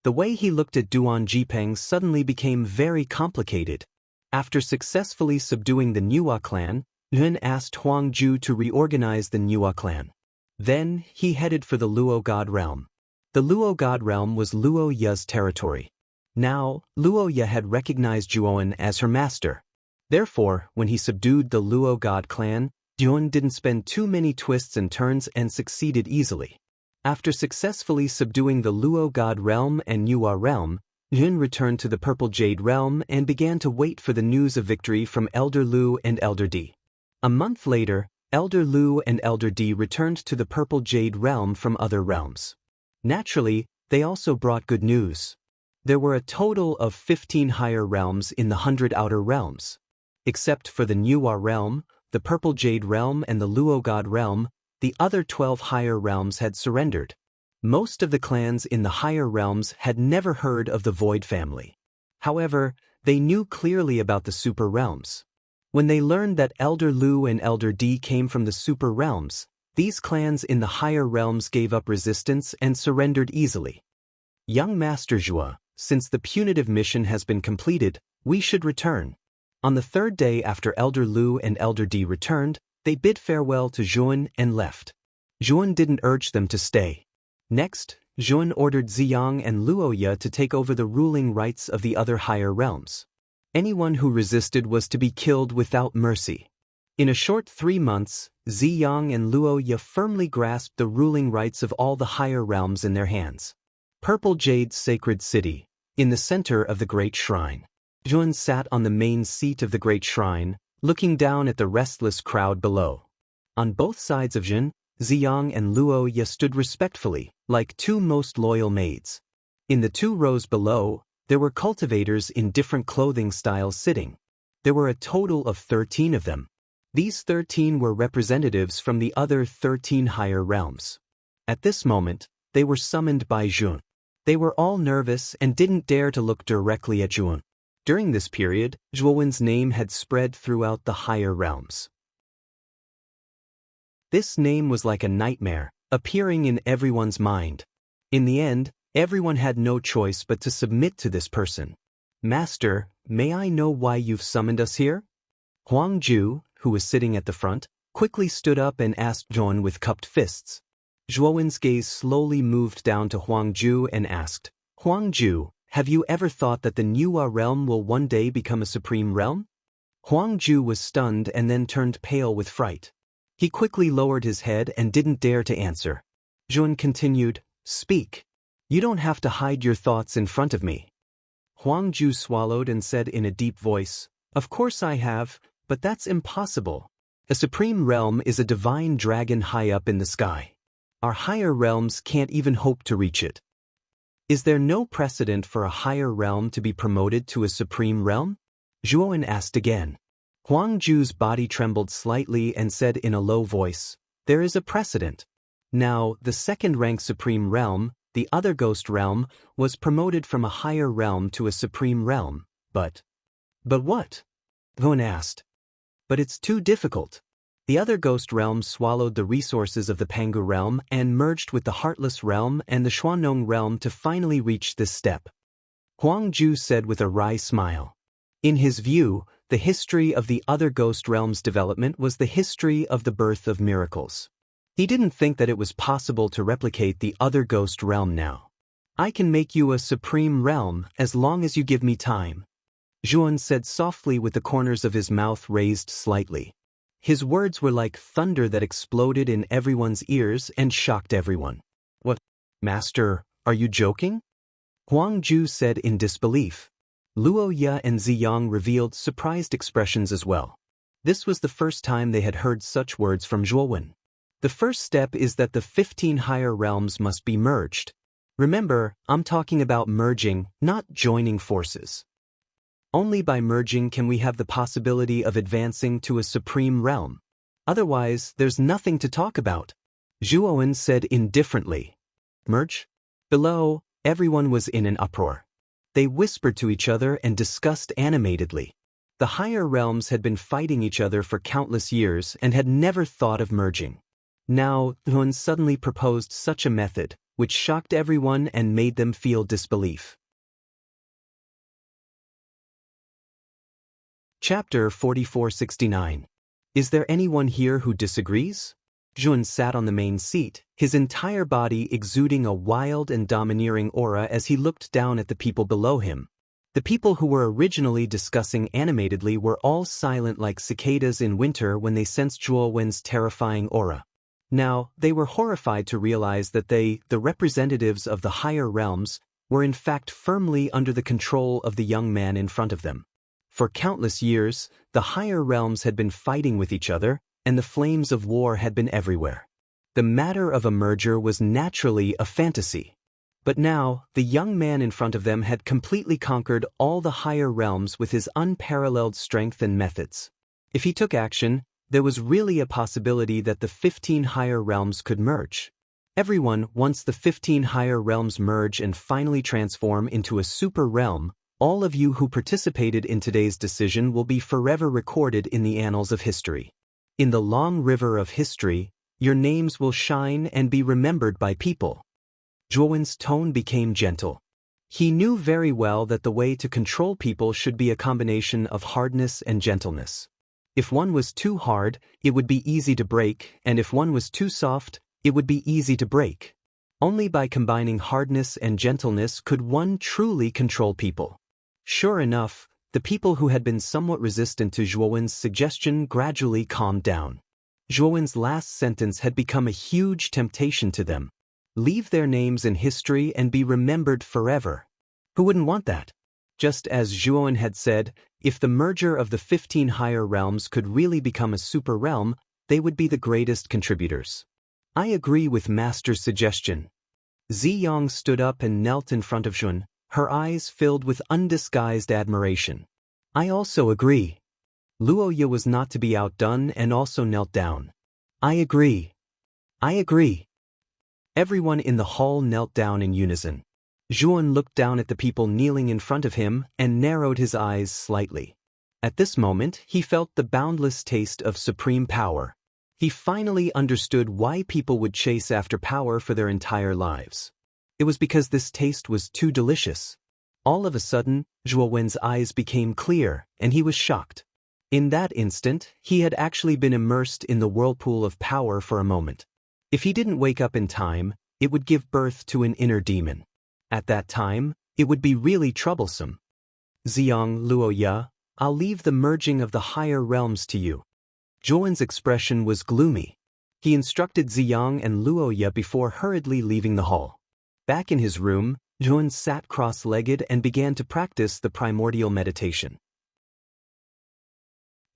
The way he looked at Duan Jipeng suddenly became very complicated. After successfully subduing the Nuwa clan, Yun asked Huang Ju to reorganize the Nuwa clan. Then, he headed for the Luo God realm. The Luo God realm was Luo Ya's territory. Now, Luo Ya had recognized Zhuowen as her master. Therefore, when he subdued the Luo God clan, Yun didn't spend too many twists and turns and succeeded easily. After successfully subduing the Luo God realm and Nuwa realm, Yun returned to the Purple Jade realm and began to wait for the news of victory from Elder Lu and Elder Di. A month later, Elder Lu and Elder Di returned to the Purple Jade realm from other realms. Naturally, they also brought good news. There were a total of 15 higher realms in the 100 outer realms. Except for the Nuwa realm, the Purple Jade realm and the Luo God realm, the other 12 higher realms had surrendered. Most of the clans in the higher realms had never heard of the Void family. However, they knew clearly about the super realms. When they learned that Elder Lu and Elder Di came from the super realms, these clans in the higher realms gave up resistance and surrendered easily. Young Master Zhua, since the punitive mission has been completed, we should return. On the third day after Elder Lu and Elder Di returned, they bid farewell to Zhuowen and left. Zhuowen didn't urge them to stay. Next, Zhuowen ordered Ziyang and Luo Ya to take over the ruling rights of the other higher realms. Anyone who resisted was to be killed without mercy. In a short 3 months, Ziyang and Luo Ya firmly grasped the ruling rights of all the higher realms in their hands. Purple Jade's sacred city, in the center of the great shrine. Zhuowen sat on the main seat of the great shrine, looking down at the restless crowd below. On both sides of Zhen, Ziyang and Luo Ya stood respectfully, like two most loyal maids. In the 2 rows below, there were cultivators in different clothing styles sitting. There were a total of 13 of them. These 13 were representatives from the other 13 higher realms. At this moment, they were summoned by Zhuowen. They were all nervous and didn't dare to look directly at Zhuowen. During this period, Zhuowen's name had spread throughout the higher realms. This name was like a nightmare, appearing in everyone's mind. In the end, everyone had no choice but to submit to this person. Master, may I know why you've summoned us here? Huang Ju, who was sitting at the front, quickly stood up and asked Zhuowen with cupped fists. Zhuowen's gaze slowly moved down to Huang Ju and asked, Huang Ju, have you ever thought that the Nuwa realm will one day become a supreme realm? Huang Ju was stunned and then turned pale with fright. He quickly lowered his head and didn't dare to answer. Zhuowen continued, Speak. You don't have to hide your thoughts in front of me. Huang Ju swallowed and said in a deep voice, Of course I have, but that's impossible. A supreme realm is a divine dragon high up in the sky. Our higher realms can't even hope to reach it. Is there no precedent for a higher realm to be promoted to a supreme realm? Zhuowen asked again. Huang Ju's body trembled slightly and said in a low voice, There is a precedent. Now, the second-rank supreme realm, the other ghost realm, was promoted from a higher realm to a supreme realm, but what? Huan asked. But it's too difficult. The other ghost realm swallowed the resources of the Pangu realm and merged with the Heartless realm and the Xuanong realm to finally reach this step. Huang Ju said with a wry smile. In his view, the history of the other ghost realm's development was the history of the birth of miracles. He didn't think that it was possible to replicate the other ghost realm now. I can make you a supreme realm as long as you give me time. Zhuan said softly with the corners of his mouth raised slightly. His words were like thunder that exploded in everyone's ears and shocked everyone. What, Master, are you joking? Huang Ju said in disbelief. Luo Ye and Ziyang revealed surprised expressions as well. This was the first time they had heard such words from Zhuowen. The first step is that the 15 higher realms must be merged. Remember, I'm talking about merging, not joining forces. Only by merging can we have the possibility of advancing to a supreme realm. Otherwise, there's nothing to talk about. Zhuowen said indifferently. Merge? Below, everyone was in an uproar. They whispered to each other and discussed animatedly. The higher realms had been fighting each other for countless years and had never thought of merging. Now, Huan suddenly proposed such a method, which shocked everyone and made them feel disbelief. Chapter 4469. Is there anyone here who disagrees? Zhuan sat on the main seat, his entire body exuding a wild and domineering aura as he looked down at the people below him. The people who were originally discussing animatedly were all silent like cicadas in winter when they sensed Zhuowen's terrifying aura. Now, they were horrified to realize that they, the representatives of the higher realms, were in fact firmly under the control of the young man in front of them. For countless years, the higher realms had been fighting with each other, and the flames of war had been everywhere. The matter of a merger was naturally a fantasy. But now, the young man in front of them had completely conquered all the higher realms with his unparalleled strength and methods. If he took action, there was really a possibility that the 15 higher realms could merge. Everyone, once the 15 higher realms merge and finally transform into a super realm, all of you who participated in today's decision will be forever recorded in the annals of history. In the long river of history, your names will shine and be remembered by people. Zhuowen's tone became gentle. He knew very well that the way to control people should be a combination of hardness and gentleness. If one was too hard, it would be easy to break, and if one was too soft, it would be easy to break. Only by combining hardness and gentleness could one truly control people. Sure enough, the people who had been somewhat resistant to Zhuowen's suggestion gradually calmed down. Zhuowen's last sentence had become a huge temptation to them. Leave their names in history and be remembered forever. Who wouldn't want that? Just as Zhuowen had said, if the merger of the 15 higher realms could really become a super realm, they would be the greatest contributors. I agree with Master's suggestion. Ziyang stood up and knelt in front of Zhuan, her eyes filled with undisguised admiration. I also agree. Luo Ye was not to be outdone and also knelt down. I agree. I agree. Everyone in the hall knelt down in unison. Zhuan looked down at the people kneeling in front of him and narrowed his eyes slightly. At this moment, he felt the boundless taste of supreme power. He finally understood why people would chase after power for their entire lives. It was because this taste was too delicious. All of a sudden, Zhuowen's eyes became clear, and he was shocked. In that instant, he had actually been immersed in the whirlpool of power for a moment. If he didn't wake up in time, it would give birth to an inner demon. At that time, it would be really troublesome. Ziyang, Luo Ye, I'll leave the merging of the higher realms to you. Zhuowen's expression was gloomy. He instructed Ziyang and Luo Ye before hurriedly leaving the hall. Back in his room, Zhuan sat cross-legged and began to practice the primordial meditation.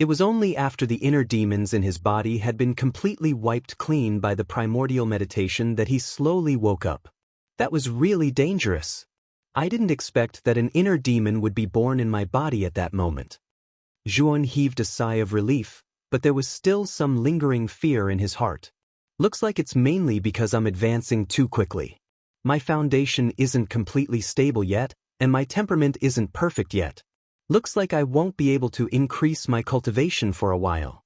It was only after the inner demons in his body had been completely wiped clean by the primordial meditation that he slowly woke up. That was really dangerous. I didn't expect that an inner demon would be born in my body at that moment. Zhuan heaved a sigh of relief, but there was still some lingering fear in his heart. Looks like it's mainly because I'm advancing too quickly. My foundation isn't completely stable yet, and my temperament isn't perfect yet. Looks like I won't be able to increase my cultivation for a while.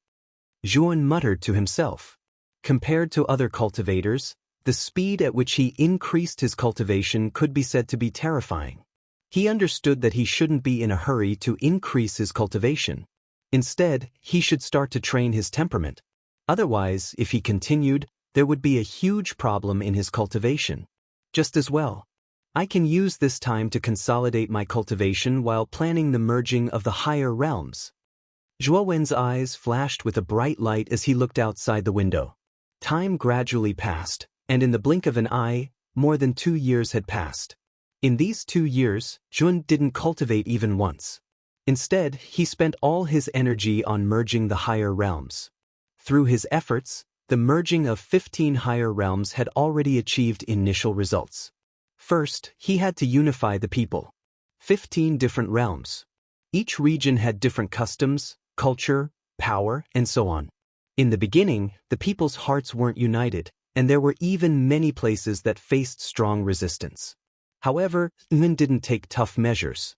Zhuan muttered to himself. Compared to other cultivators, the speed at which he increased his cultivation could be said to be terrifying. He understood that he shouldn't be in a hurry to increase his cultivation. Instead, he should start to train his temperament. Otherwise, if he continued, there would be a huge problem in his cultivation. Just as well, I can use this time to consolidate my cultivation while planning the merging of the higher realms. Zhuowen's eyes flashed with a bright light as he looked outside the window. Time gradually passed, and in the blink of an eye, more than 2 years had passed. In these 2 years, Zhuan didn't cultivate even once. Instead, he spent all his energy on merging the higher realms. Through his efforts, the merging of 15 higher realms had already achieved initial results. First, he had to unify the people. 15 different realms. Each region had different customs, culture, power, and so on. In the beginning, the people's hearts weren't united, and there were even many places that faced strong resistance. However, Nguyen didn't take tough measures.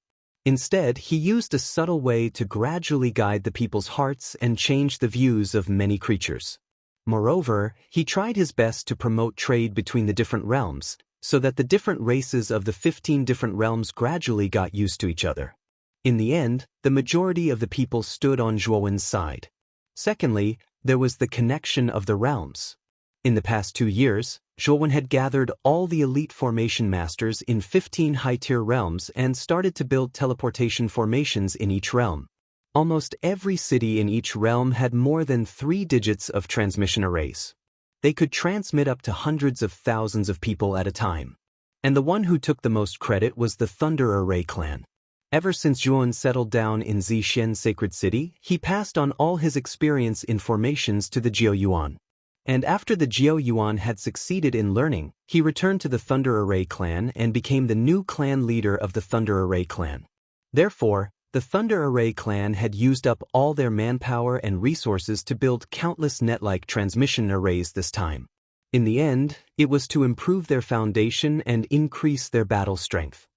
Instead, he used a subtle way to gradually guide the people's hearts and change the views of many creatures. Moreover, he tried his best to promote trade between the different realms, so that the different races of the 15 different realms gradually got used to each other. In the end, the majority of the people stood on Zhuowen's side. Secondly, there was the connection of the realms. In the past 2 years, Zhuowen had gathered all the elite formation masters in 15 high-tier realms and started to build teleportation formations in each realm. Almost every city in each realm had more than 3 digits of transmission arrays. They could transmit up to hundreds of thousands of people at a time. And the one who took the most credit was the Thunder Array clan. Ever since Zhuan settled down in Zixuan Sacred City, he passed on all his experience in formations to the Jiao Yuan. And after the Jiao Yuan had succeeded in learning, he returned to the Thunder Array clan and became the new clan leader of the Thunder Array clan. Therefore, the Thunder Array clan had used up all their manpower and resources to build countless net-like transmission arrays this time. In the end, it was to improve their foundation and increase their battle strength.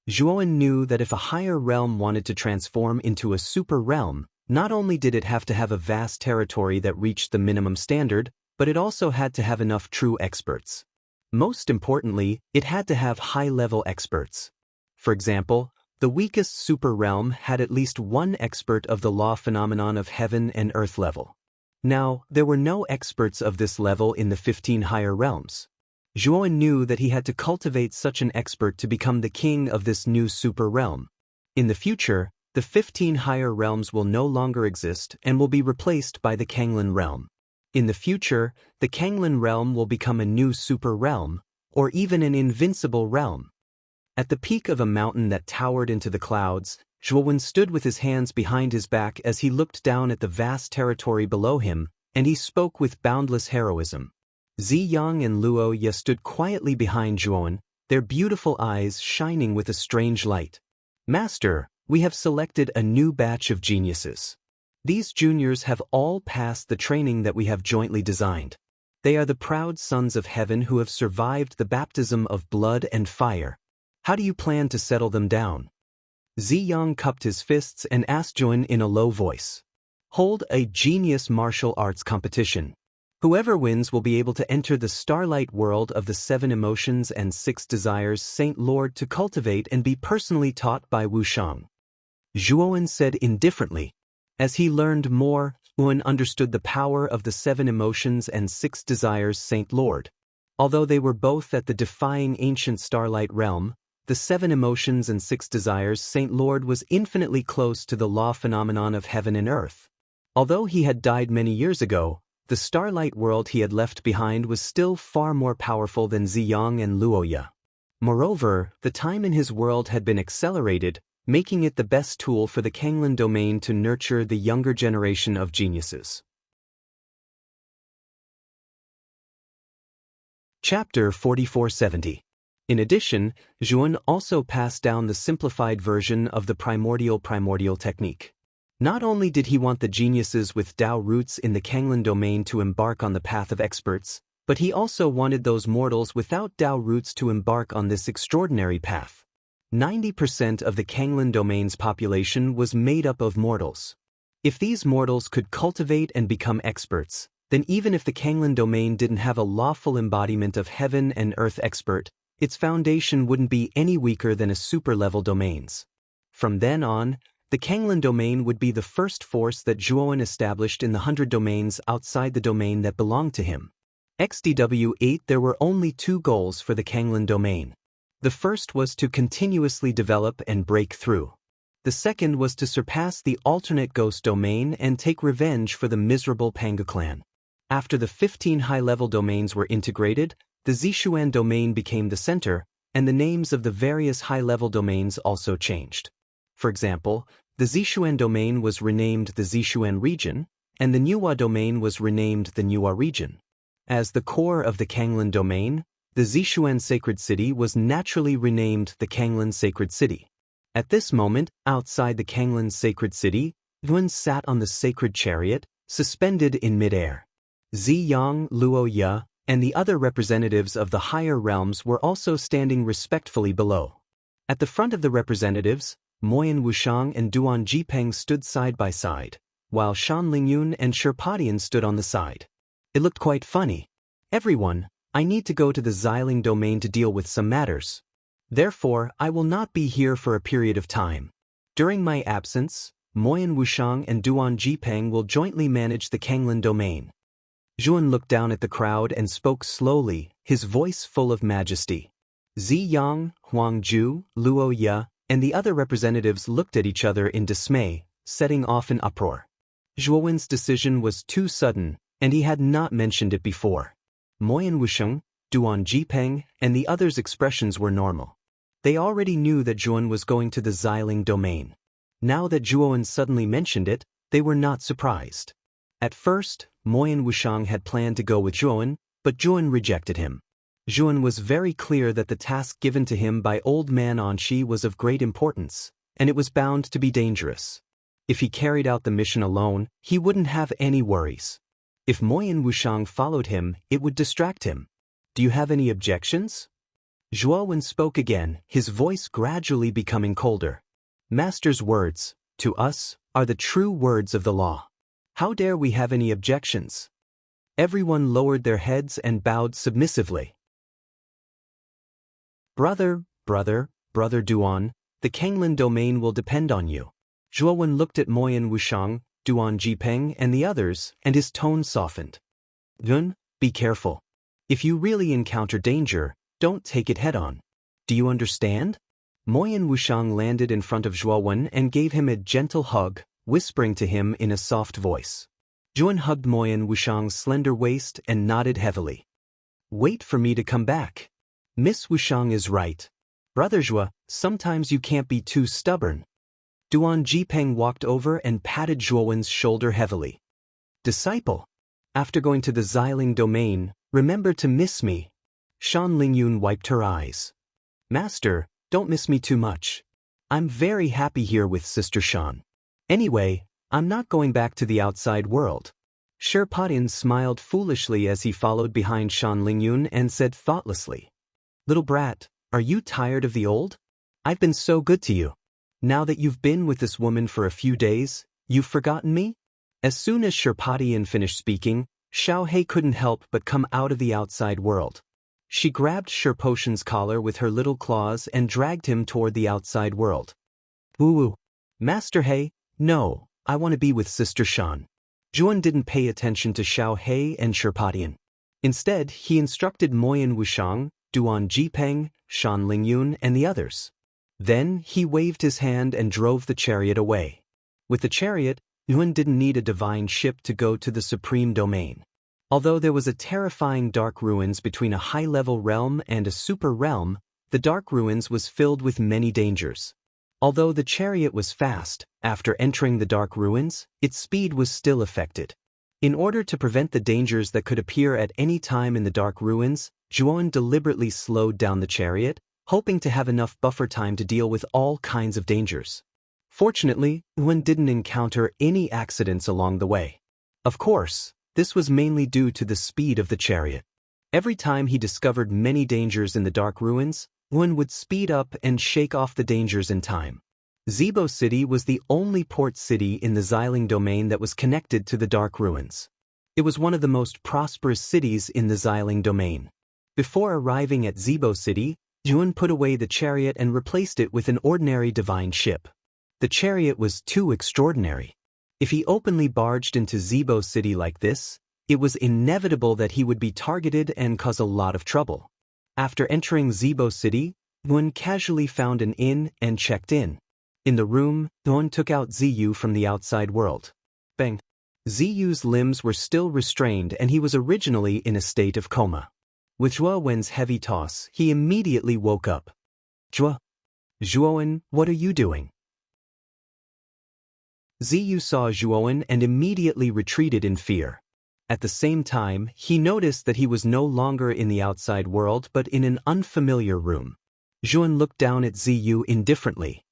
Zhuowen knew that if a higher realm wanted to transform into a super realm, not only did it have to have a vast territory that reached the minimum standard, but it also had to have enough true experts. Most importantly, it had to have high-level experts. For example, the weakest super realm had at least one expert of the law phenomenon of heaven and earth level. Now, there were no experts of this level in the 15 higher realms. Zhuowen knew that he had to cultivate such an expert to become the king of this new super realm. In the future, the 15 higher realms will no longer exist and will be replaced by the Kanglin realm. In the future, the Kanglin realm will become a new super realm, or even an invincible realm. At the peak of a mountain that towered into the clouds, Zhuowen stood with his hands behind his back as he looked down at the vast territory below him, and he spoke with boundless heroism. Ziyang and Luo Ye stood quietly behind Zhuowen, their beautiful eyes shining with a strange light. "Master, we have selected a new batch of geniuses. These juniors have all passed the training that we have jointly designed. They are the proud sons of heaven who have survived the baptism of blood and fire. How do you plan to settle them down?" Ziyang cupped his fists and asked Zhuowen in a low voice. "Hold a genius martial arts competition. Whoever wins will be able to enter the starlight world of the 7 emotions and 6 desires Saint Lord to cultivate and be personally taught by Wushang." Zhuowen said indifferently. As he learned more, Zhuowen understood the power of the 7 emotions and 6 desires Saint Lord. Although they were both at the defying ancient starlight realm, the 7 emotions and 6 desires Saint Lord was infinitely close to the law phenomenon of heaven and earth. Although he had died many years ago, the starlight world he had left behind was still far more powerful than Ziyang and Luoya. Moreover, the time in his world had been accelerated, making it the best tool for the Kanglin domain to nurture the younger generation of geniuses. Chapter 4470. In addition, Zhuowen also passed down the simplified version of the primordial technique. Not only did he want the geniuses with Tao roots in the Kanglan domain to embark on the path of experts, but he also wanted those mortals without Tao roots to embark on this extraordinary path. 90% of the Kanglan domain's population was made up of mortals. If these mortals could cultivate and become experts, then even if the Kanglan domain didn't have a lawful embodiment of heaven and earth expert, its foundation wouldn't be any weaker than a super-level domain's. From then on, the Kanglan domain would be the first force that Zhuowen established in the 100 domains outside the domain that belonged to him. XDW-8 There were only two goals for the Kanglan domain. The first was to continuously develop and break through. The second was to surpass the alternate ghost domain and take revenge for the miserable Panga clan. After the 15 high-level domains were integrated, the Zishuan domain became the center, and the names of the various high-level domains also changed. For example, the Zishuan domain was renamed the Zishuan region, and the Niuwa domain was renamed the Niuwa region. As the core of the Kanglan domain, the Zishuan sacred city was naturally renamed the Kanglan sacred city. At this moment, outside the Kanglan sacred city, Yuan sat on the sacred chariot, suspended in midair. Ziyang, Luo Ya, and the other representatives of the higher realms were also standing respectfully below. At the front of the representatives, Moyan Wushang and Duan Jipeng stood side by side, while Shan Lingyun and Sherpadian stood on the side. It looked quite funny. Everyone, I need to go to the Xiling domain to deal with some matters. Therefore, I will not be here for a period of time. During my absence, Moyan Wushang and Duan Jipeng will jointly manage the Kanglan domain. Zhuan looked down at the crowd and spoke slowly, his voice full of majesty. Ziyang, Huangju, Luo Ya, and the other representatives looked at each other in dismay, setting off an uproar. Zhuowen's decision was too sudden, and he had not mentioned it before. Moyan Wusheng, Duan Jipeng, and the others' expressions were normal. They already knew that Zhuowen was going to the Xiling domain. Now that Zhuowen suddenly mentioned it, they were not surprised. At first, Moyan Wushang had planned to go with Zhuowen, but Zhuowen rejected him. Zhuowen was very clear that the task given to him by old man Anshi was of great importance, and it was bound to be dangerous. If he carried out the mission alone, he wouldn't have any worries. If Moyan Wushang followed him, it would distract him. Do you have any objections? Zhuowen spoke again, his voice gradually becoming colder. Master's words, to us, are the true words of the law. How dare we have any objections? Everyone lowered their heads and bowed submissively. Brother Duan, the Kanglan domain will depend on you. Zhuowen looked at Moyan Wushang, Duan Jipeng, and the others, and his tone softened. Yun, be careful. If you really encounter danger, don't take it head-on. Do you understand? Moyan Wushang landed in front of Zhuowen and gave him a gentle hug, whispering to him in a soft voice. Zhuowen hugged Moyan Wushang's slender waist and nodded heavily. Wait for me to come back. Miss Wushang is right. Brother Zhuo, sometimes you can't be too stubborn. Duan Jipeng walked over and patted Zhuowen's shoulder heavily. Disciple, after going to the Xiling domain, remember to miss me. Shan Lingyun wiped her eyes. Master, don't miss me too much. I'm very happy here with Sister Shan. Anyway, I'm not going back to the outside world. Sherpadian smiled foolishly as he followed behind Shan Lingyun and said thoughtlessly. Little brat, are you tired of the old? I've been so good to you. Now that you've been with this woman for a few days, you've forgotten me? As soon as Sherpadian finished speaking, Xiaohei couldn't help but come out of the outside world. She grabbed Sherposhan's collar with her little claws and dragged him toward the outside world. Woo-woo. Master He, no, I want to be with Sister Shan. Zhuowen didn't pay attention to Xiaohei and Sherpadian. Instead, he instructed Moyan Wushang, Duan Jipeng, Shan Lingyun, and the others. Then, he waved his hand and drove the chariot away. With the chariot, Yuan didn't need a divine ship to go to the supreme domain. Although there was a terrifying dark ruins between a high-level realm and a super realm, the dark ruins was filled with many dangers. Although the chariot was fast, after entering the dark ruins, its speed was still affected. In order to prevent the dangers that could appear at any time in the dark ruins, Zhuowen deliberately slowed down the chariot, hoping to have enough buffer time to deal with all kinds of dangers. Fortunately, Yuan didn't encounter any accidents along the way. Of course, this was mainly due to the speed of the chariot. Every time he discovered many dangers in the dark ruins, Yuan would speed up and shake off the dangers in time. Zibo City was the only port city in the Xiling domain that was connected to the dark ruins. It was one of the most prosperous cities in the Xiling domain. Before arriving at Zibo City, Yuan put away the chariot and replaced it with an ordinary divine ship. The chariot was too extraordinary. If he openly barged into Zibo City like this, it was inevitable that he would be targeted and cause a lot of trouble. After entering Zibo City, Yuan casually found an inn and checked in. In the room, Yuan took out Ziyu from the outside world. Bang! Ziyu's limbs were still restrained and he was originally in a state of coma. With Zhuo Wen's heavy toss, he immediately woke up. Zhuo Wen, what are you doing? Ziyu saw Zhuo Wen and immediately retreated in fear. At the same time, he noticed that he was no longer in the outside world but in an unfamiliar room. Zhuo Wen looked down at Ziyu indifferently.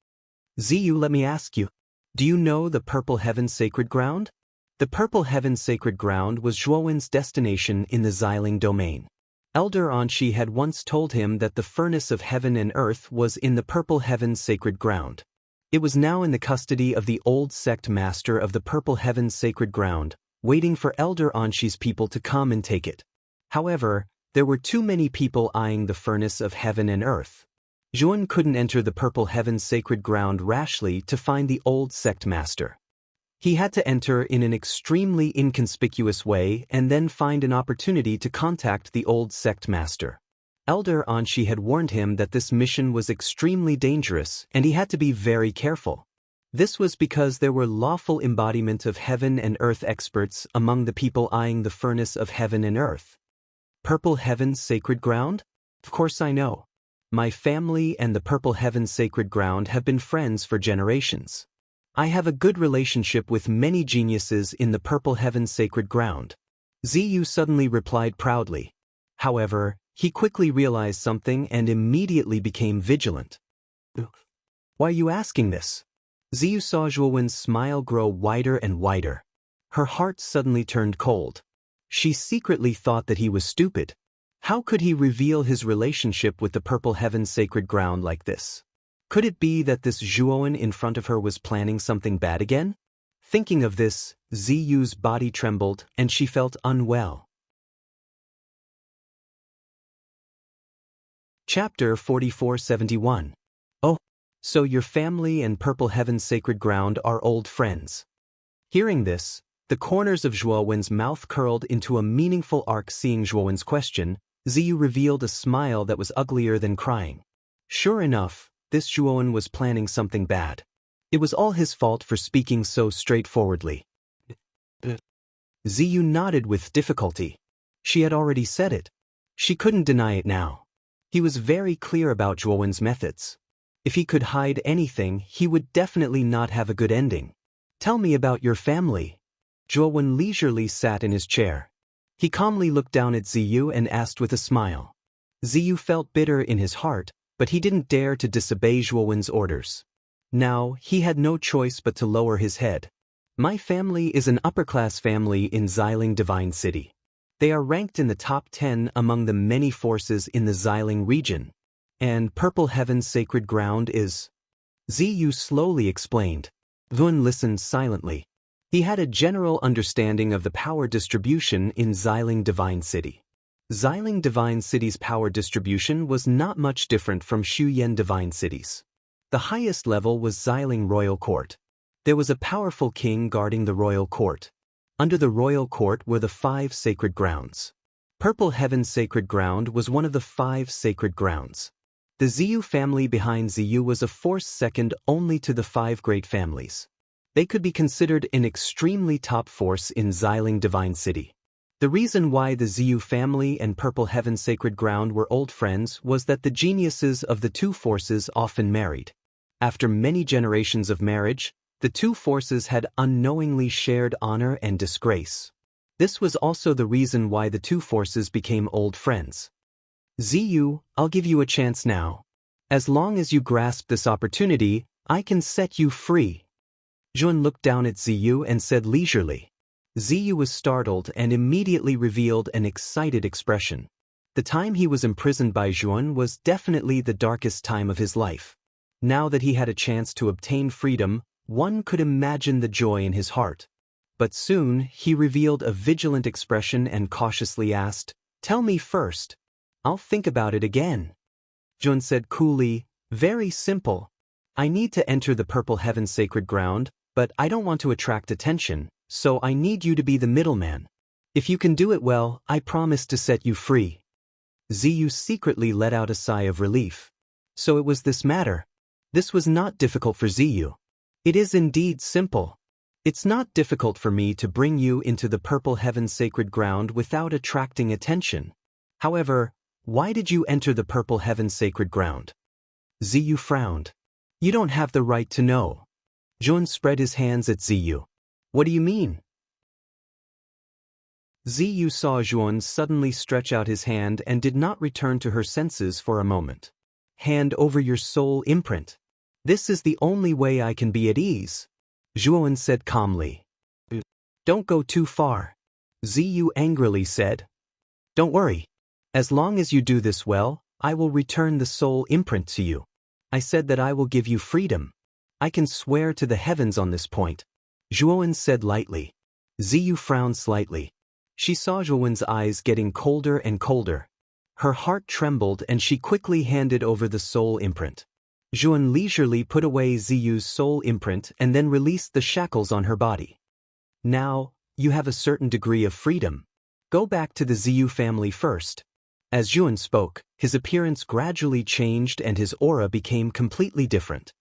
Ziyu, let me ask you, do you know the Purple Heaven Sacred Ground? The Purple Heaven Sacred Ground was Zhuo Wen's destination in the Xiling domain. Elder Anshi had once told him that the furnace of heaven and earth was in the Purple Heaven Sacred Ground. It was now in the custody of the old sect master of the Purple Heaven Sacred Ground, waiting for Elder Anshi's people to come and take it. However, there were too many people eyeing the furnace of heaven and earth. Zhuo Wen couldn't enter the Purple Heaven Sacred Ground rashly to find the old sect master. He had to enter in an extremely inconspicuous way and then find an opportunity to contact the old sect master. Elder Anshi had warned him that this mission was extremely dangerous and he had to be very careful. This was because there were lawful embodiment of heaven and earth experts among the people eyeing the furnace of heaven and earth. Purple Heaven Sacred Ground? Of course I know. My family and the Purple Heaven Sacred Ground have been friends for generations. I have a good relationship with many geniuses in the Purple Heaven Sacred Ground. Ziyu suddenly replied proudly. However, he quickly realized something and immediately became vigilant. Why are you asking this? Ziyu saw Zhuo Wen's smile grow wider and wider. Her heart suddenly turned cold. She secretly thought that he was stupid. How could he reveal his relationship with the Purple Heaven Sacred Ground like this? Could it be that this Zhuo Wen in front of her was planning something bad again? Thinking of this, Ziyu's body trembled and she felt unwell. Chapter 4471. Oh, so your family and Purple Heaven Sacred Ground are old friends. Hearing this, the corners of Zhuo Wen's mouth curled into a meaningful arc. Seeing Zhuo Wen's question, Ziyu revealed a smile that was uglier than crying. Sure enough, this Zhuo Wen was planning something bad. It was all his fault for speaking so straightforwardly. Ziyu nodded with difficulty. She had already said it. She couldn't deny it now. He was very clear about Zhuo Wen's methods. If he could hide anything, he would definitely not have a good ending. Tell me about your family. Zhuo Wen leisurely sat in his chair. He calmly looked down at Ziyu and asked with a smile. Ziyu felt bitter in his heart, but he didn't dare to disobey Zhuo Wen's orders. Now, he had no choice but to lower his head. My family is an upper-class family in Xiling Divine City. They are ranked in the top 10 among the many forces in the Xiling region. And Purple Heaven Sacred Ground is... Ziyu slowly explained. Yun listened silently. He had a general understanding of the power distribution in Xiling Divine City. Xiling Divine City's power distribution was not much different from Shuyan Divine Cities. The highest level was Xiling Royal Court. There was a powerful king guarding the royal court. Under the royal court were the 5 sacred grounds. Purple Heaven Sacred Ground was one of the 5 sacred grounds. The Ziyu family behind Ziyu was a force second only to the 5 great families. They could be considered an extremely top force in Xiling Divine City. The reason why the Ziyu family and Purple Heaven Sacred Ground were old friends was that the geniuses of the 2 forces often married. After many generations of marriage, the 2 forces had unknowingly shared honor and disgrace. This was also the reason why the 2 forces became old friends. Ziyu, I'll give you a chance now. As long as you grasp this opportunity, I can set you free. Juan looked down at Ziyu and said leisurely. Ziyu was startled and immediately revealed an excited expression. The time he was imprisoned by Juan was definitely the darkest time of his life. Now that he had a chance to obtain freedom, one could imagine the joy in his heart. But soon, he revealed a vigilant expression and cautiously asked, "Tell me first. I'll think about it again." Juan said coolly, "Very simple. I need to enter the Purple Heaven's sacred ground, but I don't want to attract attention, so I need you to be the middleman. If you can do it well, I promise to set you free." Ziyu secretly let out a sigh of relief. So it was this matter. This was not difficult for Ziyu. It is indeed simple. It's not difficult for me to bring you into the Purple Heaven's sacred ground without attracting attention. However, why did you enter the Purple Heaven's sacred ground? Ziyu frowned. You don't have the right to know. Juan spread his hands at Ziyu. What do you mean? Ziyu saw Juan suddenly stretch out his hand and did not return to her senses for a moment. Hand over your soul imprint. This is the only way I can be at ease, Juan said calmly. Don't go too far, Ziyu angrily said. Don't worry. As long as you do this well, I will return the soul imprint to you. I said that I will give you freedom. I can swear to the heavens on this point, Juan said lightly. Ziyu frowned slightly. She saw Juan's eyes getting colder and colder. Her heart trembled and she quickly handed over the soul imprint. Juan leisurely put away Ziyu's soul imprint and then released the shackles on her body. Now, you have a certain degree of freedom. Go back to the Ziyu family first. As Juan spoke, his appearance gradually changed and his aura became completely different.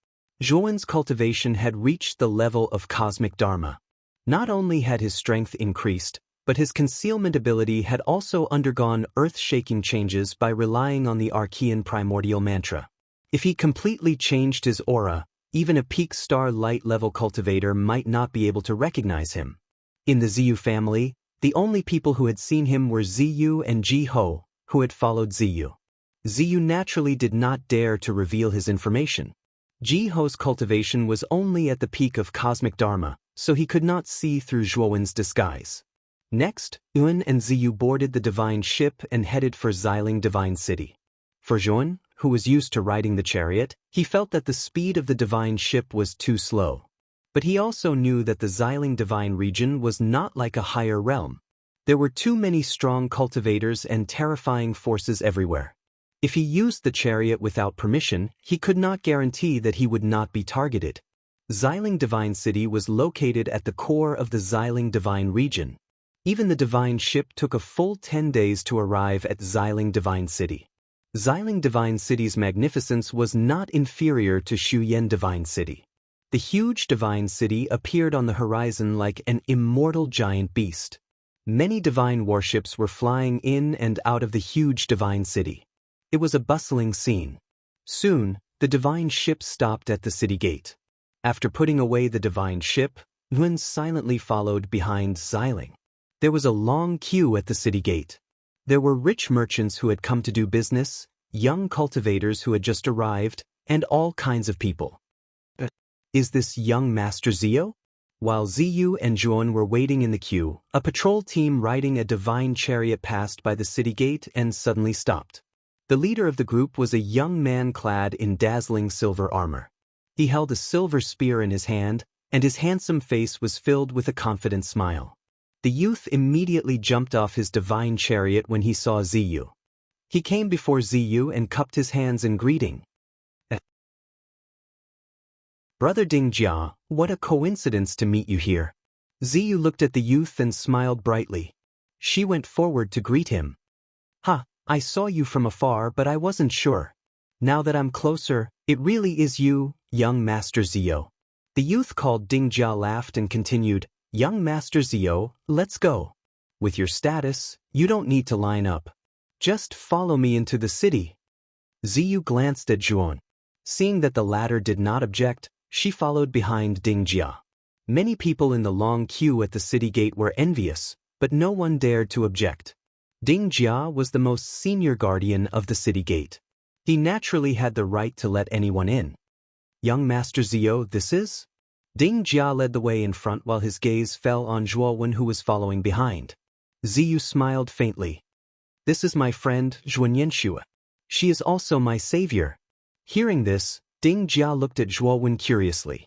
Juan's cultivation had reached the level of cosmic dharma. Not only had his strength increased, but his concealment ability had also undergone earth-shaking changes by relying on the Archean primordial mantra. If he completely changed his aura, even a peak star light level cultivator might not be able to recognize him. In the Ziyu family, the only people who had seen him were Ziyu and Ji-ho, who had followed Ziyu. Ziyu naturally did not dare to reveal his information. Ji-ho's cultivation was only at the peak of cosmic dharma, so he could not see through Zhuowen's disguise. Next, Yuan and Ziyu boarded the divine ship and headed for Xiling Divine City. For Zhuowen, who was used to riding the chariot, he felt that the speed of the divine ship was too slow. But he also knew that the Xiling Divine region was not like a higher realm. There were too many strong cultivators and terrifying forces everywhere. If he used the chariot without permission, he could not guarantee that he would not be targeted. Xiling Divine City was located at the core of the Xiling Divine region. Even the divine ship took a full 10 days to arrive at Xiling Divine City. Xiling Divine City's magnificence was not inferior to Shuyan Divine City. The huge divine city appeared on the horizon like an immortal giant beast. Many divine warships were flying in and out of the huge divine city. It was a bustling scene. Soon, the divine ship stopped at the city gate. After putting away the divine ship, Yuan silently followed behind Xiling. There was a long queue at the city gate. There were rich merchants who had come to do business, young cultivators who had just arrived, and all kinds of people. Is this young Master Zio? While Ziyu and Juan were waiting in the queue, a patrol team riding a divine chariot passed by the city gate and suddenly stopped. The leader of the group was a young man clad in dazzling silver armor. He held a silver spear in his hand, and his handsome face was filled with a confident smile. The youth immediately jumped off his divine chariot when he saw Ziyu. He came before Ziyu and cupped his hands in greeting. Brother Dingjia, what a coincidence to meet you here. Ziyu looked at the youth and smiled brightly. She went forward to greet him. I saw you from afar but I wasn't sure. Now that I'm closer, it really is you, young Master Zio. The youth called Dingjia laughed and continued, Young Master Zio, let's go. With your status, you don't need to line up. Just follow me into the city. Ziyu glanced at Juan. Seeing that the latter did not object, she followed behind Dingjia. Many people in the long queue at the city gate were envious, but no one dared to object. Dingjia was the most senior guardian of the city gate. He naturally had the right to let anyone in. Young Master Zio, this is? Ding Jia led the way in front while his gaze fell on Zhuowen, who was following behind. Ziyu smiled faintly. This is my friend, Zhuanyanxue. She is also my savior. Hearing this, Ding Jia looked at Zhuowen curiously.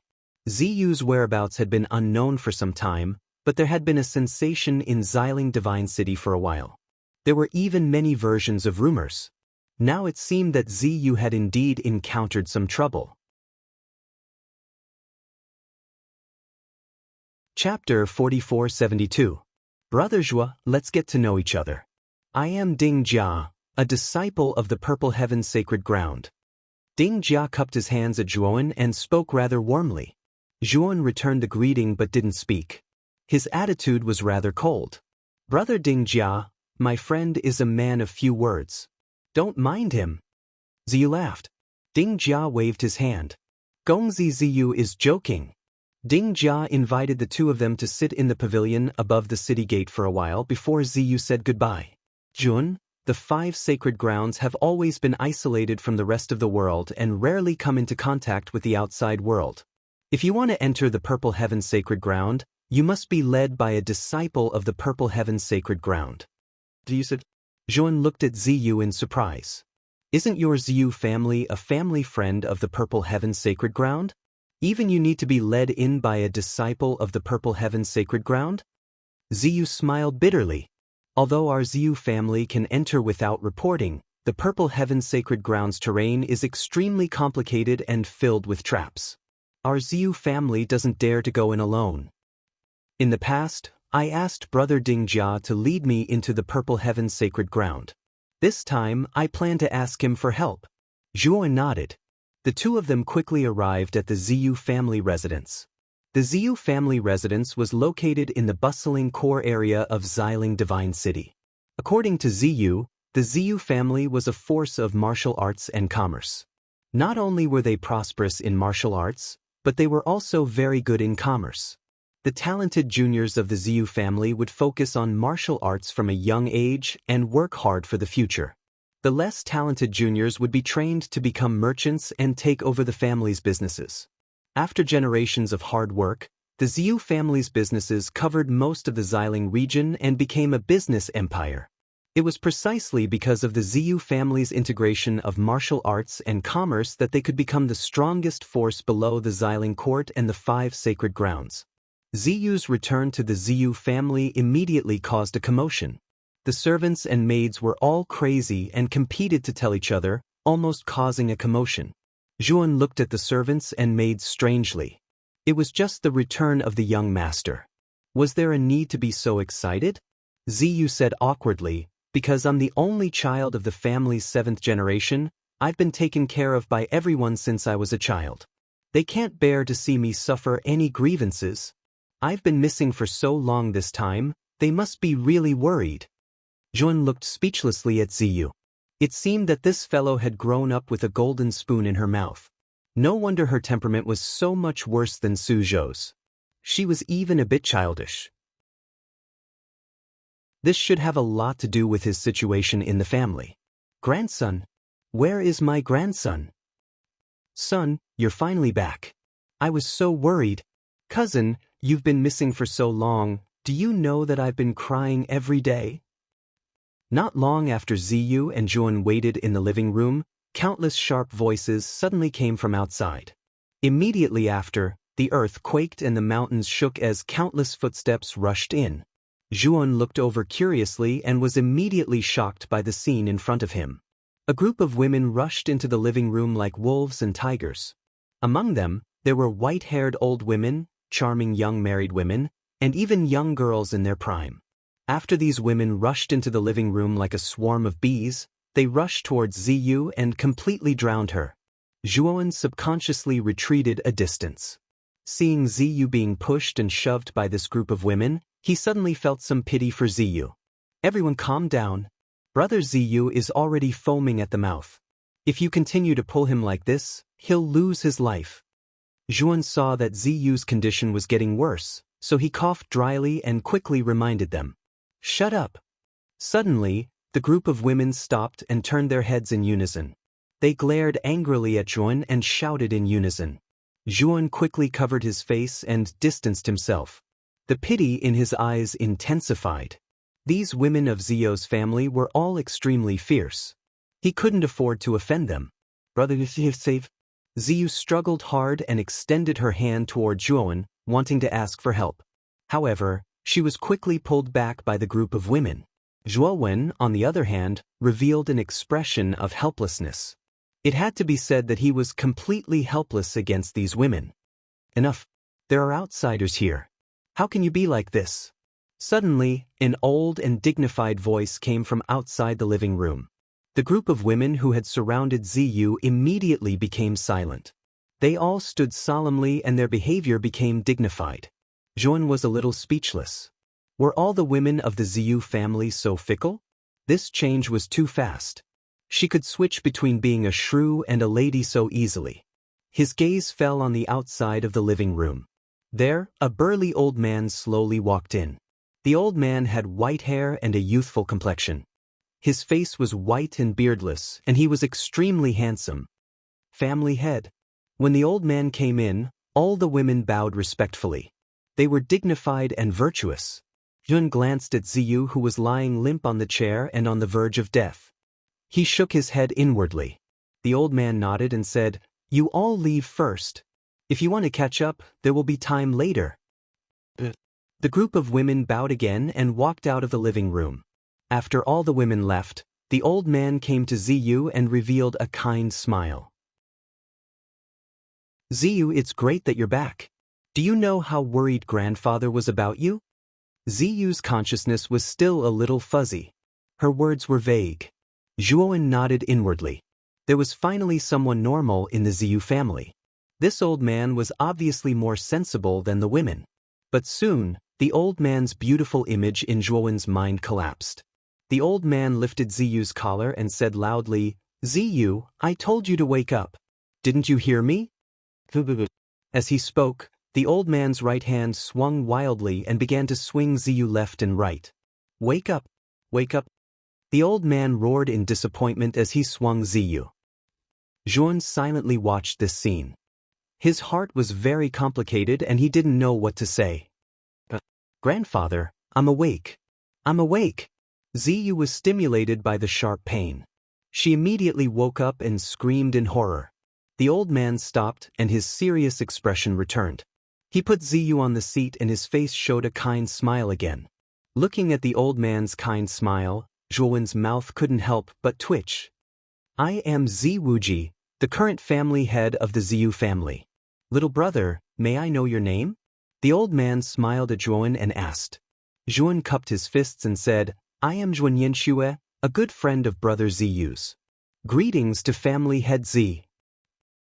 Ziyu's whereabouts had been unknown for some time, but there had been a sensation in Xiling Divine City for a while. There were even many versions of rumors. Now it seemed that Ziyu had indeed encountered some trouble. Chapter 4472. Brother Zhua, let's get to know each other. I am Ding Jia, a disciple of the Purple Heaven's sacred ground. Ding Jia cupped his hands at Zhuowen and spoke rather warmly. Zhuowen returned the greeting but didn't speak. His attitude was rather cold. Brother Ding Jia, my friend is a man of few words. Don't mind him. Ziyu laughed. Ding Jia waved his hand. Gongzi Ziyu is joking. Ding Jia invited the two of them to sit in the pavilion above the city gate for a while before Ziyu said goodbye. Jun, the 5 sacred grounds have always been isolated from the rest of the world and rarely come into contact with the outside world. If you want to enter the Purple Heaven's sacred ground, you must be led by a disciple of the Purple Heaven's sacred ground. You said? Jun looked at Ziyu in surprise. Isn't your Ziyu family a family friend of the Purple Heaven's sacred ground? Even you need to be led in by a disciple of the Purple Heaven's sacred ground? Ziyu smiled bitterly. Although our Ziyu family can enter without reporting, the Purple Heaven's sacred ground's terrain is extremely complicated and filled with traps. Our Ziyu family doesn't dare to go in alone. In the past, I asked Brother Ding Jia to lead me into the Purple Heaven's sacred ground. This time, I plan to ask him for help. Zhuo nodded. The two of them quickly arrived at the Ziyu family residence. The Ziyu family residence was located in the bustling core area of Xiling Divine City. According to Ziyu, the Ziyu family was a force of martial arts and commerce. Not only were they prosperous in martial arts, but they were also very good in commerce. The talented juniors of the Ziyu family would focus on martial arts from a young age and work hard for the future. The less talented juniors would be trained to become merchants and take over the family's businesses. After generations of hard work, the Ziyu family's businesses covered most of the Xiling region and became a business empire. It was precisely because of the Ziyu family's integration of martial arts and commerce that they could become the strongest force below the Xiling court and the 5 sacred grounds. Ziyu's return to the Ziyu family immediately caused a commotion. The servants and maids were all crazy and competed to tell each other, almost causing a commotion. Zhuan looked at the servants and maids strangely. It was just the return of the young master. Was there a need to be so excited? Ziyu said awkwardly, because I'm the only child of the family's 7th generation, I've been taken care of by everyone since I was a child. They can't bear to see me suffer any grievances. I've been missing for so long this time, they must be really worried. Zhuan looked speechlessly at Ziyu. It seemed that this fellow had grown up with a golden spoon in her mouth. No wonder her temperament was so much worse than Suzhou's. She was even a bit childish. This should have a lot to do with his situation in the family. Grandson? Where is my grandson? Son, you're finally back. I was so worried. Cousin, you've been missing for so long, do you know that I've been crying every day? Not long after Ziyu and Zhuan waited in the living room, countless sharp voices suddenly came from outside. Immediately after, the earth quaked and the mountains shook as countless footsteps rushed in. Zhuan looked over curiously and was immediately shocked by the scene in front of him. A group of women rushed into the living room like wolves and tigers. Among them, there were white-haired old women, charming young married women, and even young girls in their prime. After these women rushed into the living room like a swarm of bees, they rushed towards Ziyu and completely drowned her. Zhuan subconsciously retreated a distance. Seeing Ziyu being pushed and shoved by this group of women, he suddenly felt some pity for Ziyu. Everyone calm down. Brother Ziyu is already foaming at the mouth. If you continue to pull him like this, he'll lose his life. Zhuan saw that Ziyu's condition was getting worse, so he coughed dryly and quickly reminded them. Shut up. Suddenly, the group of women stopped and turned their heads in unison. They glared angrily at Zhuan and shouted in unison. Zhuan quickly covered his face and distanced himself. The pity in his eyes intensified. These women of Ziyou's family were all extremely fierce. He couldn't afford to offend them. Brother, save. Ziyu struggled hard and extended her hand toward Zhuan, wanting to ask for help. However, she was quickly pulled back by the group of women. Zhuowen, on the other hand, revealed an expression of helplessness. It had to be said that he was completely helpless against these women. Enough. There are outsiders here. How can you be like this? Suddenly, an old and dignified voice came from outside the living room. The group of women who had surrounded Ziyu immediately became silent. They all stood solemnly and their behavior became dignified. Zhuan was a little speechless. Were all the women of the Ziyu family so fickle? This change was too fast. She could switch between being a shrew and a lady so easily. His gaze fell on the outside of the living room. There, a burly old man slowly walked in. The old man had white hair and a youthful complexion. His face was white and beardless, and he was extremely handsome. Family head. When the old man came in, all the women bowed respectfully. They were dignified and virtuous. Yun glanced at Ziyu, who was lying limp on the chair and on the verge of death. He shook his head inwardly. The old man nodded and said, "You all leave first. If you want to catch up, there will be time later." The group of women bowed again and walked out of the living room. After all the women left, the old man came to Ziyu and revealed a kind smile. "Ziyu, it's great that you're back. Do you know how worried grandfather was about you?" Ziyu's consciousness was still a little fuzzy. Her words were vague. Zhuowen nodded inwardly. There was finally someone normal in the Ziyu family. This old man was obviously more sensible than the women. But soon, the old man's beautiful image in Zhuowen's mind collapsed. The old man lifted Ziyu's collar and said loudly, "Ziyu, I told you to wake up. Didn't you hear me?" As he spoke, the old man's right hand swung wildly and began to swing Ziyu left and right. "Wake up! Wake up!" The old man roared in disappointment as he swung Ziyu. Zhuan silently watched this scene. His heart was very complicated and he didn't know what to say. "Grandfather, I'm awake. I'm awake." Ziyu was stimulated by the sharp pain. She immediately woke up and screamed in horror. The old man stopped and his serious expression returned. He put Ziyu on the seat and his face showed a kind smile again. Looking at the old man's kind smile, Zhuowen's mouth couldn't help but twitch. "I am Ziwuji, the current family head of the Ziyu family. Little brother, may I know your name?" The old man smiled at Zhuowen and asked. Zhuowen cupped his fists and said, "I am Zhuan Yanxue, a good friend of brother Ziyu's. Greetings to family head Z.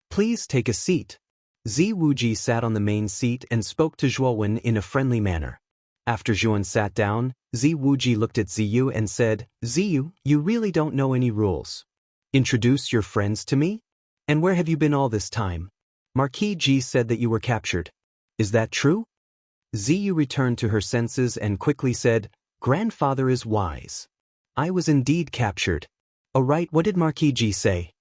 Please take a seat." Ziwuji sat on the main seat and spoke to Zhuowen in a friendly manner. After Zhuowen sat down, Ziwuji looked at Ziyu and said, "Ziyu, you really don't know any rules. Introduce your friends to me? And where have you been all this time? Marquis Ji said that you were captured. Is that true?" Ziyu returned to her senses and quickly said, "Grandfather is wise. I was indeed captured. Oh right, what did Marquis Ji say?"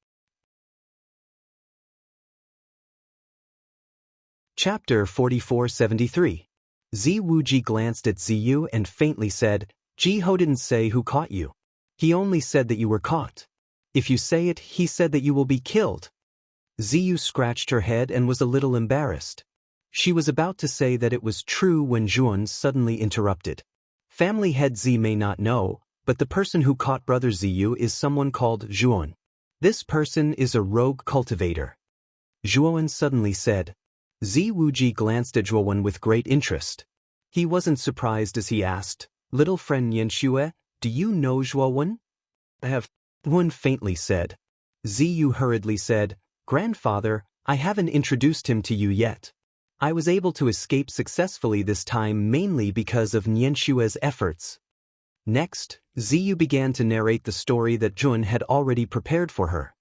Chapter 4473. Ziwuji glanced at Ziyu and faintly said, "Jiho didn't say who caught you. He only said that you were caught. If you say it, he said that you will be killed." Ziyu scratched her head and was a little embarrassed. She was about to say that it was true when Zhuan suddenly interrupted. Family head Z may not know, but the person who caught brother Ziyu is someone called Zhuan. This person is a rogue cultivator. Zhuan suddenly said. Ziwuji glanced at Zhuowen with great interest. He wasn't surprised as he asked, "Little friend Yanxue, do you know Zhuowen?" "I have," Zhuowen faintly said. Ziyu hurriedly said, "Grandfather, I haven't introduced him to you yet. I was able to escape successfully this time mainly because of Nianshue's efforts." Next, Ziyu began to narrate the story that Zhuan had already prepared for her.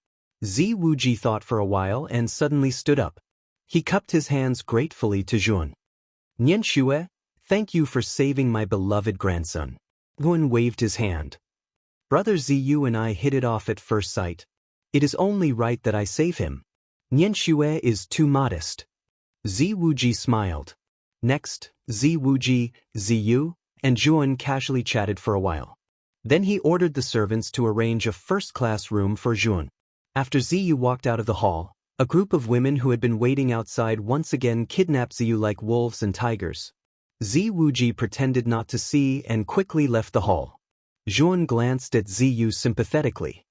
Ziwuji thought for a while and suddenly stood up. He cupped his hands gratefully to Zhuan. "Nianxue, thank you for saving my beloved grandson." Zhuan waved his hand. "Brother Ziyu and I hit it off at first sight. It is only right that I save him. Nian Xue is too modest. Zi Wuji smiled. Next, Zi Wuji, Ziyu, and Zhuan casually chatted for a while. Then he ordered the servants to arrange a first-class room for Zhuan. After Ziyu walked out of the hall, a group of women who had been waiting outside once again kidnapped Ziyu like wolves and tigers. Zi Wuji pretended not to see and quickly left the hall. Zhuan glanced at Ziyu sympathetically.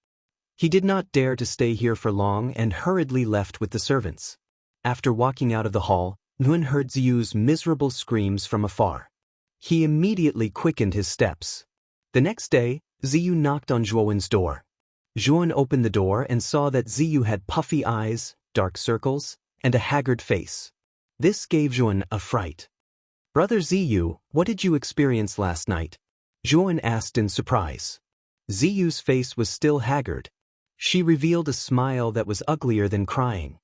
He did not dare to stay here for long and hurriedly left with the servants. After walking out of the hall, Nguyen heard Ziyu's miserable screams from afar. He immediately quickened his steps. The next day, Ziyu knocked on Zhuowen's door. Zhuan opened the door and saw that Ziyu had puffy eyes, dark circles, and a haggard face. This gave Zhuan a fright. "Brother Ziyu, what did you experience last night?" Zhuan asked in surprise. Ziyu's face was still haggard. She revealed a smile that was uglier than crying.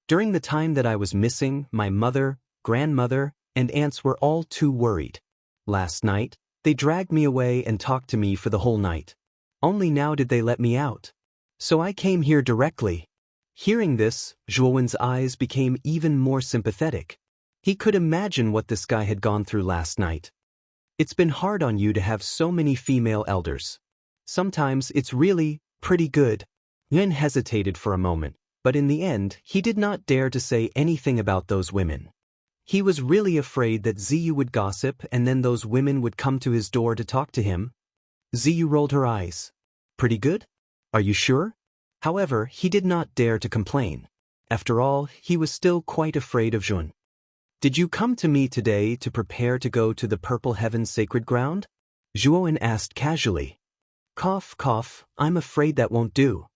"During the time that I was missing, my mother, grandmother, and aunts were all too worried. Last night, they dragged me away and talked to me for the whole night. Only now did they let me out. So I came here directly." Hearing this, Zhuowen's eyes became even more sympathetic. He could imagine what this guy had gone through last night. "It's been hard on you to have so many female elders. Sometimes it's really pretty good." Nguyen hesitated for a moment, but in the end, he did not dare to say anything about those women. He was really afraid that Ziyu would gossip and then those women would come to his door to talk to him. Ziyu rolled her eyes. "Pretty good? Are you sure?" However, he did not dare to complain. After all, he was still quite afraid of Zhuan. "Did you come to me today to prepare to go to the Purple Heaven Sacred Ground?" Zhuowen asked casually. "Cough, cough, I'm afraid that won't do.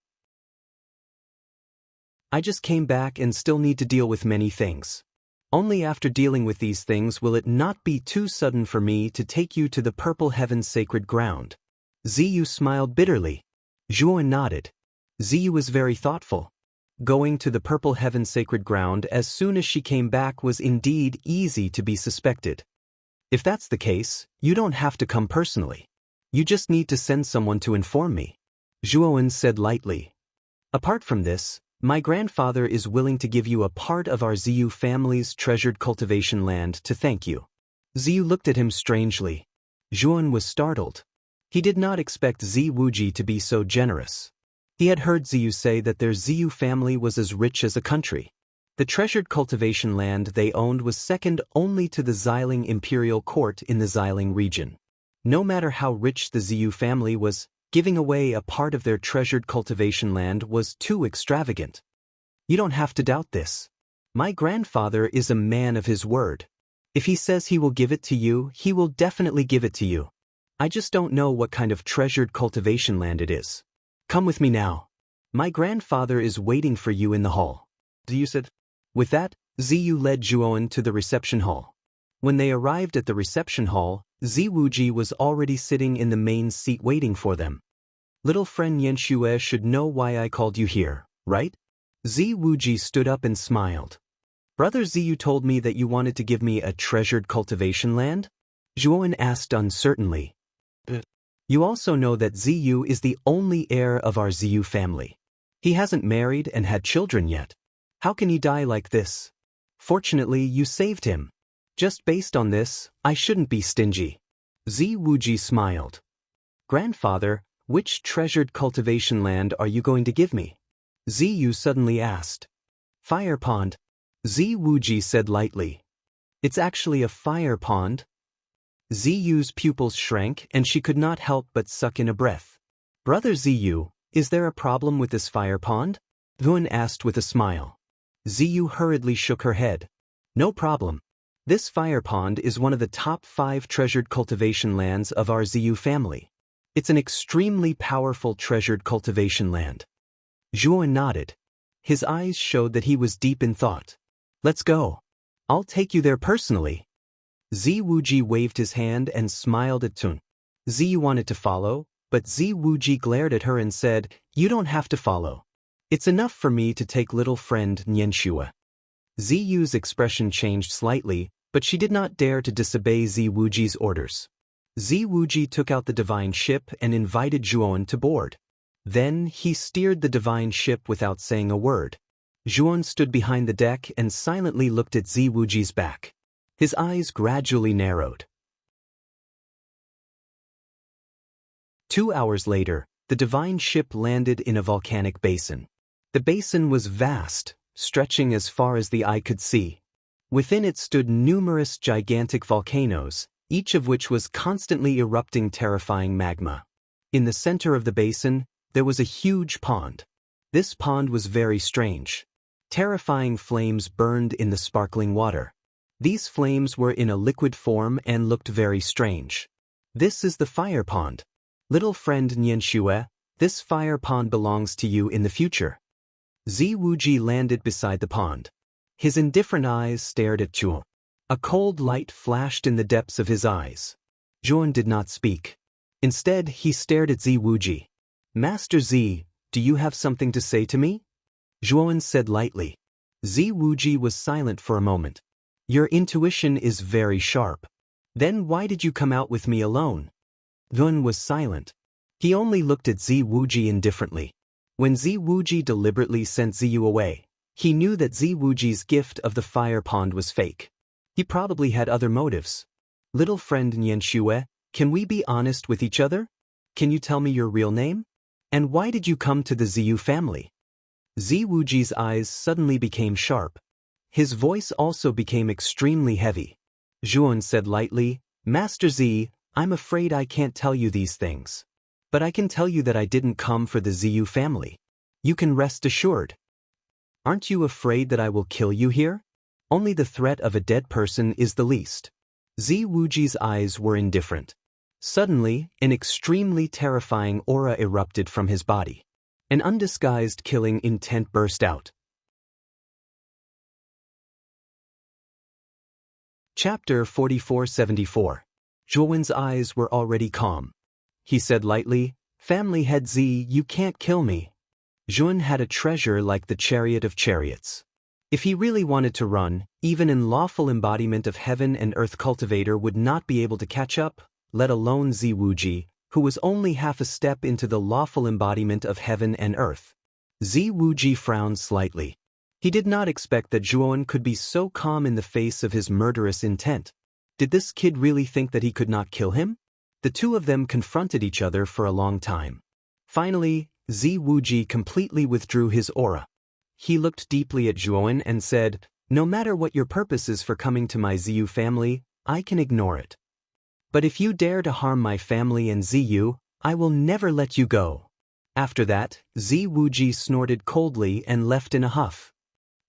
I just came back and still need to deal with many things. Only after dealing with these things will it not be too sudden for me to take you to the Purple Heaven Sacred Ground." Ziyu smiled bitterly. Zhuowen nodded. Ziyu was very thoughtful. Going to the Purple Heaven Sacred Ground as soon as she came back was indeed easy to be suspected. "If that's the case, you don't have to come personally. You just need to send someone to inform me," Zhuowen said lightly. "Apart from this, my grandfather is willing to give you a part of our Ziyu family's treasured cultivation land to thank you." Ziyu looked at him strangely. Zhuowen was startled. He did not expect Zi Wuji to be so generous. He had heard Ziyu say that their Ziyu family was as rich as a country. The treasured cultivation land they owned was second only to the Xiling imperial court in the Xiling region. No matter how rich the Ziyu family was, giving away a part of their treasured cultivation land was too extravagant. "You don't have to doubt this. My grandfather is a man of his word. If he says he will give it to you, he will definitely give it to you. I just don't know what kind of treasured cultivation land it is. Come with me now. My grandfather is waiting for you in the hall," Ziyu said. With that, Ziyu led Zhuowen to the reception hall. When they arrived at the reception hall, Zi Wuji was already sitting in the main seat waiting for them. "Little friend Yan Xue should know why I called you here, right?" Zi Wuji stood up and smiled. "Brother Ziyu told me that you wanted to give me a treasured cultivation land?" Zhuowen asked uncertainly. "You also know that Ziyu is the only heir of our Ziyu family. He hasn't married and had children yet. How can he die like this? Fortunately, you saved him. Just based on this, I shouldn't be stingy." Zi Wuji smiled. "Grandfather, which treasured cultivation land are you going to give me?" Ziyu suddenly asked. "Fire pond," Zi Wuji said lightly. "It's actually a fire pond?" Ziyu's pupils shrank and she could not help but suck in a breath. "Brother Ziyu, is there a problem with this fire pond?" Nguyen asked with a smile. Ziyu hurriedly shook her head. "No problem. This fire pond is one of the top 5 treasured cultivation lands of our Ziyu family. It's an extremely powerful treasured cultivation land." Zhuowen nodded. His eyes showed that he was deep in thought. "Let's go. I'll take you there personally." Zi Wuji waved his hand and smiled at Tun. Ziyu wanted to follow, but Zi Wuji glared at her and said, "You don't have to follow. It's enough for me to take little friend Nian Xue." Ziyu's expression changed slightly, but she did not dare to disobey Zi Wuji's orders. Zi Wuji took out the divine ship and invited Zhuowen to board. Then he steered the divine ship without saying a word. Zhuan stood behind the deck and silently looked at Ziwuji's back. His eyes gradually narrowed. 2 hours later, the divine ship landed in a volcanic basin. The basin was vast, stretching as far as the eye could see. Within it stood numerous gigantic volcanoes, each of which was constantly erupting terrifying magma. In the center of the basin, there was a huge pond. This pond was very strange. Terrifying flames burned in the sparkling water. These flames were in a liquid form and looked very strange. This is the fire pond. Little friend Nianxue, this fire pond belongs to you in the future. Ziwuji landed beside the pond. His indifferent eyes stared at Zhuan. A cold light flashed in the depths of his eyes. Zhuan did not speak. Instead, he stared at Ziwuji. Master Z, do you have something to say to me? Zhuan said lightly. Ziwuji was silent for a moment. Your intuition is very sharp. Then why did you come out with me alone? Zhuan was silent. He only looked at Ziwuji indifferently. When Ziwuji deliberately sent Ziyu away, he knew that Ziwuji's gift of the fire pond was fake. He probably had other motives. Little friend Nianxue, can we be honest with each other? Can you tell me your real name? And why did you come to the Ziyu family? Ziwuji's eyes suddenly became sharp. His voice also became extremely heavy. Zhuan said lightly, Master Z, I'm afraid I can't tell you these things. But I can tell you that I didn't come for the Ziyu family. You can rest assured. Aren't you afraid that I will kill you here? Only the threat of a dead person is the least. Ziwuji's eyes were indifferent. Suddenly, an extremely terrifying aura erupted from his body. An undisguised killing intent burst out. Chapter 4474. Zhuan's eyes were already calm. He said lightly, Family head Z, you can't kill me. Zhuan had a treasure like the chariot of chariots. If he really wanted to run, even an lawful embodiment of heaven and earth cultivator would not be able to catch up, let alone Ziwuji, who was only half a step into the lawful embodiment of heaven and earth. Ziwuji frowned slightly. He did not expect that Zhuan could be so calm in the face of his murderous intent. Did this kid really think that he could not kill him? The two of them confronted each other for a long time. Finally, Ziwuji completely withdrew his aura. He looked deeply at Zhuan and said, No matter what your purpose is for coming to my Ziyu family, I can ignore it. But if you dare to harm my family and Ziyu, I will never let you go. After that, Ziwuji snorted coldly and left in a huff.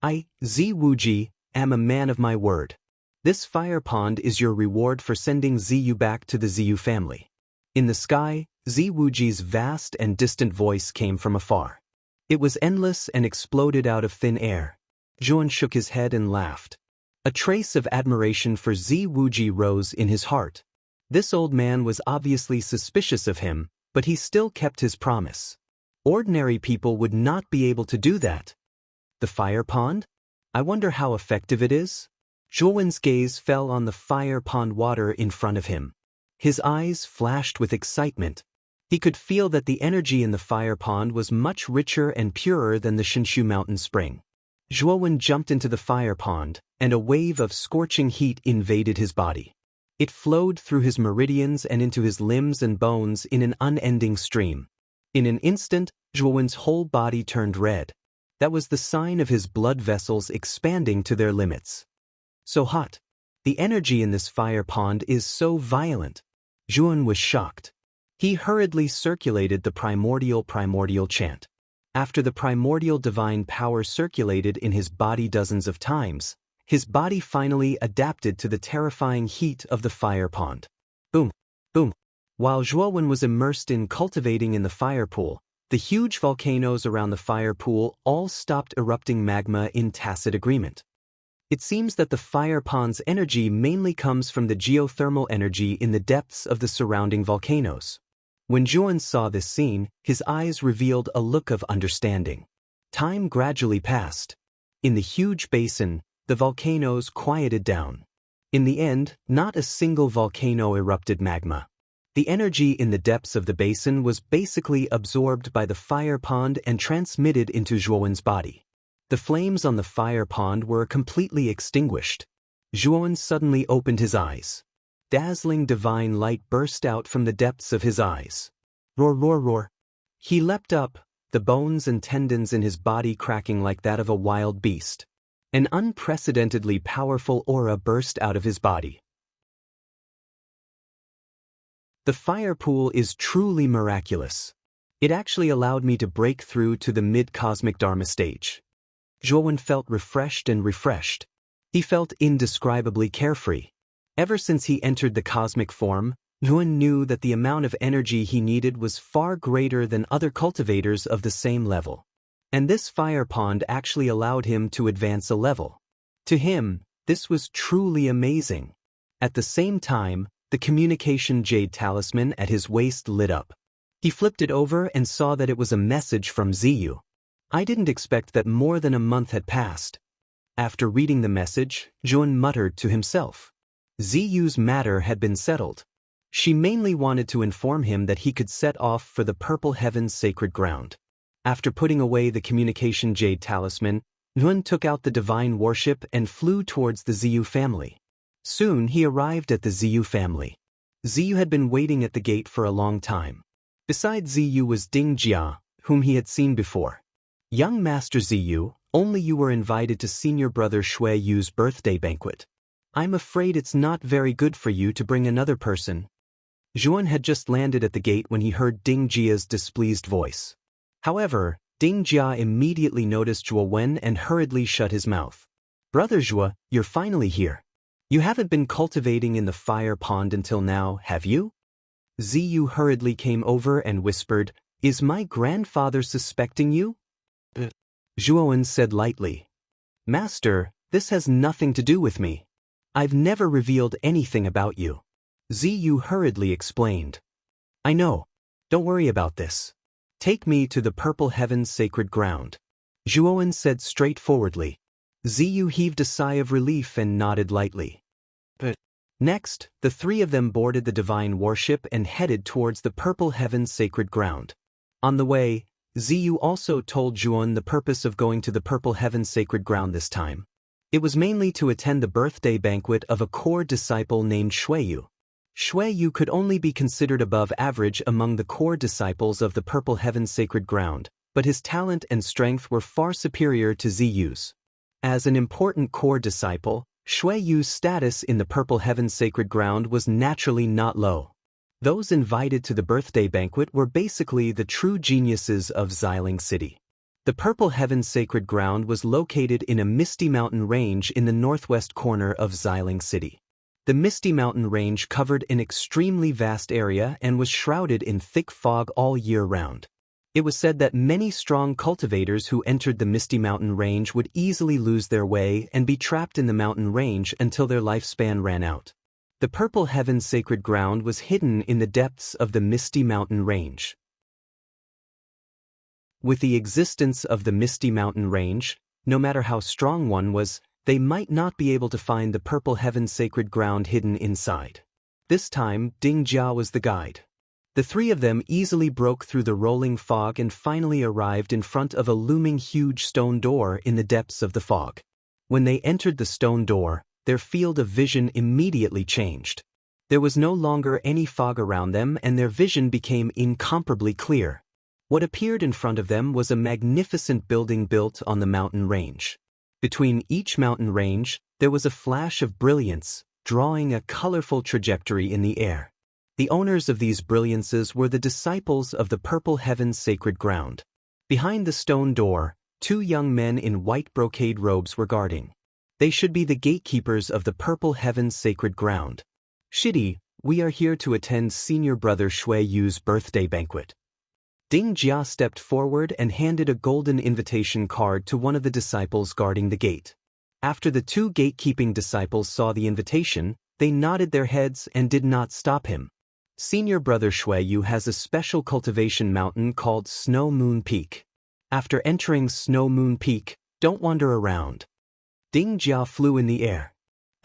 I, Ziwuji, am a man of my word. This fire pond is your reward for sending Ziyu back to the Ziyu family. In the sky, Ziwuji's vast and distant voice came from afar. It was endless and exploded out of thin air. Zhuan shook his head and laughed. A trace of admiration for Ziwuji rose in his heart. This old man was obviously suspicious of him, but he still kept his promise. Ordinary people would not be able to do that. The fire pond? I wonder how effective it is? Zhuan's gaze fell on the fire pond water in front of him. His eyes flashed with excitement. He could feel that the energy in the fire pond was much richer and purer than the Shinshu mountain spring. Zhuan jumped into the fire pond, and a wave of scorching heat invaded his body. It flowed through his meridians and into his limbs and bones in an unending stream. In an instant, Zhuan's whole body turned red. That was the sign of his blood vessels expanding to their limits. So hot. The energy in this fire pond is so violent. Zhuan was shocked. He hurriedly circulated the primordial chant. After the primordial divine power circulated in his body dozens of times, his body finally adapted to the terrifying heat of the fire pond. Boom, boom. While Zhuan was immersed in cultivating in the fire pool, the huge volcanoes around the fire pool all stopped erupting magma in tacit agreement. It seems that the fire pond's energy mainly comes from the geothermal energy in the depths of the surrounding volcanoes. When Zhuan saw this scene, his eyes revealed a look of understanding. Time gradually passed. In the huge basin, the volcanoes quieted down. In the end, not a single volcano erupted magma. The energy in the depths of the basin was basically absorbed by the fire pond and transmitted into Zhuowen's body. The flames on the fire pond were completely extinguished. Zhuowen suddenly opened his eyes. Dazzling divine light burst out from the depths of his eyes. Roar, roar, roar. He leapt up, the bones and tendons in his body cracking like that of a wild beast. An unprecedentedly powerful aura burst out of his body. The fire pool is truly miraculous. It actually allowed me to break through to the mid-cosmic Dharma stage. Zhuowen felt refreshed and refreshed. He felt indescribably carefree. Ever since he entered the cosmic form, Zhuowen knew that the amount of energy he needed was far greater than other cultivators of the same level. And this fire pond actually allowed him to advance a level. To him, this was truly amazing. At the same time, the communication jade talisman at his waist lit up. He flipped it over and saw that it was a message from Ziyu. I didn't expect that more than a month had passed. After reading the message, Zhuowen muttered to himself. Ziyu's matter had been settled. She mainly wanted to inform him that he could set off for the Purple Heaven's sacred ground. After putting away the communication jade talisman, Zhuowen took out the divine warship and flew towards the Ziyu family. Soon he arrived at the Ziyu family. Ziyu had been waiting at the gate for a long time. Beside Ziyu was Ding Jia, whom he had seen before. Young Master Ziyu, only you were invited to senior brother Shui Yu's birthday banquet. I'm afraid it's not very good for you to bring another person. Zhuowen had just landed at the gate when he heard Ding Jia's displeased voice. However, Ding Jia immediately noticed Zhuowen and hurriedly shut his mouth. Brother Zhuo, you're finally here. You haven't been cultivating in the fire pond until now, have you? Ziyu hurriedly came over and whispered, Is my grandfather suspecting you? Zhuowen said lightly. Master, this has nothing to do with me. I've never revealed anything about you. Ziyu hurriedly explained. I know. Don't worry about this. Take me to the Purple Heaven's sacred ground. Zhuowen said straightforwardly. Ziyu heaved a sigh of relief and nodded lightly. Next, the three of them boarded the divine warship and headed towards the Purple Heaven's sacred ground. On the way, Ziyu also told Zhuowen the purpose of going to the Purple Heaven's sacred ground this time. It was mainly to attend the birthday banquet of a core disciple named Shui Yu. Shui Yu could only be considered above average among the core disciples of the Purple Heaven's sacred ground, but his talent and strength were far superior to Ziyu's. As an important core disciple, Shui Yu's status in the Purple Heaven's sacred ground was naturally not low. Those invited to the birthday banquet were basically the true geniuses of Xiling City. The Purple Heaven's sacred ground was located in a misty mountain range in the northwest corner of Xiling City. The Misty Mountain Range covered an extremely vast area and was shrouded in thick fog all year round. It was said that many strong cultivators who entered the Misty Mountain Range would easily lose their way and be trapped in the mountain range until their lifespan ran out. The Purple Heaven's sacred ground was hidden in the depths of the Misty Mountain Range. With the existence of the Misty Mountain Range, no matter how strong one was, they might not be able to find the Purple Heaven's sacred ground hidden inside. This time, Ding Jia was the guide. The three of them easily broke through the rolling fog and finally arrived in front of a looming huge stone door in the depths of the fog. When they entered the stone door, their field of vision immediately changed. There was no longer any fog around them and their vision became incomparably clear. What appeared in front of them was a magnificent building built on the mountain range. Between each mountain range, there was a flash of brilliance, drawing a colorful trajectory in the air. The owners of these brilliances were the disciples of the Purple Heaven's sacred ground. Behind the stone door, two young men in white brocade robes were guarding. They should be the gatekeepers of the Purple Heaven's sacred ground. Shidi, we are here to attend senior brother Shui Yu's birthday banquet. Ding Jia stepped forward and handed a golden invitation card to one of the disciples guarding the gate. After the two gatekeeping disciples saw the invitation, they nodded their heads and did not stop him. Senior brother Shui Yu has a special cultivation mountain called Snow Moon Peak. After entering Snow Moon Peak, don't wander around. Ding Jia flew in the air.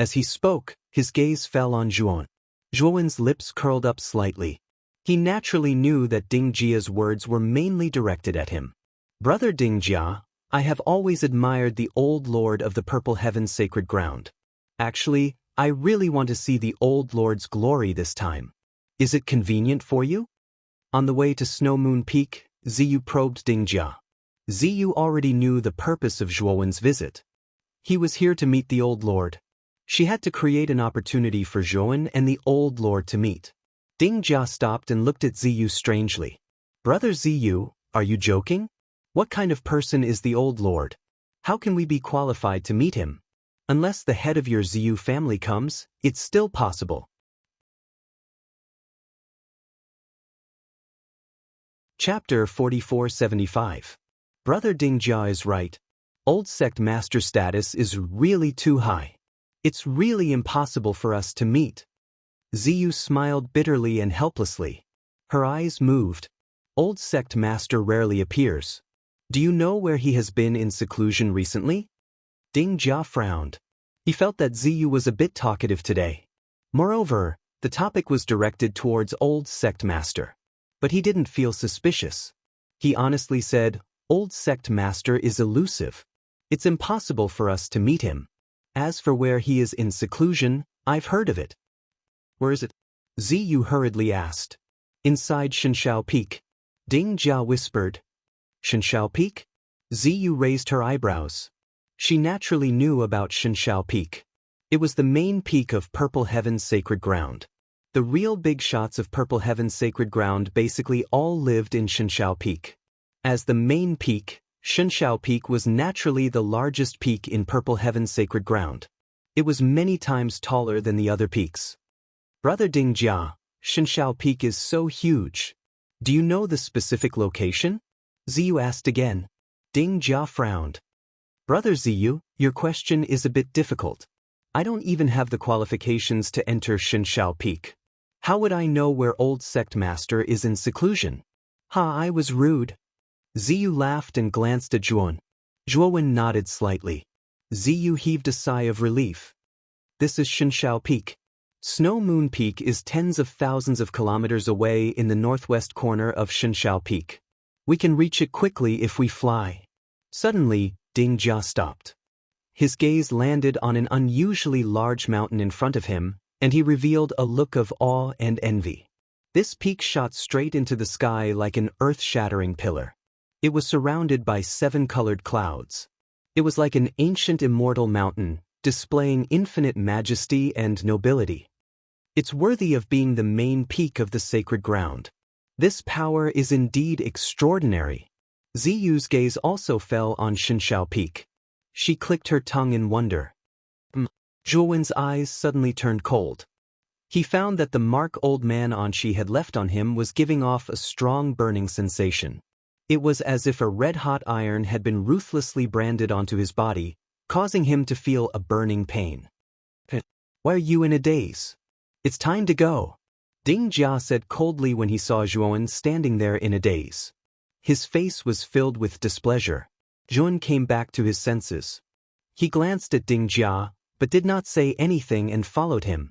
As he spoke, his gaze fell on Zhuowen. Zhuowen's lips curled up slightly. He naturally knew that Ding Jia's words were mainly directed at him. Brother Ding Jia, I have always admired the old lord of the Purple Heaven's sacred ground. Actually, I really want to see the old lord's glory this time. Is it convenient for you? On the way to Snow Moon Peak, Ziyu probed Ding Jia. Ziyu already knew the purpose of Zhuowen's visit. He was here to meet the old lord. She had to create an opportunity for Zhuowen and the old lord to meet. Ding Jia stopped and looked at Ziyu strangely. Brother Ziyu, are you joking? What kind of person is the old lord? How can we be qualified to meet him? Unless the head of your Ziyu family comes, it's still possible. Chapter 4475. Brother Ding Jia is right. Old sect master status is really too high. It's really impossible for us to meet. Ziyu smiled bitterly and helplessly. Her eyes moved. Old sect master rarely appears. Do you know where he has been in seclusion recently? Ding Jia frowned. He felt that Ziyu was a bit talkative today. Moreover, the topic was directed towards old sect master. But he didn't feel suspicious. He honestly said, Old sect master is elusive. It's impossible for us to meet him. As for where he is in seclusion, I've heard of it. Where is it? Ziyu hurriedly asked. Inside Shenshao Peak. Ding Jia whispered. Shenshao Peak? Ziyu raised her eyebrows. She naturally knew about Shenshao Peak. It was the main peak of Purple Heaven's sacred ground. The real big shots of Purple Heaven's sacred ground basically all lived in Shenshao Peak. As the main peak, Shenshao Peak was naturally the largest peak in Purple Heaven's sacred ground. It was many times taller than the other peaks. Brother Ding Jia, Shenshao Peak is so huge. Do you know the specific location? Ziyu asked again. Ding Jia frowned. Brother Ziyu, your question is a bit difficult. I don't even have the qualifications to enter Shenshao Peak. How would I know where old sect master is in seclusion? I was rude. Ziyu laughed and glanced at Zhuowen. Zhuowen nodded slightly. Ziyu heaved a sigh of relief. This is Shenshao Peak. Snow Moon Peak is tens of thousands of kilometers away in the northwest corner of Shenshao Peak. We can reach it quickly if we fly. Suddenly, Ding Jia stopped. His gaze landed on an unusually large mountain in front of him, and he revealed a look of awe and envy. This peak shot straight into the sky like an earth-shattering pillar. It was surrounded by 7 colored clouds. It was like an ancient immortal mountain, displaying infinite majesty and nobility. It's worthy of being the main peak of the sacred ground. This power is indeed extraordinary. Ziyu's gaze also fell on Shenshao Peak. She clicked her tongue in wonder. Zhuowen's eyes suddenly turned cold. He found that the mark old man Anqi had left on him was giving off a strong burning sensation. It was as if a red-hot iron had been ruthlessly branded onto his body, causing him to feel a burning pain. Why are you in a daze? It's time to go, Ding Jia said coldly when he saw Zhuowen standing there in a daze. His face was filled with displeasure. Zhuowen came back to his senses. He glanced at Ding Jia, but did not say anything and followed him.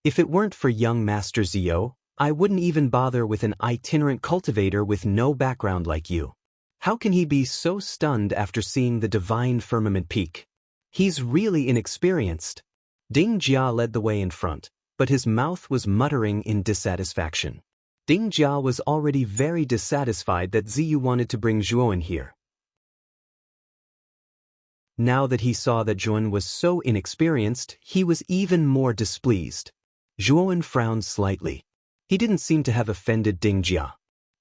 If it weren't for young Master Zio, I wouldn't even bother with an itinerant cultivator with no background like you. How can he be so stunned after seeing the divine firmament peak? He's really inexperienced. Ding Jia led the way in front, but his mouth was muttering in dissatisfaction. Ding Jia was already very dissatisfied that Ziyu wanted to bring Zhuowen here. Now that he saw that Zhuowen was so inexperienced, he was even more displeased. Zhuowen frowned slightly. He didn't seem to have offended Ding Jia.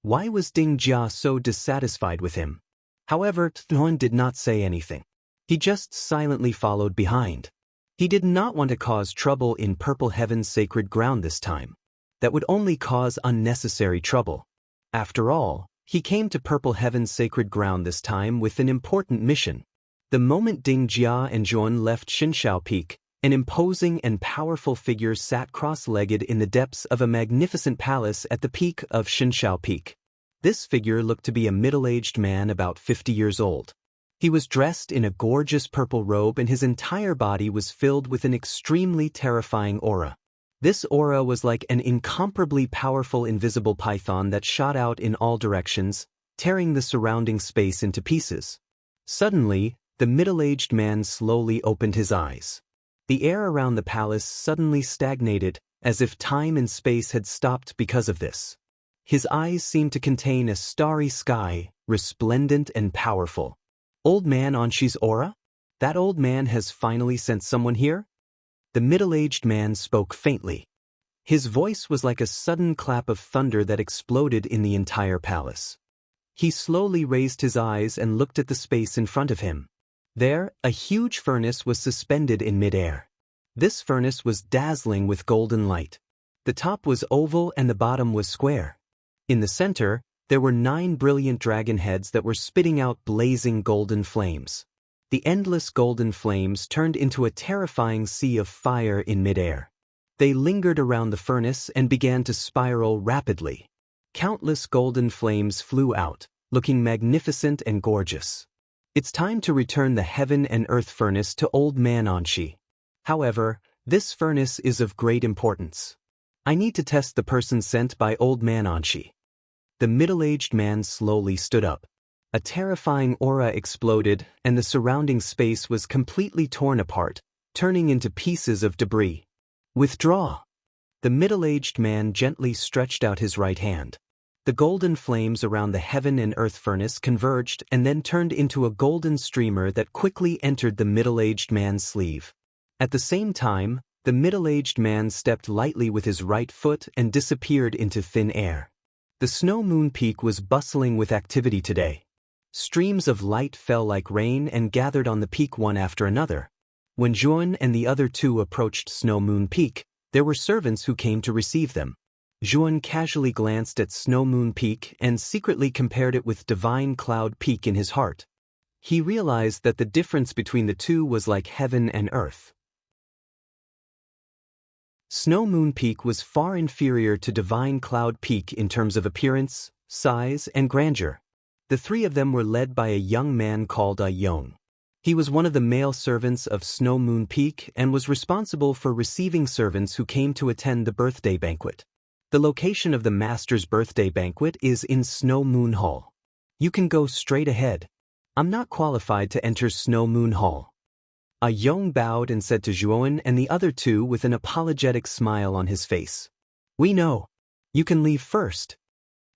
Why was Ding Jia so dissatisfied with him? However, Zhuowen did not say anything. He just silently followed behind. He did not want to cause trouble in Purple Heaven's sacred ground this time. That would only cause unnecessary trouble. After all, he came to Purple Heaven's sacred ground this time with an important mission. The moment Ding Jia and Zhuowen left Shenshao Peak, an imposing and powerful figure sat cross-legged in the depths of a magnificent palace at the peak of Shenshao Peak. This figure looked to be a middle-aged man about 50 years old. He was dressed in a gorgeous purple robe and his entire body was filled with an extremely terrifying aura. This aura was like an incomparably powerful invisible python that shot out in all directions, tearing the surrounding space into pieces. Suddenly, the middle-aged man slowly opened his eyes. The air around the palace suddenly stagnated, as if time and space had stopped because of this. His eyes seemed to contain a starry sky, resplendent and powerful. Old man Anshi's aura? That old man has finally sent someone here? The middle-aged man spoke faintly. His voice was like a sudden clap of thunder that exploded in the entire palace. He slowly raised his eyes and looked at the space in front of him. There, a huge furnace was suspended in midair. This furnace was dazzling with golden light. The top was oval and the bottom was square. In the center, there were 9 brilliant dragon heads that were spitting out blazing golden flames. The endless golden flames turned into a terrifying sea of fire in midair. They lingered around the furnace and began to spiral rapidly. Countless golden flames flew out, looking magnificent and gorgeous. It's time to return the heaven and earth furnace to Old Man Anshi. However, this furnace is of great importance. I need to test the person sent by Old Man Anshi. The middle-aged man slowly stood up. A terrifying aura exploded, and the surrounding space was completely torn apart, turning into pieces of debris. Withdraw! The middle-aged man gently stretched out his right hand. The golden flames around the heaven and earth furnace converged and then turned into a golden streamer that quickly entered the middle-aged man's sleeve. At the same time, the middle-aged man stepped lightly with his right foot and disappeared into thin air. The Snow Moon Peak was bustling with activity today. Streams of light fell like rain and gathered on the peak one after another. When Juan and the other two approached Snow Moon Peak, there were servants who came to receive them. Juan casually glanced at Snow Moon Peak and secretly compared it with Divine Cloud Peak in his heart. He realized that the difference between the two was like heaven and earth. Snow Moon Peak was far inferior to Divine Cloud Peak in terms of appearance, size, and grandeur. The three of them were led by a young man called Yong. He was one of the male servants of Snow Moon Peak and was responsible for receiving servants who came to attend the birthday banquet. The location of the master's birthday banquet is in Snow Moon Hall. You can go straight ahead. I'm not qualified to enter Snow Moon Hall. Yong bowed and said to Juan and the other two with an apologetic smile on his face. We know. You can leave first.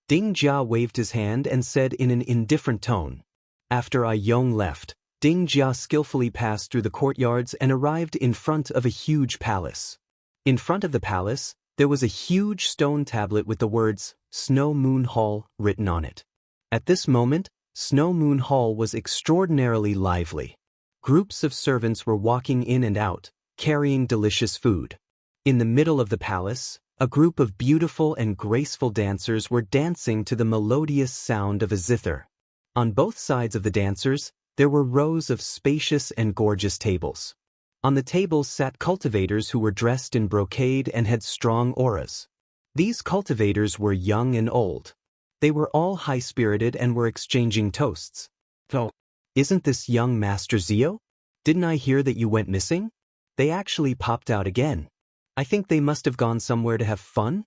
Ding Jia waved his hand and said in an indifferent tone. After Yong left, Ding Jia skillfully passed through the courtyards and arrived in front of a huge palace. In front of the palace, there was a huge stone tablet with the words, Snow Moon Hall, written on it. At this moment, Snow Moon Hall was extraordinarily lively. Groups of servants were walking in and out, carrying delicious food. In the middle of the palace, a group of beautiful and graceful dancers were dancing to the melodious sound of a zither. On both sides of the dancers, there were rows of spacious and gorgeous tables. On the tables sat cultivators who were dressed in brocade and had strong auras. These cultivators were young and old. They were all high-spirited and were exchanging toasts. So, isn't this young Master Zio? Didn't I hear that you went missing? They actually popped out again. I think they must have gone somewhere to have fun.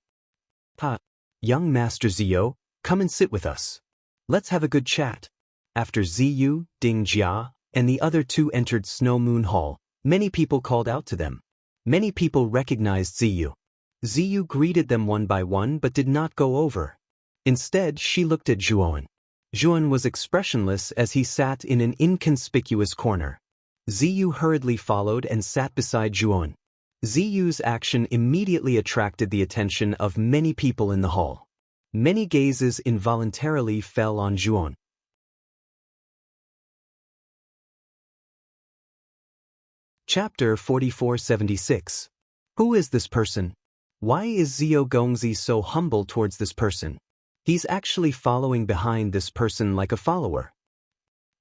Young Master Zio, come and sit with us. Let's have a good chat. After Ziyu, Ding Jia, and the other two entered Snow Moon Hall, many people called out to them. Many people recognized Ziyu. Ziyu greeted them one by one but did not go over. Instead, she looked at Juan. Juan was expressionless as he sat in an inconspicuous corner. Ziyu hurriedly followed and sat beside Juan. Ziyu's action immediately attracted the attention of many people in the hall. Many gazes involuntarily fell on Juan. Chapter 4476. Who is this person? Why is Zio Gongzi so humble towards this person? He's actually following behind this person like a follower.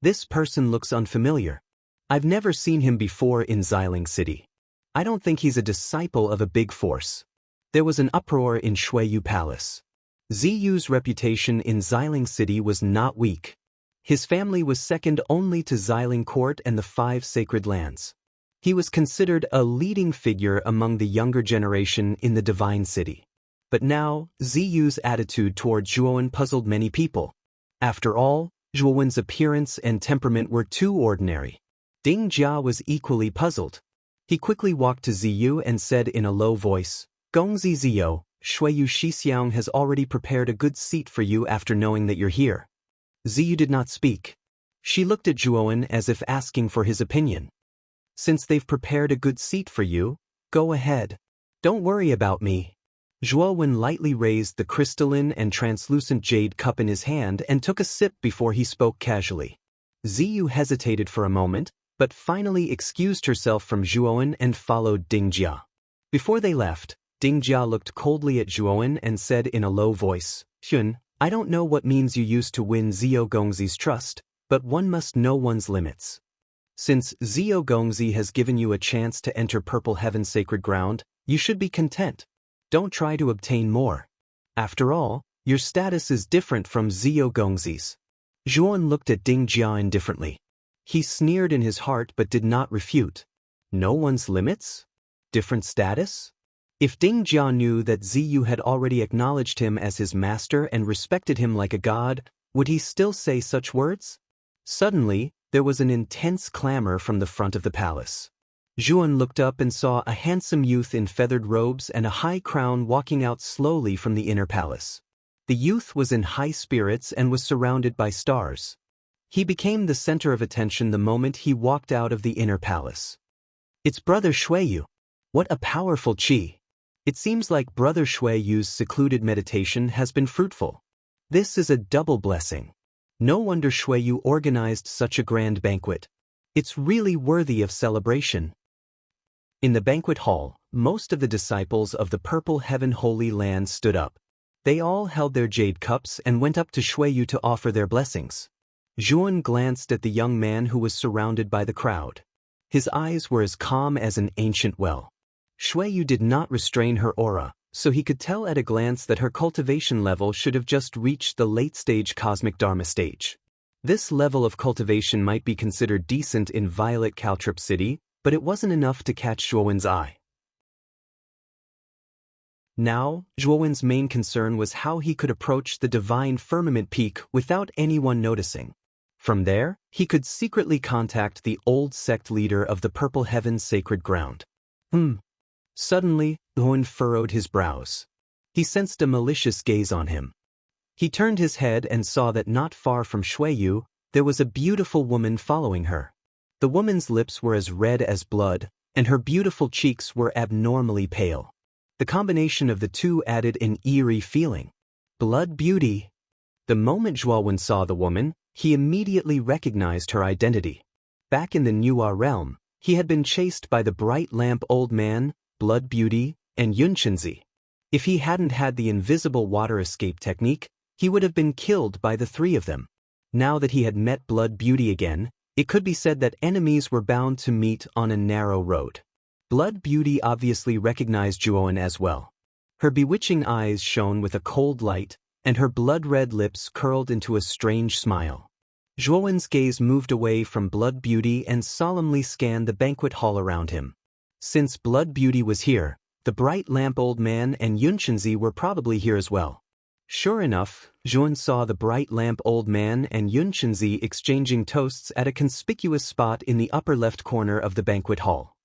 This person looks unfamiliar. I've never seen him before in Xiling City. I don't think he's a disciple of a big force. There was an uproar in Shuiyu Palace. Ziyu's reputation in Xiling City was not weak. His family was second only to Xiling Court and the 5 sacred lands. He was considered a leading figure among the younger generation in the Divine City. But now, Ziyu's attitude toward Zhuowen puzzled many people. After all, Zhuowen's appearance and temperament were too ordinary. Ding Jia was equally puzzled. He quickly walked to Ziyu and said in a low voice, "Gongzi Ziyo, Shuiyu Shixiang has already prepared a good seat for you after knowing that you're here." Ziyu did not speak. She looked at Zhuowen as if asking for his opinion. "Since they've prepared a good seat for you, go ahead. Don't worry about me." Zhuowen lightly raised the crystalline and translucent jade cup in his hand and took a sip before he spoke casually. Ziyu hesitated for a moment, but finally excused herself from Zhuowen and followed Ding Jia. Before they left, Ding Jia looked coldly at Zhuowen and said in a low voice, "Xun, I don't know what means you used to win Zio Gongzi's trust, but one must know one's limits. Since Zio Gongzi has given you a chance to enter Purple Heaven's sacred ground, you should be content. Don't try to obtain more. After all, your status is different from Zio Gongzi's." Zhuowen looked at Ding Jia indifferently. He sneered in his heart but did not refute. No one's limits? Different status? If Ding Jia knew that Ziyu had already acknowledged him as his master and respected him like a god, would he still say such words? Suddenly, there was an intense clamor from the front of the palace. Zhuowen looked up and saw a handsome youth in feathered robes and a high crown walking out slowly from the inner palace. The youth was in high spirits and was surrounded by stars. He became the center of attention the moment he walked out of the inner palace. "It's Brother Shuiyu. What a powerful qi. It seems like Brother Shuiyu's secluded meditation has been fruitful. This is a double blessing. No wonder Shuiyu organized such a grand banquet. It's really worthy of celebration." In the banquet hall, most of the disciples of the Purple Heaven Holy Land stood up. They all held their jade cups and went up to Shuiyu to offer their blessings. Zhuowen glanced at the young man who was surrounded by the crowd. His eyes were as calm as an ancient well. Shuiyu did not restrain her aura, so he could tell at a glance that her cultivation level should have just reached the late-stage cosmic dharma stage. This level of cultivation might be considered decent in Violet Caltrip City, but it wasn't enough to catch Zhuowen's eye. Now, Zhuowen's main concern was how he could approach the divine firmament peak without anyone noticing. From there, he could secretly contact the old sect leader of the Purple Heaven's sacred ground. Suddenly, Zhuowen furrowed his brows. He sensed a malicious gaze on him. He turned his head and saw that not far from Shuiyu, there was a beautiful woman following her. The woman's lips were as red as blood, and her beautiful cheeks were abnormally pale. The combination of the two added an eerie feeling. Blood beauty. The moment Zhuowen saw the woman, he immediately recognized her identity. Back in the Nuwa realm, he had been chased by the bright lamp old man, Blood Beauty, and Yunshenzi. If he hadn't had the invisible water escape technique, he would have been killed by the three of them. Now that he had met Blood Beauty again, it could be said that enemies were bound to meet on a narrow road. Blood Beauty obviously recognized Zhuowen as well. Her bewitching eyes shone with a cold light, and her blood-red lips curled into a strange smile. Zhuowen's gaze moved away from Blood Beauty and solemnly scanned the banquet hall around him. Since Blood Beauty was here, the bright lamp old man and Yunshenzi were probably here as well. Sure enough, Zhuowen saw the bright lamp old man and Yunshenzi exchanging toasts at a conspicuous spot in the upper left corner of the banquet hall.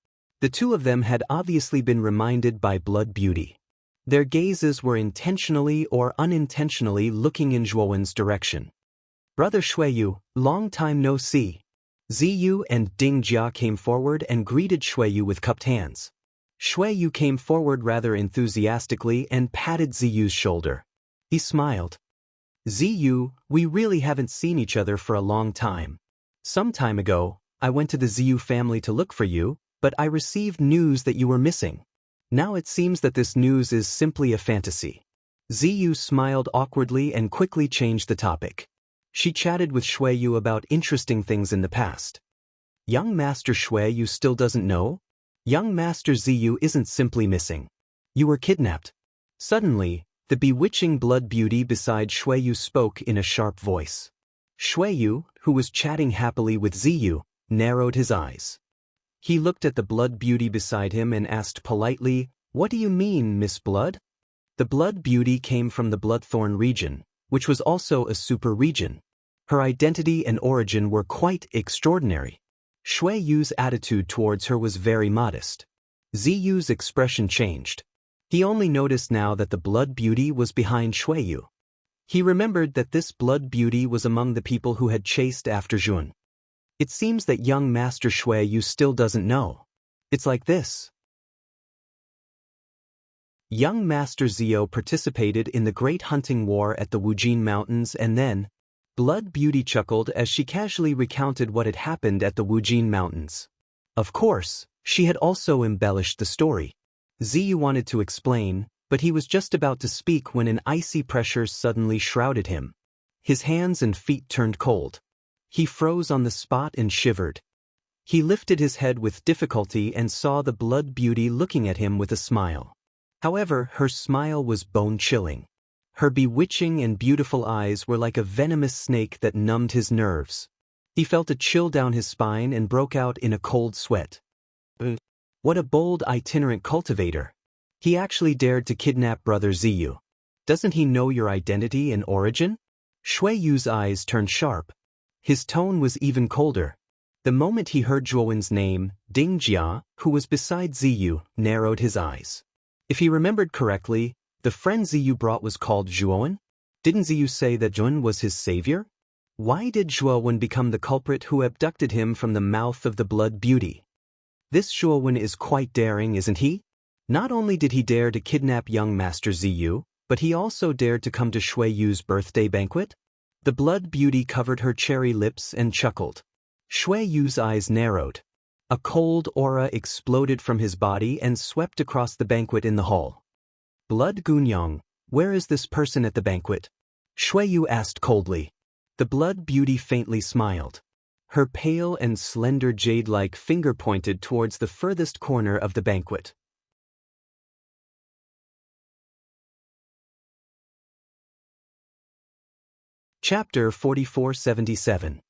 The two of them had obviously been reminded by Blood Beauty. Their gazes were intentionally or unintentionally looking in Zhuowen's direction. "Brother Shuiyu, long time no see." Ziyu and Ding Jia came forward and greeted Shuiyu with cupped hands. Shuiyu came forward rather enthusiastically and patted Ziyu's shoulder. He smiled. "Ziyu, we really haven't seen each other for a long time. Some time ago, I went to the Ziyu family to look for you, but I received news that you were missing. Now it seems that this news is simply a fantasy." Ziyu smiled awkwardly and quickly changed the topic. She chatted with Shuiyu about interesting things in the past. "Young Master Shuiyu still doesn't know? Young Master Ziyu isn't simply missing. You were kidnapped." Suddenly, the bewitching Blood Beauty beside Shuiyu spoke in a sharp voice. Shuiyu, who was chatting happily with Ziyu, narrowed his eyes. He looked at the Blood Beauty beside him and asked politely, "What do you mean, Miss Blood?" The Blood Beauty came from the Bloodthorn region, which was also a super region. Her identity and origin were quite extraordinary. Shui Yu's attitude towards her was very modest. Ziyu's expression changed. He only noticed now that the Blood Beauty was behind Shui Yu. He remembered that this Blood Beauty was among the people who had chased after Jun. It seems that young Master Shui Yu still doesn't know. It's like this. Young Master Zio participated in the Great Hunting War at the Wujin Mountains, and then, Blood Beauty chuckled as she casually recounted what had happened at the Wujin Mountains. Of course, she had also embellished the story. Ziyu wanted to explain, but he was just about to speak when an icy pressure suddenly shrouded him. His hands and feet turned cold. He froze on the spot and shivered. He lifted his head with difficulty and saw the Blood Beauty looking at him with a smile. However, her smile was bone-chilling. Her bewitching and beautiful eyes were like a venomous snake that numbed his nerves. He felt a chill down his spine and broke out in a cold sweat. What a bold itinerant cultivator. He actually dared to kidnap Brother Ziyu. Doesn't he know your identity and origin? Shui Yu's eyes turned sharp. His tone was even colder. The moment he heard Zhuowen's name, Ding Jia, who was beside Ziyu, narrowed his eyes. If he remembered correctly, the friend Ziyu brought was called Zhuowen? Didn't Ziyu say that Jun was his savior? Why did Zhuowen become the culprit who abducted him from the mouth of the Blood Beauty? This Zhuowen is quite daring, isn't he? Not only did he dare to kidnap young Master Ziyu, but he also dared to come to Shui Yu's birthday banquet? The Blood Beauty covered her cherry lips and chuckled. Shui Yu's eyes narrowed. A cold aura exploded from his body and swept across the banquet in the hall. Blood Gunyong, where is this person at the banquet? Shui Yu asked coldly. The Blood Beauty faintly smiled. Her pale and slender jade-like finger pointed towards the furthest corner of the banquet. Chapter 4477.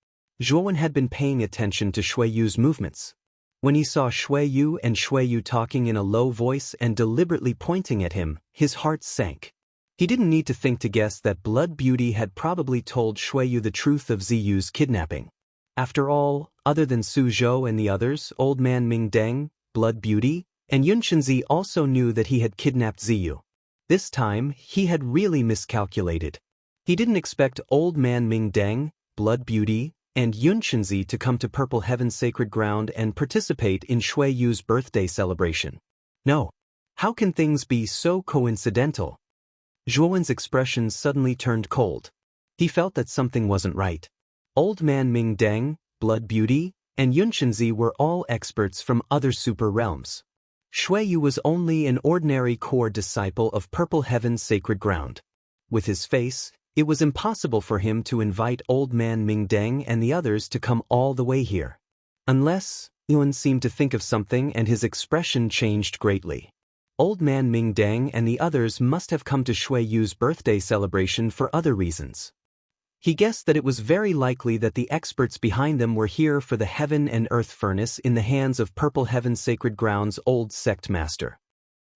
Zhuowen had been paying attention to Shui Yu's movements. When he saw Shui Yu and Shui Yu talking in a low voice and deliberately pointing at him, his heart sank. He didn't need to think to guess that Blood Beauty had probably told Shui Yu the truth of Ziyu's kidnapping. After all, other than Su Zhou and the others, Old Man Ming Deng, Blood Beauty, and Yun Shenzi also knew that he had kidnapped Ziyu. This time, he had really miscalculated. He didn't expect Old Man Ming Deng, Blood Beauty, and Yun Shenzi to come to Purple Heaven's sacred ground and participate in Shui Yu's birthday celebration. No. How can things be so coincidental? Zhuowen's expression suddenly turned cold. He felt that something wasn't right. Old Man Ming Deng, Blood Beauty, and Yun Shenzi were all experts from other super realms. Shui Yu was only an ordinary core disciple of Purple Heaven's sacred ground. With his face, it was impossible for him to invite Old Man Ming Deng and the others to come all the way here. Unless, Yun seemed to think of something and his expression changed greatly. Old Man Ming Deng and the others must have come to Shui Yu's birthday celebration for other reasons. He guessed that it was very likely that the experts behind them were here for the Heaven and Earth Furnace in the hands of Purple Heaven's sacred ground's old sect master.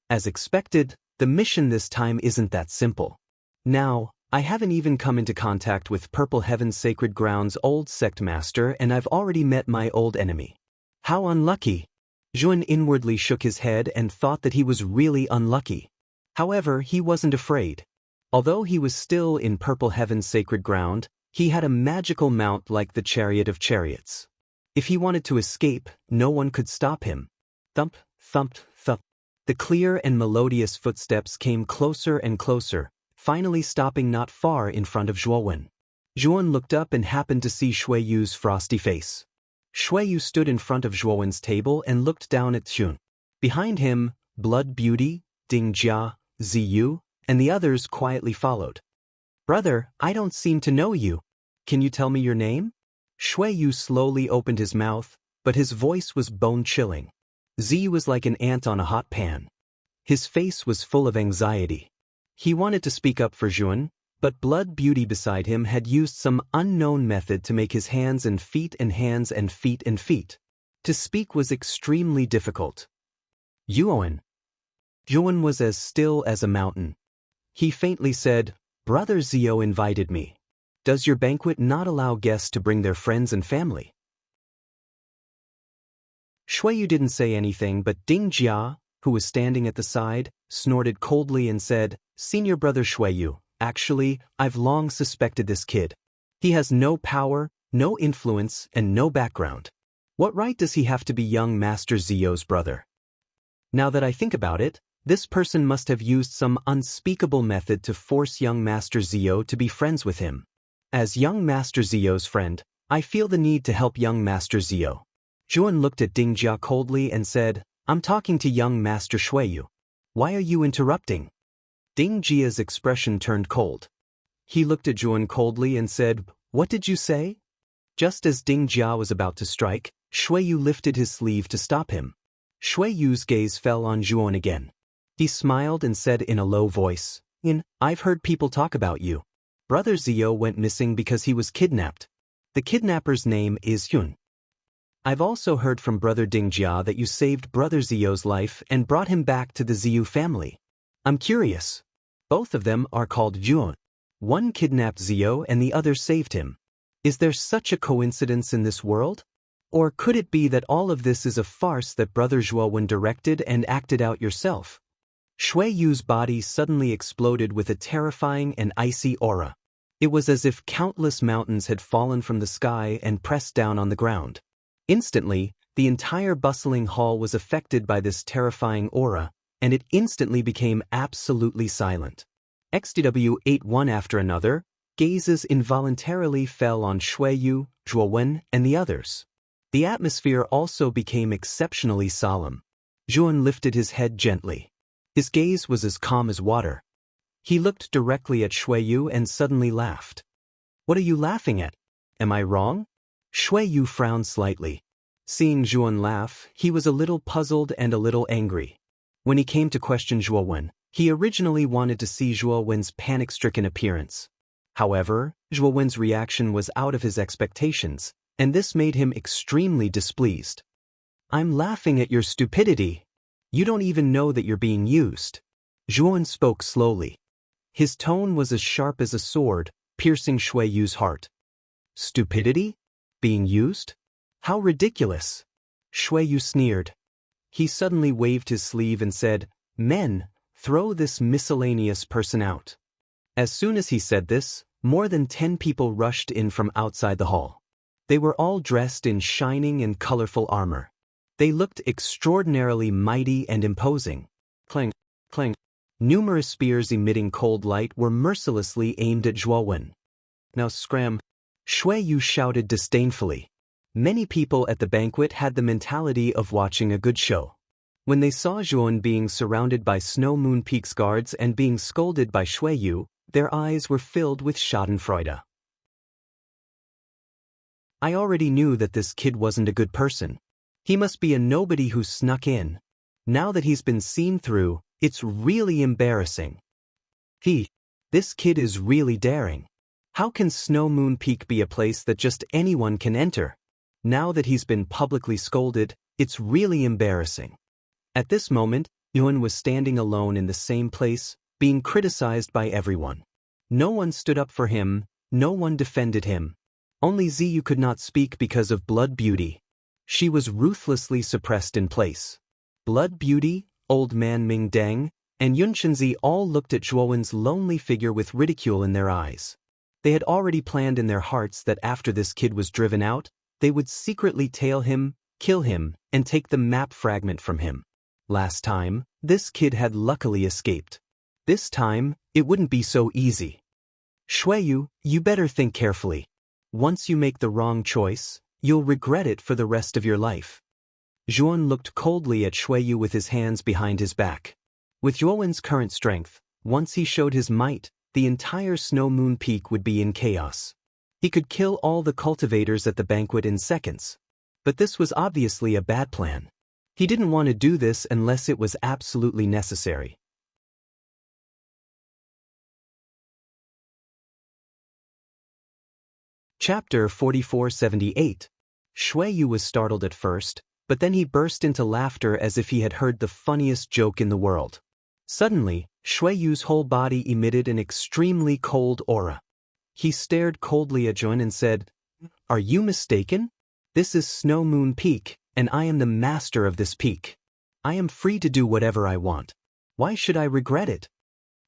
As expected, the mission this time isn't that simple. Now, I haven't even come into contact with Purple Heaven's sacred ground's old sect master, and I've already met my old enemy. How unlucky! Jun inwardly shook his head and thought that he was really unlucky. However, he wasn't afraid. Although he was still in Purple Heaven's sacred ground, he had a magical mount like the Chariot of Chariots. If he wanted to escape, no one could stop him. Thump, thump, thump. The clear and melodious footsteps came closer and closer, finally stopping not far in front of Zhuowen. Zhuowen looked up and happened to see Shui Yu's frosty face. Shui Yu stood in front of Zhuowen's table and looked down at Xun. Behind him, Blood Beauty, Ding Jia, Ziyu, and the others quietly followed. Brother, I don't seem to know you. Can you tell me your name? Shui Yu slowly opened his mouth, but his voice was bone-chilling. Ziyu was like an ant on a hot pan. His face was full of anxiety. He wanted to speak up for Jun, but Blood Beauty beside him had used some unknown method to make his hands and feet and hands and feet and feet. To speak was extremely difficult. Yuan. Yuan was as still as a mountain. He faintly said, "Brother Zio invited me. Does your banquet not allow guests to bring their friends and family?" Shuiyu didn't say anything, but Ding Jia, who was standing at the side, snorted coldly and said, "Senior brother Shuiyu, actually, I've long suspected this kid. He has no power, no influence, and no background. What right does he have to be young Master Zio's brother? Now that I think about it, this person must have used some unspeakable method to force young Master Zio to be friends with him. As young Master Zio's friend, I feel the need to help young Master Zio." Zhuan looked at Ding Jia coldly and said, "I'm talking to young Master Shuiyu. Why are you interrupting?" Ding Jia's expression turned cold. He looked at Zhuan coldly and said, "What did you say?" Just as Ding Jia was about to strike, Shuiyu lifted his sleeve to stop him. Shuiyu's gaze fell on Zhuan again. He smiled and said in a low voice, "I've heard people talk about you. Brother Zio went missing because he was kidnapped. The kidnapper's name is Yun. I've also heard from Brother Ding Jia that you saved Brother Zio's life and brought him back to the Ziyu family. I'm curious. Both of them are called Zhuan. One kidnapped Zio and the other saved him. Is there such a coincidence in this world? Or could it be that all of this is a farce that Brother Zhuowen directed and acted out yourself?" Shuiyu's body suddenly exploded with a terrifying and icy aura. It was as if countless mountains had fallen from the sky and pressed down on the ground. Instantly, the entire bustling hall was affected by this terrifying aura, and it instantly became absolutely silent. XDW ate one after another. Gazes involuntarily fell on Shuiyu, Zhuowen, and the others. The atmosphere also became exceptionally solemn. Zhuan lifted his head gently. His gaze was as calm as water. He looked directly at Shuiyu and suddenly laughed. "What are you laughing at? Am I wrong?" Shuiyu frowned slightly. Seeing Zhuan laugh, he was a little puzzled and a little angry. When he came to question Zhuowen, he originally wanted to see Zhuowen's panic-stricken appearance. However, Zhuowen's reaction was out of his expectations, and this made him extremely displeased. "I'm laughing at your stupidity. You don't even know that you're being used." Zhuowen spoke slowly. His tone was as sharp as a sword, piercing Shuiyu's heart. "Stupidity? Being used? How ridiculous!" Shuiyu sneered. He suddenly waved his sleeve and said, "Men, throw this miscellaneous person out." As soon as he said this, more than 10 people rushed in from outside the hall. They were all dressed in shining and colorful armor. They looked extraordinarily mighty and imposing. Clang, clang. Numerous spears emitting cold light were mercilessly aimed at Zhuowen. "Now scram!" Shuiyu shouted disdainfully. Many people at the banquet had the mentality of watching a good show. When they saw Zhuowen being surrounded by Snow Moon Peak's guards and being scolded by Shuiyu, their eyes were filled with schadenfreude. I already knew that this kid wasn't a good person. He must be a nobody who snuck in. Now that he's been seen through, it's really embarrassing. This kid is really daring. How can Snow Moon Peak be a place that just anyone can enter? Now that he's been publicly scolded, it's really embarrassing. At this moment, Yuan was standing alone in the same place, being criticized by everyone. No one stood up for him, no one defended him. Only Ziyu could not speak because of Blood Beauty. She was ruthlessly suppressed in place. Blood Beauty, Old Man Ming Deng, and Yunshenzi all looked at Zhuowen's lonely figure with ridicule in their eyes. They had already planned in their hearts that after this kid was driven out, they would secretly tail him, kill him, and take the map fragment from him. Last time, this kid had luckily escaped. This time, it wouldn't be so easy. Shuiyu, you better think carefully. Once you make the wrong choice, you'll regret it for the rest of your life. Zhuan looked coldly at Shuiyu with his hands behind his back. With Zhuowen's current strength, once he showed his might, the entire Snow Moon Peak would be in chaos. He could kill all the cultivators at the banquet in seconds. But this was obviously a bad plan. He didn't want to do this unless it was absolutely necessary. Chapter 4478. Shuiyu was startled at first, but then he burst into laughter as if he had heard the funniest joke in the world. Suddenly, Shui Yu's whole body emitted an extremely cold aura. He stared coldly at Jun and said, "Are you mistaken? This is Snow Moon Peak, and I am the master of this peak. I am free to do whatever I want. Why should I regret it?"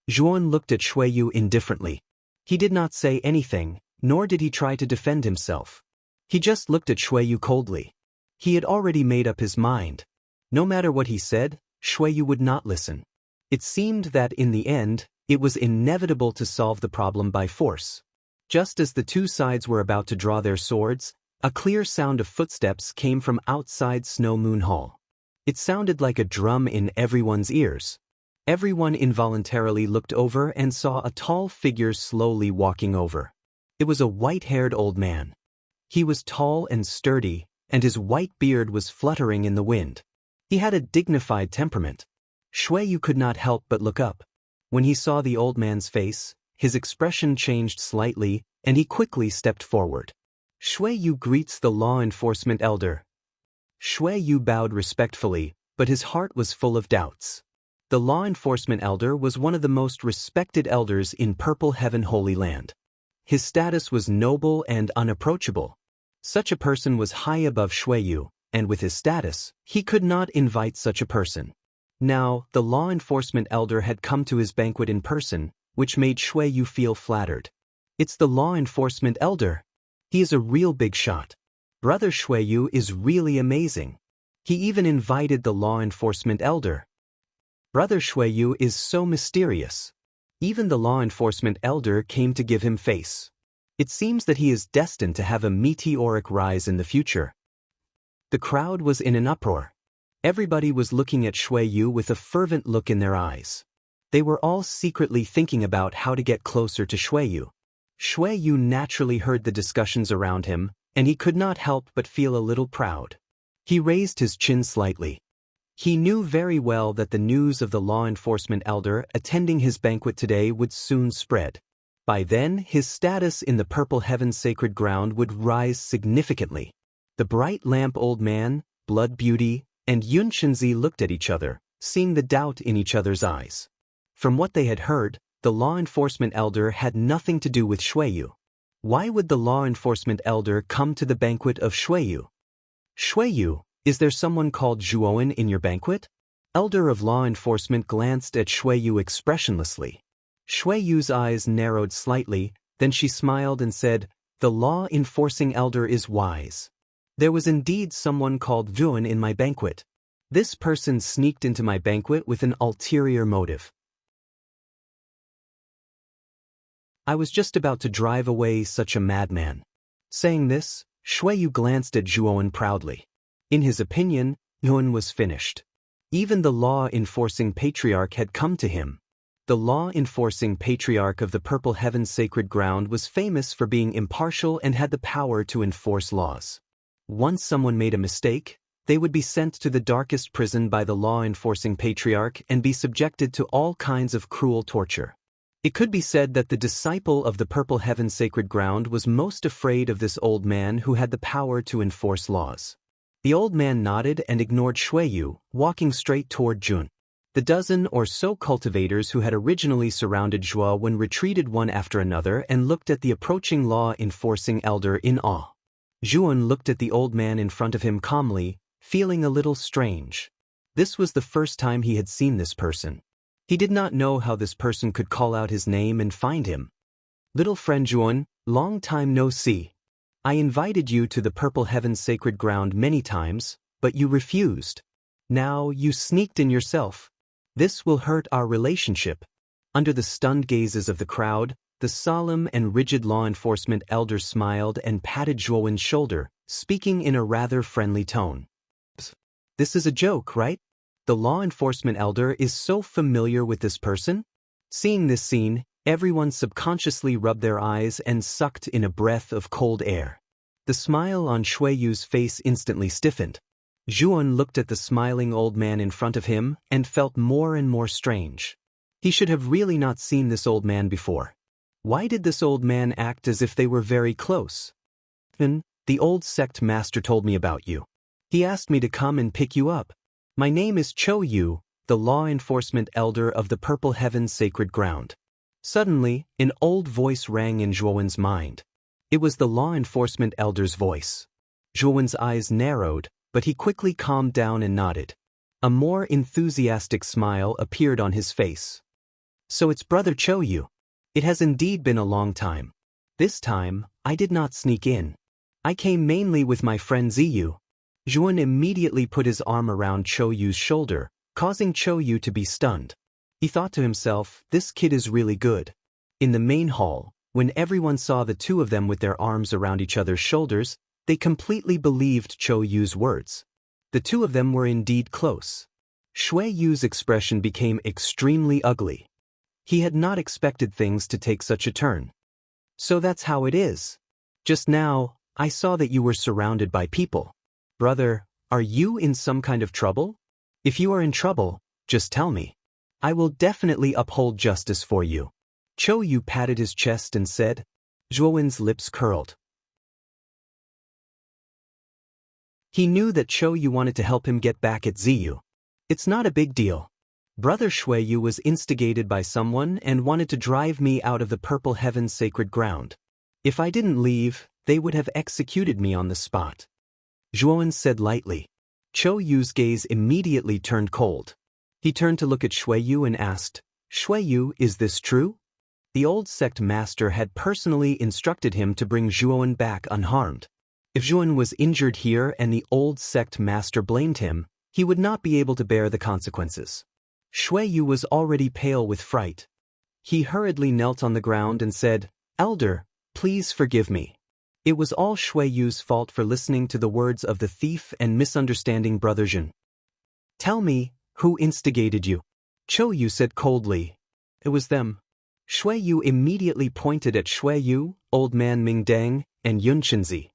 Juan looked at Shui Yu indifferently. He did not say anything, nor did he try to defend himself. He just looked at Shui Yu coldly. He had already made up his mind. No matter what he said, Shui Yu would not listen. It seemed that in the end, it was inevitable to solve the problem by force. Just as the two sides were about to draw their swords, a clear sound of footsteps came from outside Snow Moon Hall. It sounded like a drum in everyone's ears. Everyone involuntarily looked over and saw a tall figure slowly walking over. It was a white-haired old man. He was tall and sturdy, and his white beard was fluttering in the wind. He had a dignified temperament. Shui Yu could not help but look up. When he saw the old man's face, his expression changed slightly, and he quickly stepped forward. "Shui Yu greets the law enforcement elder." Shui Yu bowed respectfully, but his heart was full of doubts. The law enforcement elder was one of the most respected elders in Purple Heaven Holy Land. His status was noble and unapproachable. Such a person was high above Shui Yu, and with his status, he could not invite such a person. Now, the law enforcement elder had come to his banquet in person, which made Shui Yu feel flattered. It's the law enforcement elder. He is a real big shot. Brother Shui Yu is really amazing. He even invited the law enforcement elder. Brother Shui Yu is so mysterious. Even the law enforcement elder came to give him face. It seems that he is destined to have a meteoric rise in the future. The crowd was in an uproar. Everybody was looking at Shui Yu with a fervent look in their eyes. They were all secretly thinking about how to get closer to Shui Yu. Shui Yu naturally heard the discussions around him, and he could not help but feel a little proud. He raised his chin slightly. He knew very well that the news of the law enforcement elder attending his banquet today would soon spread. By then, his status in the Purple Heaven sacred ground would rise significantly. The bright lamp old man, Blood Beauty, and Yun Shenzi looked at each other, seeing the doubt in each other's eyes. From what they had heard, the law enforcement elder had nothing to do with Shui Yu. Why would the law enforcement elder come to the banquet of Shui Yu? "Shui Yu, is there someone called Zhuowen in your banquet?" Elder of law enforcement glanced at Shui Yu expressionlessly. Shui Yu's eyes narrowed slightly, then she smiled and said, "The law-enforcing elder is wise. There was indeed someone called Zhuowen in my banquet. This person sneaked into my banquet with an ulterior motive. I was just about to drive away such a madman." Saying this, Shui Yu glanced at Zhuowen proudly. In his opinion, Zhuowen was finished. Even the law-enforcing patriarch had come to him. The law-enforcing patriarch of the Purple Heaven sacred ground was famous for being impartial and had the power to enforce laws. Once someone made a mistake, they would be sent to the darkest prison by the law-enforcing patriarch and be subjected to all kinds of cruel torture. It could be said that the disciple of the Purple Heaven sacred ground was most afraid of this old man who had the power to enforce laws. The old man nodded and ignored Shui Yu, walking straight toward Jun. The dozen or so cultivators who had originally surrounded Zhuowen retreated one after another and looked at the approaching law-enforcing elder in awe. Zhuowen looked at the old man in front of him calmly, feeling a little strange. This was the first time he had seen this person. He did not know how this person could call out his name and find him. "Little friend Zhuowen, long time no see. I invited you to the Purple Heaven sacred ground many times, but you refused. Now you sneaked in yourself. This will hurt our relationship." Under the stunned gazes of the crowd, the solemn and rigid law enforcement elder smiled and patted Zhuowen's shoulder, speaking in a rather friendly tone. "This is a joke, right? The law enforcement elder is so familiar with this person?" Seeing this scene, everyone subconsciously rubbed their eyes and sucked in a breath of cold air. The smile on Shui Yu's face instantly stiffened. Zhuowen looked at the smiling old man in front of him and felt more and more strange. He should have really not seen this old man before. Why did this old man act as if they were very close? "Then, the old sect master told me about you. He asked me to come and pick you up. My name is Cho Yu, the law enforcement elder of the Purple Heaven's sacred ground. Suddenly, an old voice rang in Zhuowen's mind. It was the law enforcement elder's voice. Zhuowen's eyes narrowed, but he quickly calmed down and nodded. A more enthusiastic smile appeared on his face. So it's Brother Cho Yu. It has indeed been a long time. This time, I did not sneak in. I came mainly with my friend Ziyu. Zhuowen immediately put his arm around Cho Yu's shoulder, causing Cho Yu to be stunned. He thought to himself, this kid is really good. In the main hall, when everyone saw the two of them with their arms around each other's shoulders, they completely believed Cho Yu's words. The two of them were indeed close. Shui Yu's expression became extremely ugly. He had not expected things to take such a turn. So that's how it is. Just now, I saw that you were surrounded by people. Brother, are you in some kind of trouble? If you are in trouble, just tell me. I will definitely uphold justice for you. Cho Yu patted his chest and said. Zhuowen's lips curled. He knew that Cho Yu wanted to help him get back at Ziyu. It's not a big deal. Brother Shui Yu was instigated by someone and wanted to drive me out of the Purple Heaven's sacred ground. If I didn't leave, they would have executed me on the spot. Zhuowen said lightly. Cho Yu's gaze immediately turned cold. He turned to look at Shui Yu and asked, Shui Yu, is this true? The old sect master had personally instructed him to bring Zhuowen back unharmed. If Zhuowen was injured here and the old sect master blamed him, he would not be able to bear the consequences. Shui Yu was already pale with fright. He hurriedly knelt on the ground and said, Elder, please forgive me. It was all Shui Yu's fault for listening to the words of the thief and misunderstanding Brother Jun. Tell me, who instigated you? Cho Yu said coldly. It was them. Shui Yu immediately pointed at Shui Yu, Old Man Ming Dang, and Yun Chenzi.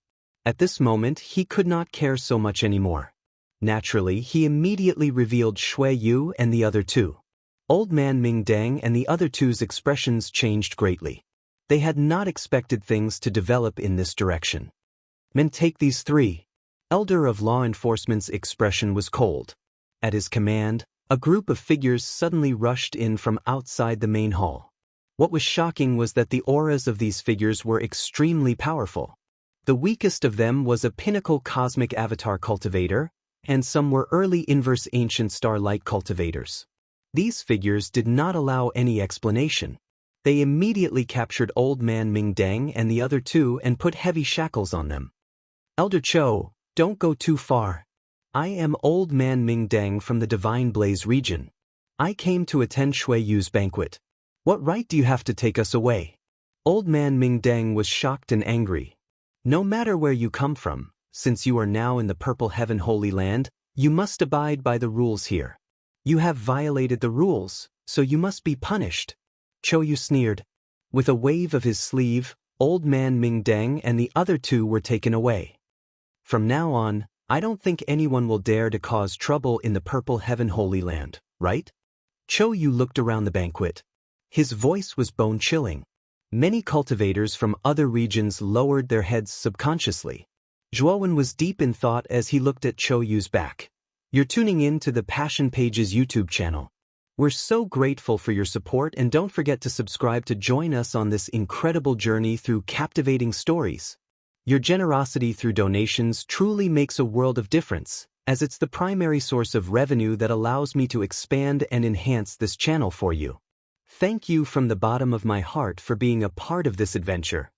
At this moment, he could not care so much anymore. Naturally, he immediately revealed Shui Yu and the other two. Old Man Ming Dang and the other two's expressions changed greatly. They had not expected things to develop in this direction. Men, take these three. Elder of Law Enforcement's expression was cold. At his command, a group of figures suddenly rushed in from outside the main hall. What was shocking was that the auras of these figures were extremely powerful. The weakest of them was a pinnacle cosmic avatar cultivator, and some were early inverse ancient star-like cultivators. These figures did not allow any explanation. They immediately captured Old Man Ming Dang and the other two and put heavy shackles on them. Elder Cho, don't go too far. I am Old Man Ming Dang from the Divine Blaze region. I came to attend Shui Yu's banquet. What right do you have to take us away? Old Man Ming Dang was shocked and angry. No matter where you come from, since you are now in the Purple Heaven Holy Land, you must abide by the rules here. You have violated the rules, so you must be punished. Cho Yu sneered. With a wave of his sleeve, Old Man Ming Dang and the other two were taken away. From now on, I don't think anyone will dare to cause trouble in the Purple Heaven Holy Land, right? Cho Yu looked around the banquet. His voice was bone-chilling. Many cultivators from other regions lowered their heads subconsciously. Zhuowen was deep in thought as he looked at Cho Yu's back. You're tuning in to the Passion Pages YouTube channel. We're so grateful for your support, and don't forget to subscribe to join us on this incredible journey through captivating stories. Your generosity through donations truly makes a world of difference, as it's the primary source of revenue that allows me to expand and enhance this channel for you. Thank you from the bottom of my heart for being a part of this adventure.